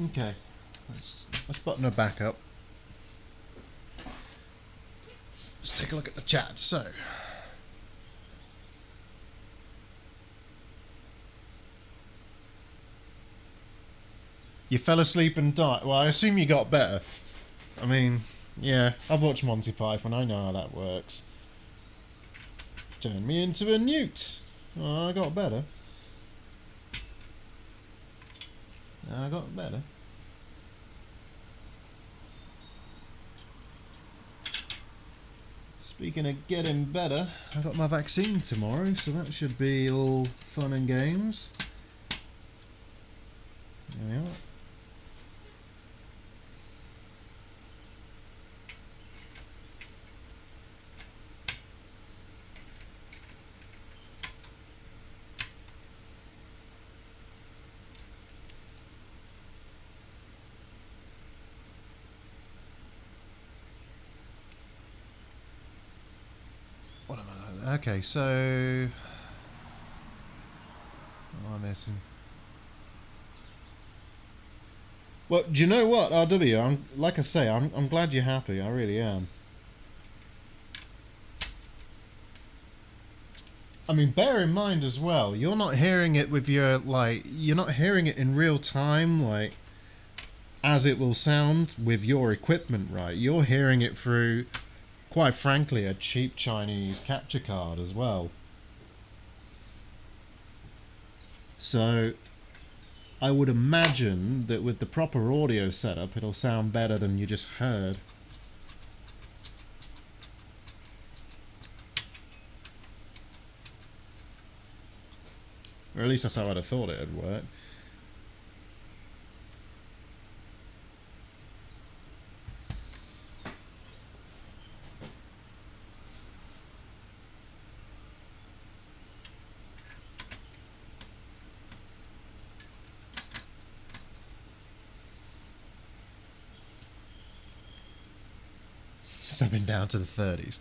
Okay, let's button her back up. Let's take a look at the chat. So, you fell asleep and died. Well, I assume you got better. I mean, yeah, I've watched Monty Python. I know how that works. Turned me into a newt. Oh, I got better. I got better. Speaking of getting better, I got my vaccine tomorrow, so that should be all fun and games. There we are. What am I? Okay, so what am I missing? Well, do you know what, RW? Like I say, I'm glad you're happy. I really am. I mean, bear in mind as well, you're not hearing it with your, like, you're not hearing it in real time, like, as it will sound with your equipment, right? You're hearing it through, quite frankly, a cheap Chinese capture card as well. So, I would imagine that with the proper audio setup, it'll sound better than you just heard. Or at least that's how I'd have thought it would work. stepping down to the 30s.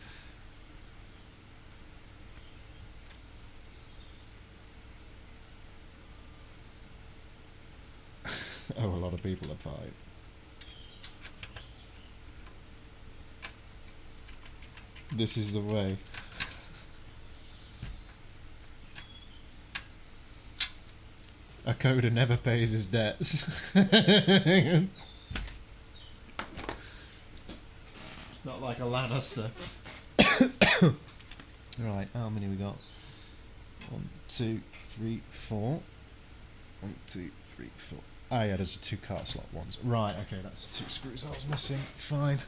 Oh, a lot of people are buying. This is the way. A coder never pays his debts. Not like a Lannister. Right, how many we got? 1, 2, 3, 4. 1, 2, 3, 4. Ah, yeah, there's a 2 car slot ones. Right, okay, that's 2 screws I was missing. Fine.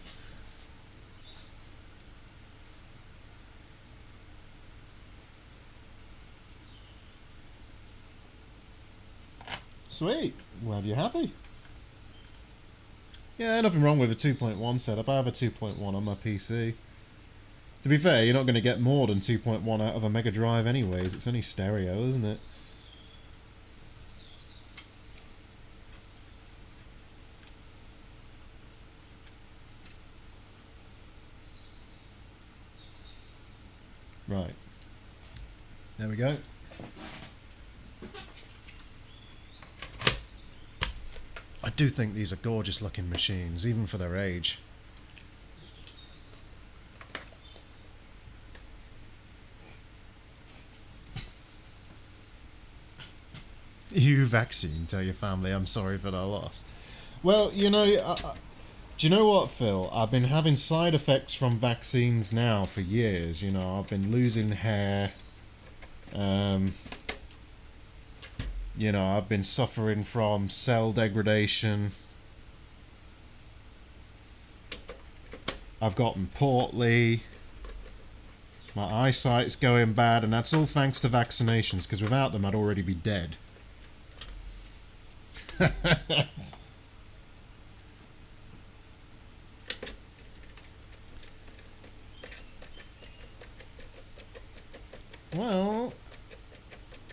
Sweet. Well, you happy? Yeah, nothing wrong with a 2.1 setup. I have a 2.1 on my PC. To be fair, you're not going to get more than 2.1 out of a Mega Drive anyways. It's only stereo, isn't it? Right. There we go. I do think these are gorgeous looking machines, even for their age. You vaccine, tell your family I'm sorry for their loss. Well, you know, do you know what, Phil? I've been having side effects from vaccines now for years. You know, I've been losing hair. You know, I've been suffering from cell degradation. I've gotten portly. My eyesight's going bad, and that's all thanks to vaccinations, because without them I'd already be dead. Well,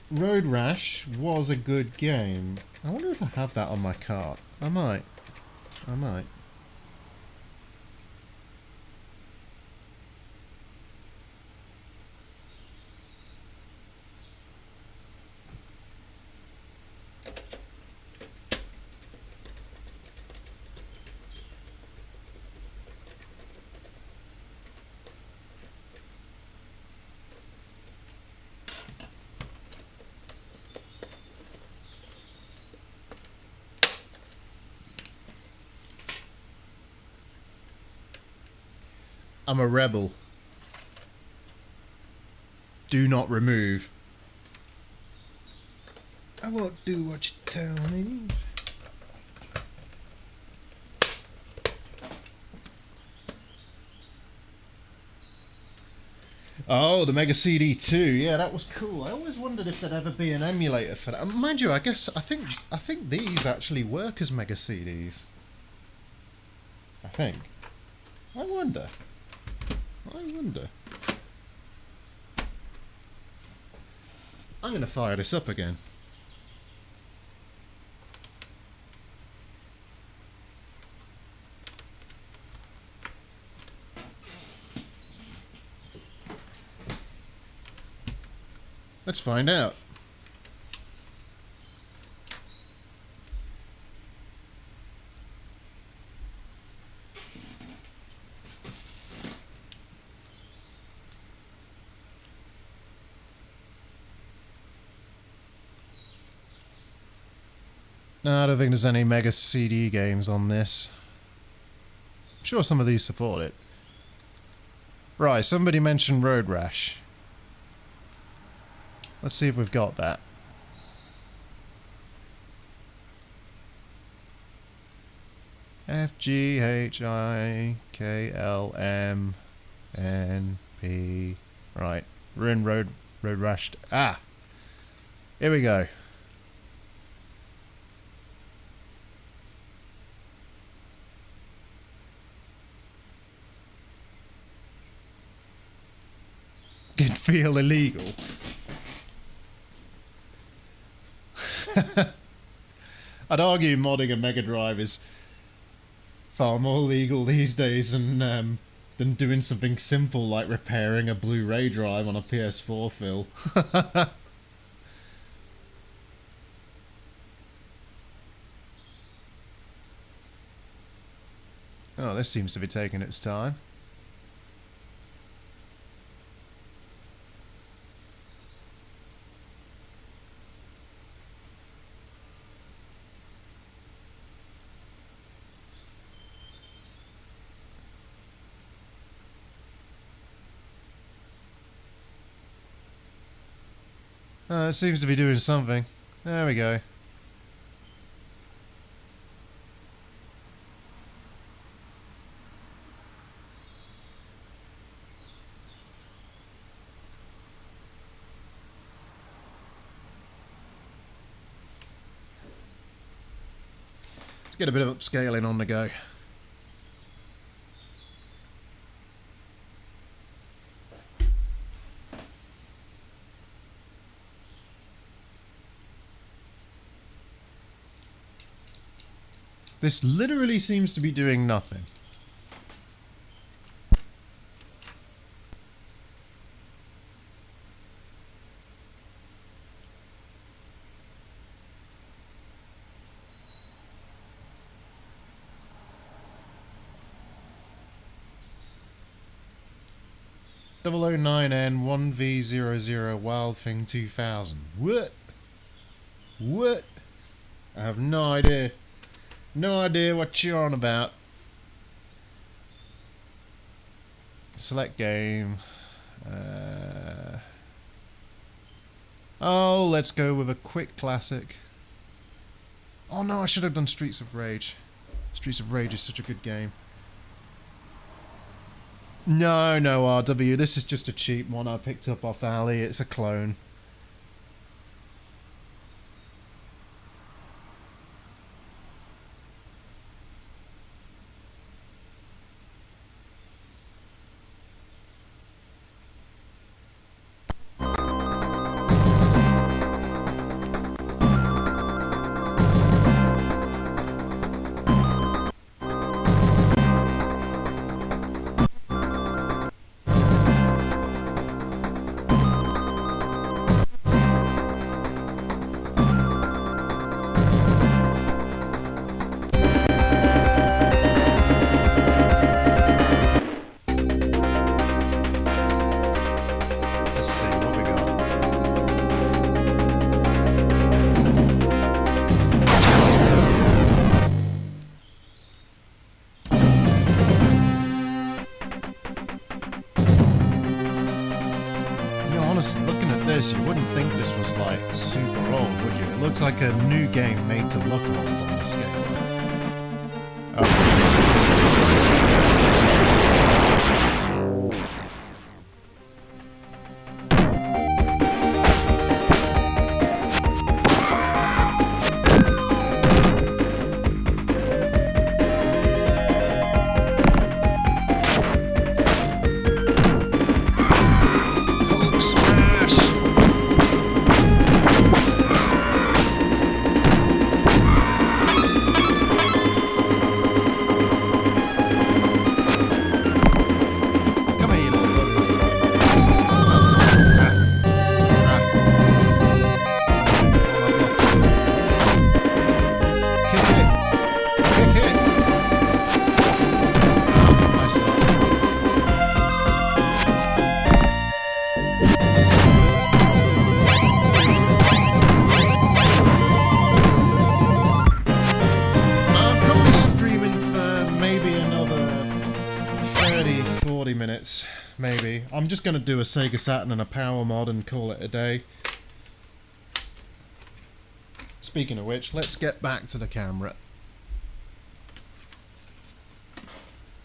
Road Rash was a good game. I wonder if I have that on my cart. I might. I might. I'm a rebel. Do not remove. I won't do what you tell me. Oh, the Mega CD 2. Yeah, that was cool. I always wondered if there'd ever be an emulator for that. Mind you, I think these actually work as Mega CDs. I think. I wonder. I'm going to fire this up again. Let's find out. No, I don't think there's any Mega CD games on this. I'm sure some of these support it. Right, somebody mentioned Road Rash. Let's see if we've got that. F G H I K L M N P. Right, we're in Road Rash. Ah, here we go. Did feel illegal. I'd argue modding a Mega Drive is far more legal these days than than doing something simple like repairing a Blu-ray drive on a PS4, Phil. Oh, this seems to be taking its time. It seems to be doing something. There we go. Let's get a bit of upscaling on the go. This literally seems to be doing nothing. .009N1V00 Wild Thing 2000. What? What? I have no idea. No idea what you're on about. Select game. Oh, let's go with a quick classic. Oh no, I should have done Streets of Rage. Streets of Rage is such a good game. No, no RW, this is just a cheap one I picked up off Ali. It's a clone. Honestly, looking at this, you wouldn't think this was like super old, would you? It looks like a new game made to look old on the scale. Maybe. I'm just going to do a Sega Saturn and a power mod and call it a day. Speaking of which, let's get back to the camera.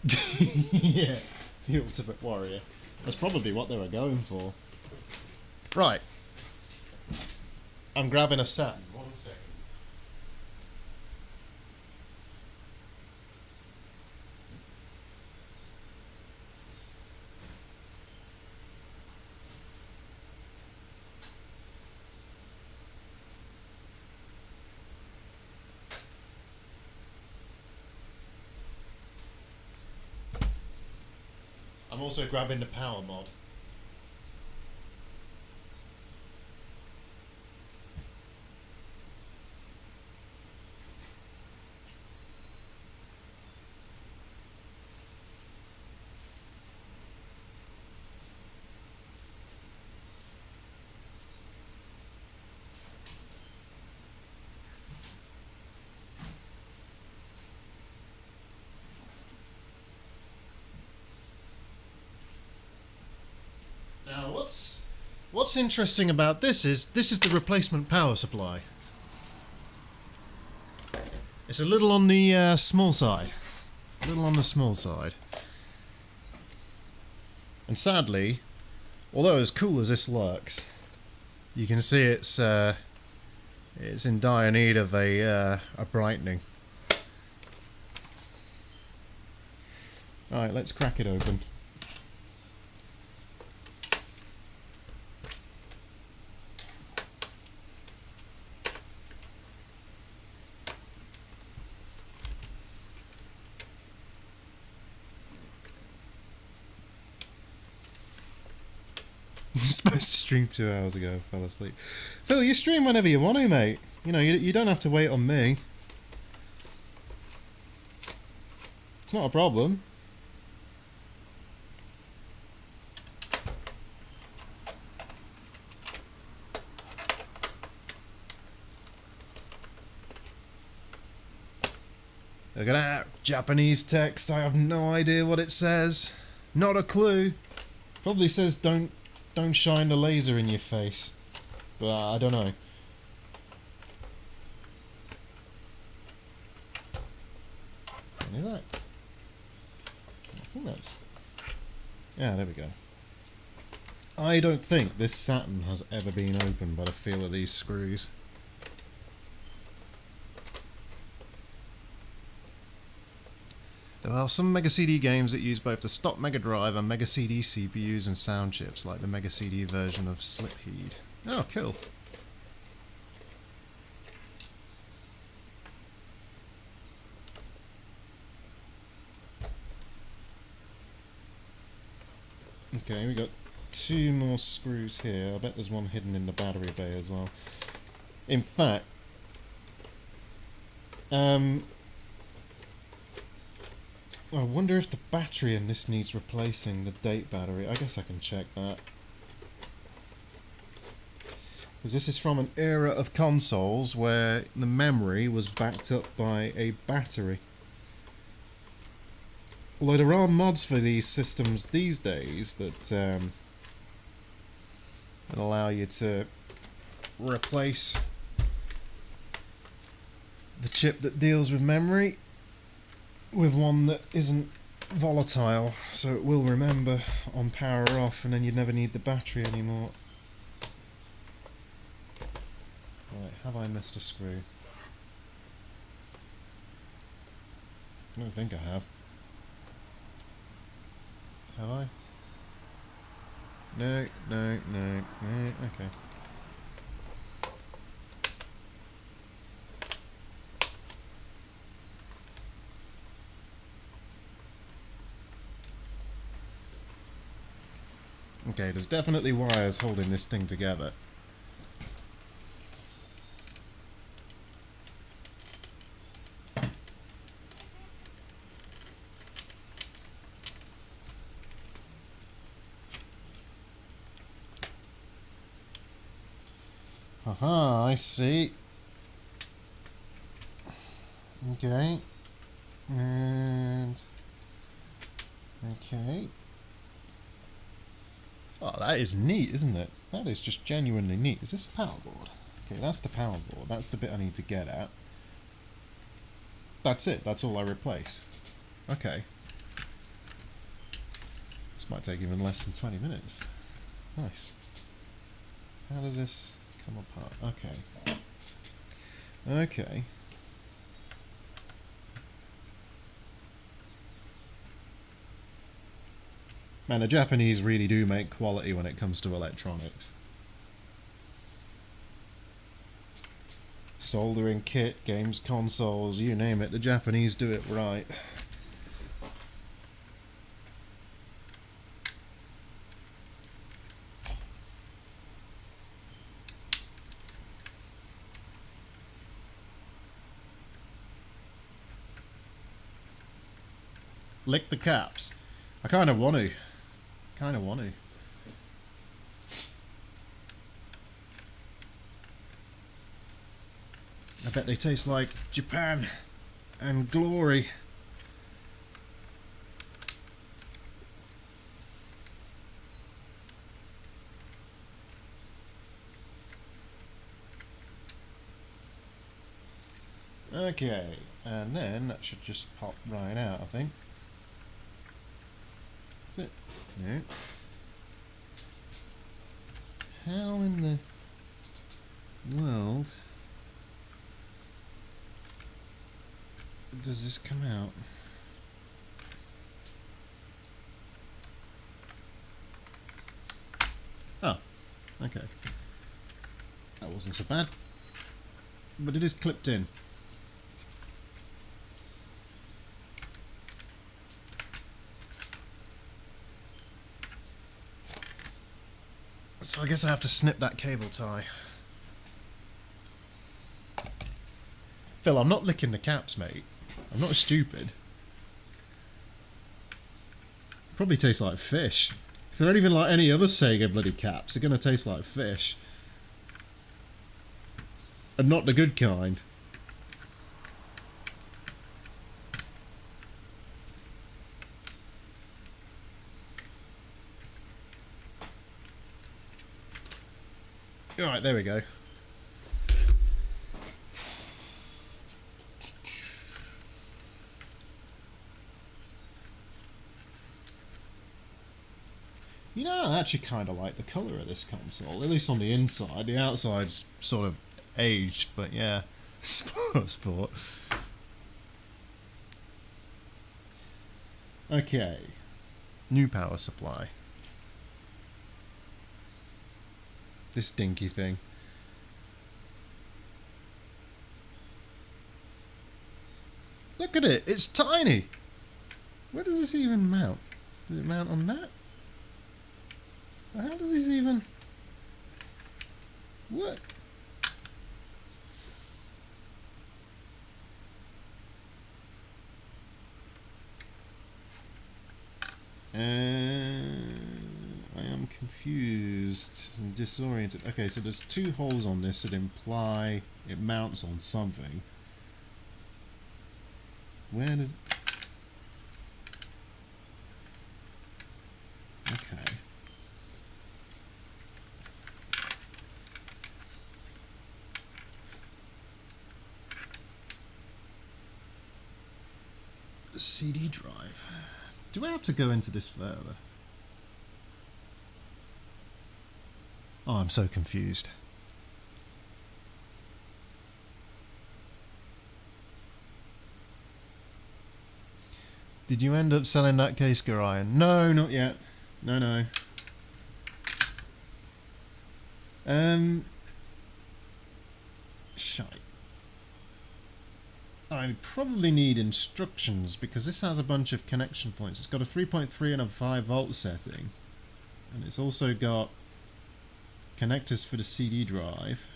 Yeah, the Ultimate Warrior. That's probably what they were going for. Right. I'm grabbing a Saturn. 1 second. I'm also grabbing the power mod. Now, what's interesting about this is the replacement power supply. It's a little on the small side. A little on the small side. And sadly, although as cool as this looks, you can see it's in dire need of a brightening. Alright, let's crack it open. You're supposed to stream 2 hours ago, I fell asleep. Phil, you stream whenever you want to, mate. You know, you don't have to wait on me. It's not a problem. Look at that Japanese text. I have no idea what it says. Not a clue. Probably says don't shine the laser in your face. But I don't know. Any of that? I think that's... Yeah, there we go. I don't think this Saturn has ever been opened by the feel of these screws. There are some Mega CD games that use both the stock Mega Drive and Mega CD CPUs and sound chips, like the Mega CD version of Slipheed. Oh, cool. Okay, we got 2 more screws here. I bet there's one hidden in the battery bay as well. In fact, I wonder if the battery in this needs replacing, the date battery. I guess I can check that. Because this is from an era of consoles where the memory was backed up by a battery. Although there are mods for these systems these days that allow you to replace the chip that deals with memory with one that isn't volatile, so it will remember on power off, and then you'd never need the battery anymore. Right, have I missed a screw? I don't think I have. Have I? No, okay. Okay, there's definitely wires holding this thing together. Aha, I see. Okay. And... okay. Oh, that is neat, isn't it? That is just genuinely neat. Is this a power board? Okay, that's the power board. That's the bit I need to get at. That's it. That's all I replace. Okay. This might take even less than 20 minutes. Nice. How does this come apart? Okay. Okay. Man, the Japanese really do make quality when it comes to electronics. Soldering kit, games, consoles, you name it, the Japanese do it right. lick the caps. I kind of want to. Kind of want to. I bet they taste like Japan and glory. Okay, and then that should just pop right out, I think. Is it? No. How in the world does this come out? Oh, okay. That wasn't so bad. But it is clipped in. So I guess I have to snip that cable tie. Phil, I'm not licking the caps, mate. I'm not stupid. Probably tastes like fish. If they're anything like any other Sega bloody caps, they're gonna taste like fish. And not the good kind. Alright, there we go. You know, I actually kind of like the colour of this console, at least on the inside. The outside's sort of aged, but yeah, sport. Okay, new power supply. This dinky thing. Look at it, it's tiny! Where does this even mount? Does it mount on that? How does this even... What? I am confused and disoriented. Okay, so there's two holes on this that imply it mounts on something. Where does... Okay. CD drive. Do I have to go into this further? Oh, I'm so confused. Did you end up selling that case, Gorion? No, not yet. No. Shite. I probably need instructions because this has a bunch of connection points. It's got a 3.3 and a 5 volt setting, and it's also got connectors for the CD drive.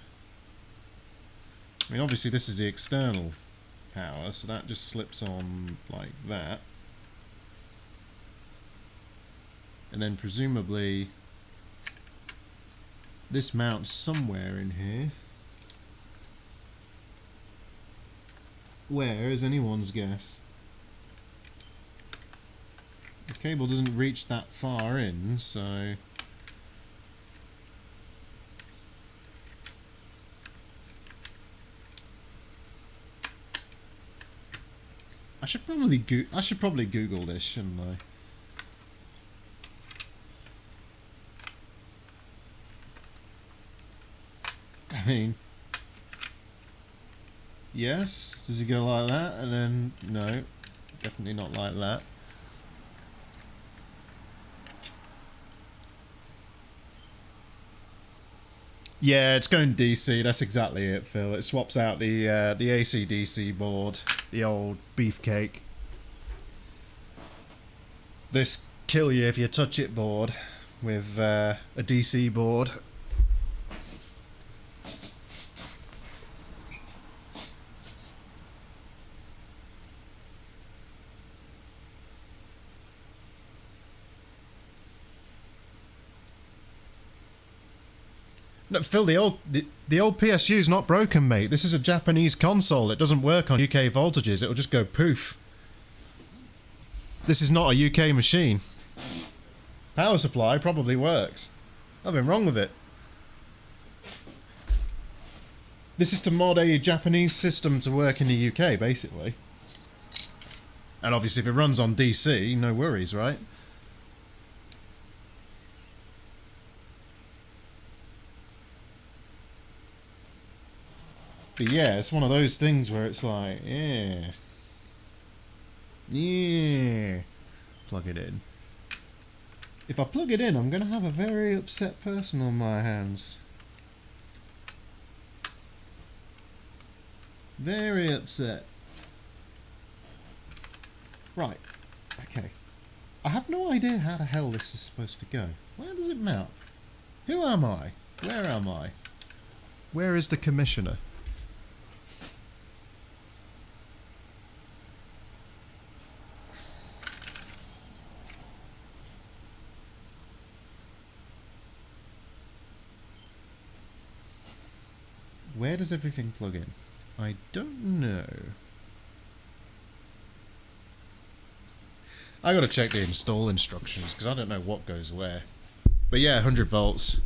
I mean, obviously this is the external power, so that just slips on like that, and then presumably this mounts somewhere in here. Where is anyone's guess? The cable doesn't reach that far in, so... I should probably Google this, shouldn't I? I mean... Yes? Does it go like that? And then... No. Definitely not like that. Yeah, it's going DC. That's exactly it, Phil. It swaps out the AC/DC board, the old beefcake. This kill you if you touch it board with a DC board. No, Phil, the old PSU's not broken, mate. This is a Japanese console. It doesn't work on UK voltages. It'll just go poof. This is not a UK machine. Power supply probably works. Nothing wrong with it. This is to mod a Japanese system to work in the UK, basically. And obviously if it runs on DC, no worries, right? But yeah, it's one of those things where it's like, yeah. Yeah. Plug it in. If I plug it in, I'm going to have a very upset person on my hands. Very upset. Right. Okay. I have no idea how the hell this is supposed to go. Where does it mount? Who am I? Where am I? Where is the commissioner? Where does everything plug in? I don't know. I gotta check the install instructions because I don't know what goes where. But yeah, 100 volts.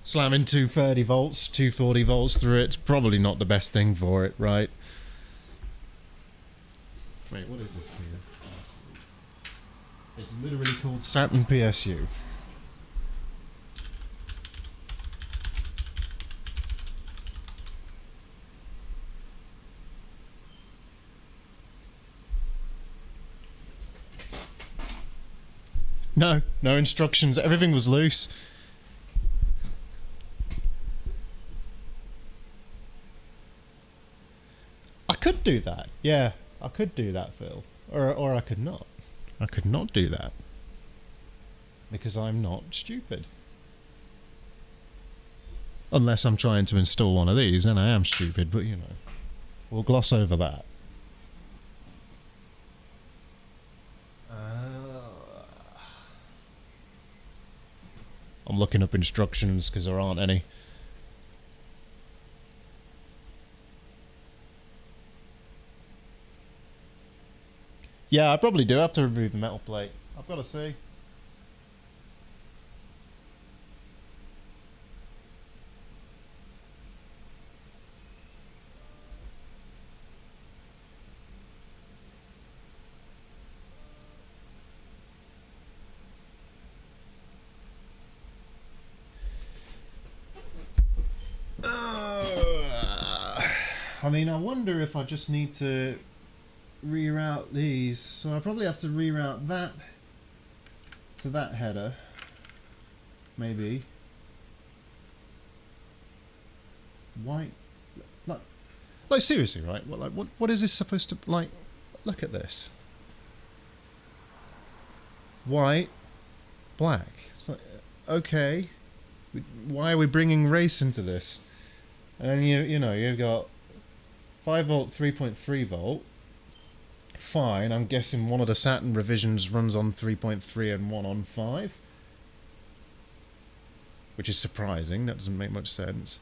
Slamming 230 volts, 240 volts through it's probably not the best thing for it, right? Wait, what is this here? It's literally called Saturn PSU. No, no instructions. Everything was loose. I could do that. Yeah, I could do that, Phil. Or I could not. I could not do that. Because I'm not stupid. Unless I'm trying to install one of these, then I am stupid, but you know. We'll gloss over that. I'm looking up instructions because there aren't any. Yeah, I probably do have to remove the metal plate. I've got to see. I mean, I wonder if I just need to reroute these. So I probably have to reroute that to that header. Maybe. Why? Like seriously, right? What is this supposed to, like, look at this. White, black. It's like, okay. Why are we bringing race into this? And you know, you've got 5 volt, 3.3 volt. Fine, I'm guessing one of the Saturn revisions runs on 3.3 and one on 5. Which is surprising, that doesn't make much sense.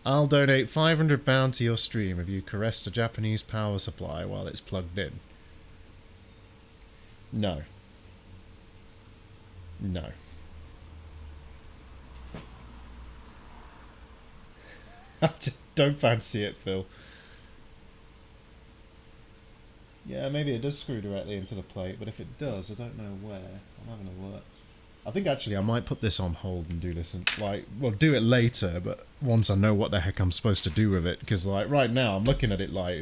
I'll donate £500 to your stream if you caress the Japanese power supply while it's plugged in. No. No. I just don't fancy it, Phil. Yeah, maybe it does screw directly into the plate, but if it does, I don't know where. I'm having a look. I think actually I might put this on hold and do this, and well, do it later, but once I know what the heck I'm supposed to do with it, because like right now I'm looking at it like,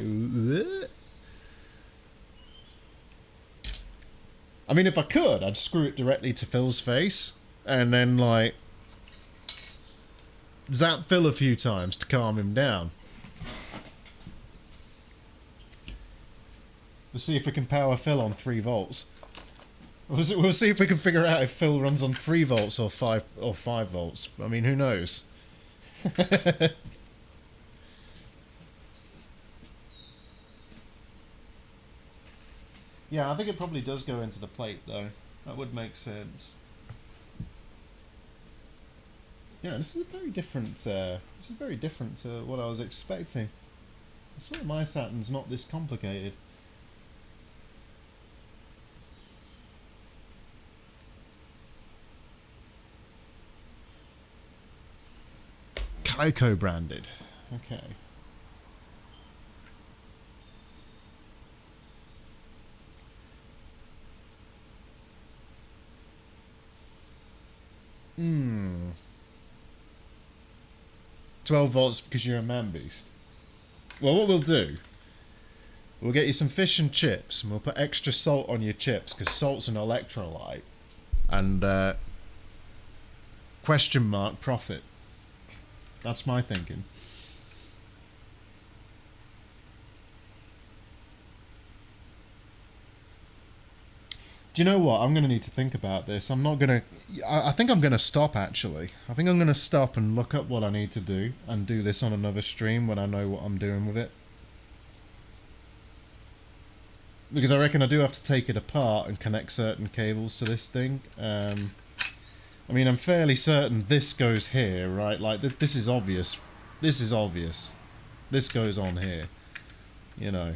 I mean, if I could, I'd screw it directly to Phil's face, and then like zap Phil a few times to calm him down. We'll see if we can power Phil on 3 volts. We'll see if we can figure out if Phil runs on 3 volts or 5 volts. I mean, who knows? Yeah, I think it probably does go into the plate though. That would make sense. Yeah, this is a very different. This is very different to what I was expecting. I swear my Saturn's not this complicated. Coco branded. Okay. Hmm. 12 volts because you're a man beast. Well, what we'll do, we'll get you some fish and chips, and we'll put extra salt on your chips, because salt's an electrolyte. And, question mark profit. That's my thinking. Do you know what? I'm going to need to think about this. I'm not going to... I think I'm going to stop, actually. I think I'm going to stop and look up what I need to do and do this on another stream when I know what I'm doing with it. Because I reckon I do have to take it apart and connect certain cables to this thing. I mean, I'm fairly certain this goes here, right? Like, this is obvious. This is obvious. This goes on here. You know.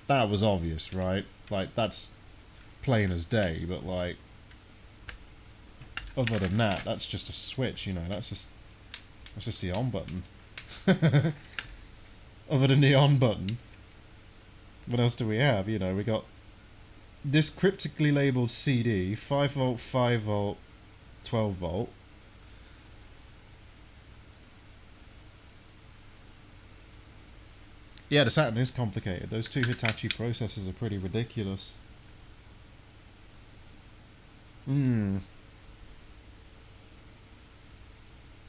That was obvious, right? Like, that's plain as day, but, like, other than that, that's just a switch, you know, that's just the on button. Other than the on button, what else do we have? You know, we got this cryptically labelled CD, 5 volt, 5 volt, 12 volt. Yeah, the Saturn is complicated. Those two Hitachi processors are pretty ridiculous. The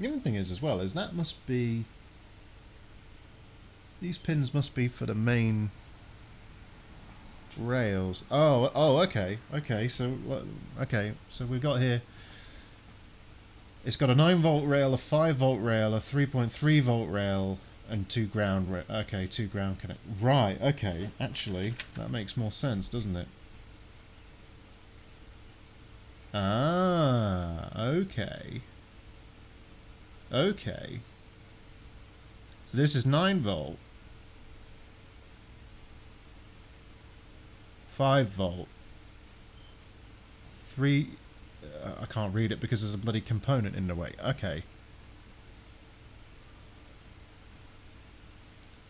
other thing is, as well, is that must be... These pins must be for the main rails. Oh, okay. Okay, so we've got here... It's got a 9 volt rail, a 5 volt rail, a 3.3 volt rail, and 2 ground... Okay, 2 ground connect... Right, okay. Actually, that makes more sense, doesn't it? Ah, okay. Okay. So this is 9 volt. 5 volt. 3... I can't read it because there's a bloody component in the way. Okay.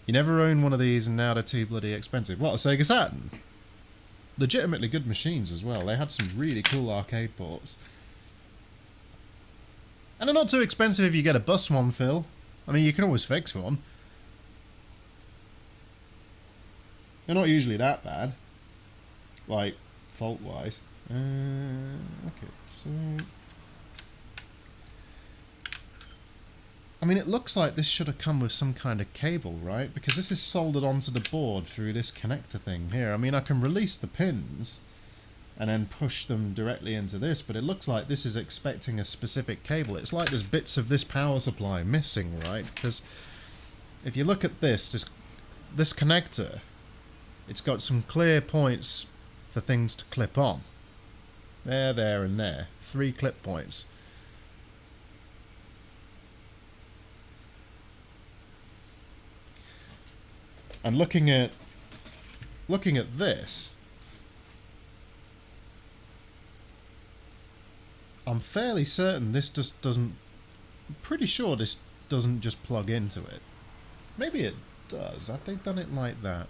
You never own one of these and now they're too bloody expensive. What, a Sega Saturn? Legitimately good machines as well. They had some really cool arcade ports. And they're not too expensive if you get a bus one, Phil. I mean, you can always fix one. They're not usually that bad. Like, fault-wise. Okay, so... I mean, it looks like this should have come with some kind of cable, right? Because this is soldered onto the board through this connector thing here. I mean, I can release the pins and then push them directly into this, but it looks like this is expecting a specific cable. It's like there's bits of this power supply missing, right? Because if you look at this connector, it's got some clear points for things to clip on. There, and there. 3 clip points. And looking at this, I'm fairly certain this just doesn't... I'm pretty sure this doesn't just plug into it. Maybe it does. Have they done it like that?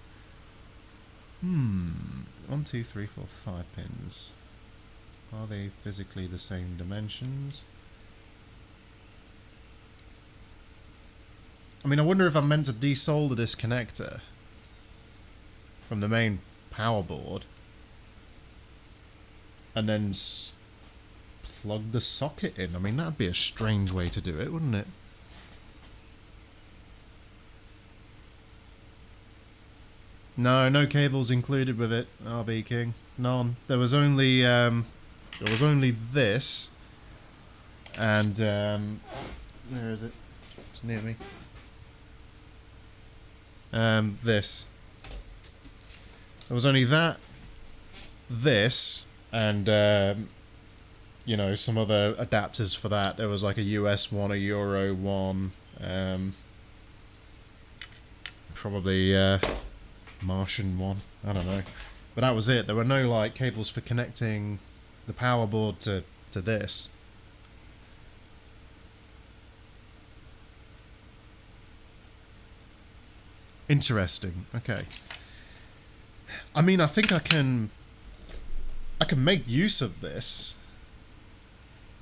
1, 2, 3, 4, 5 pins. Are they physically the same dimensions? I mean, I wonder if I'm meant to desolder this connector from the main power board and then plug the socket in. I mean, that'd be a strange way to do it, wouldn't it? No cables included with it, RB King. None. There was only this, and where is it? It's near me. This. There was only that, this, and you know, some other adapters for that. There was like a US one, a Euro one, probably Martian one. I don't know, but that was it. There were no like cables for connecting the power board to this. Interesting. Okay. I mean, I think I can make use of this.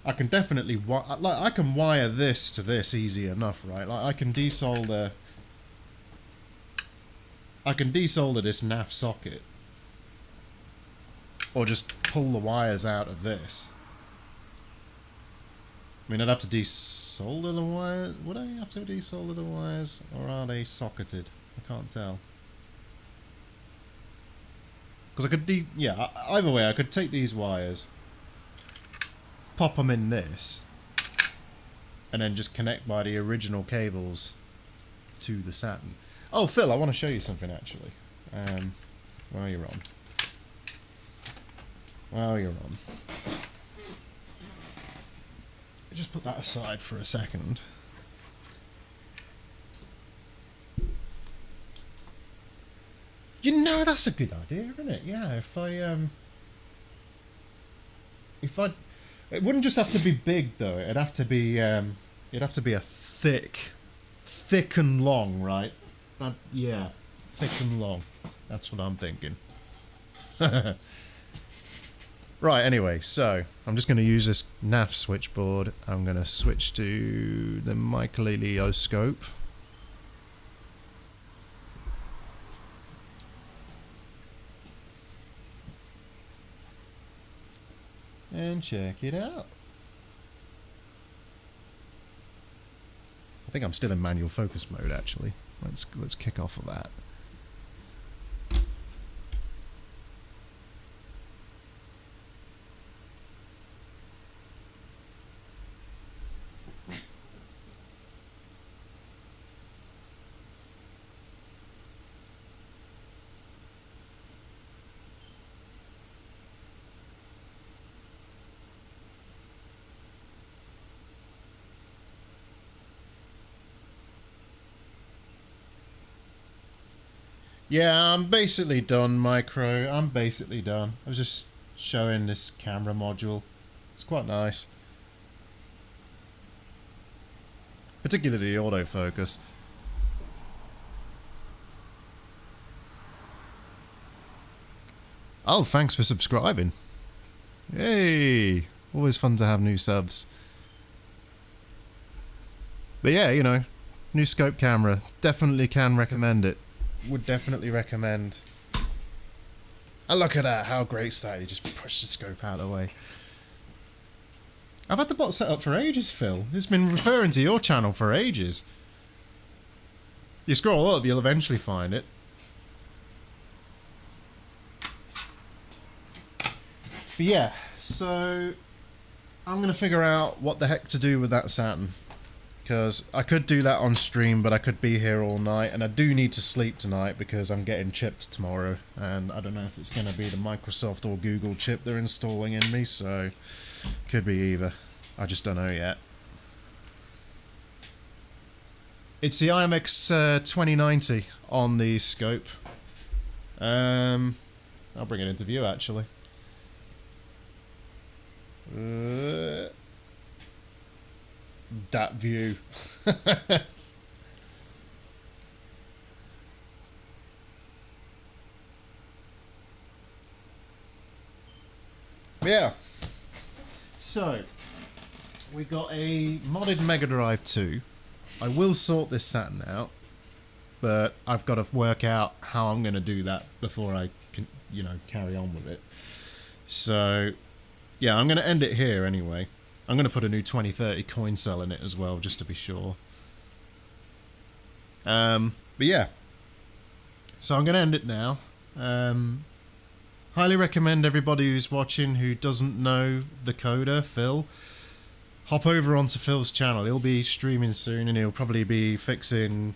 I can definitely I can wire this to this easy enough, right? Like I can desolder this NAF socket, or just pull the wires out of this. I mean, I'd have to desolder the wires. Would I have to desolder the wires, or are they socketed? I can't tell. Because I could yeah, either way, I could take these wires, pop them in this, and then just connect by the original cables to the Saturn. Oh, Phil, I want to show you something actually. While you're on. Just put that aside for a second. You know, that's a good idea, isn't it? Yeah, if I it wouldn't just have to be big though. It'd have to be a thick and long, right? Yeah, thick and long. That's what I'm thinking. Right, anyway, so I'm just going to use this NAF switchboard. I'm going to switch to the microscope. And check it out. I think I'm still in manual focus mode actually. Let's kick off of that. Yeah, I'm basically done, Micro. I'm basically done. I was just showing this camera module. It's quite nice. Particularly autofocus. Oh, thanks for subscribing. Yay! Always fun to have new subs. But yeah, you know, new scope camera. Definitely can recommend it. Would definitely recommend. And look at that, how great is that? You just push the scope out of the way. I've had the bot set up for ages, Phil. It's been referring to your channel for ages. You scroll up, you'll eventually find it. But yeah, so I'm going to figure out what the heck to do with that Saturn. Because I could do that on stream, but I could be here all night, and I do need to sleep tonight because I'm getting chipped tomorrow, and I don't know if it's going to be the Microsoft or Google chip they're installing in me, so could be either. I just don't know yet. It's the IMX 2090 on the scope. I'll bring it into view actually. That view. Yeah. So, we got a modded Mega Drive 2. I will sort this Saturn out, but I've got to work out how I'm going to do that before I can, you know, carry on with it. So, yeah, I'm going to end it here anyway. I'm going to put a new 2030 coin cell in it as well, just to be sure. But yeah. So I'm going to end it now. Highly recommend everybody who's watching who doesn't know the coder, Phil, hop over onto Phil's channel. He'll be streaming soon, and he'll probably be fixing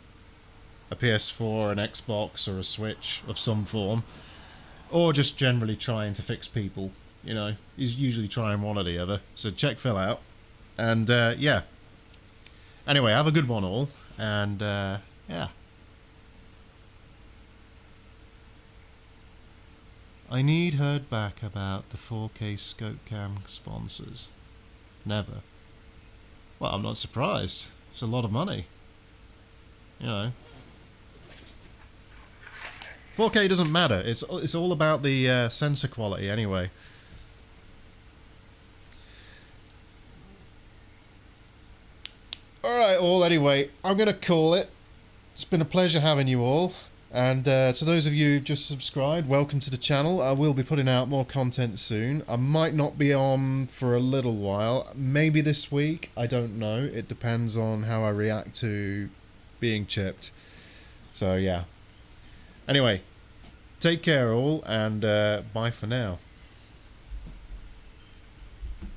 a PS4, an Xbox, or a Switch of some form. Or just generally trying to fix people. You know, he's usually trying one or the other. So check Phil out. And yeah. Anyway, have a good one all. And yeah. I need heard back about the 4K scope cam sponsors. Never. Well, I'm not surprised. It's a lot of money. You know. 4K doesn't matter. It's all about the sensor quality anyway. Alright all, anyway, I'm going to call it. It's been a pleasure having you all. And to those of you who just subscribed, welcome to the channel. I will be putting out more content soon. I might not be on for a little while. Maybe this week. I don't know. It depends on how I react to being chipped. So yeah. Anyway, take care all, and bye for now.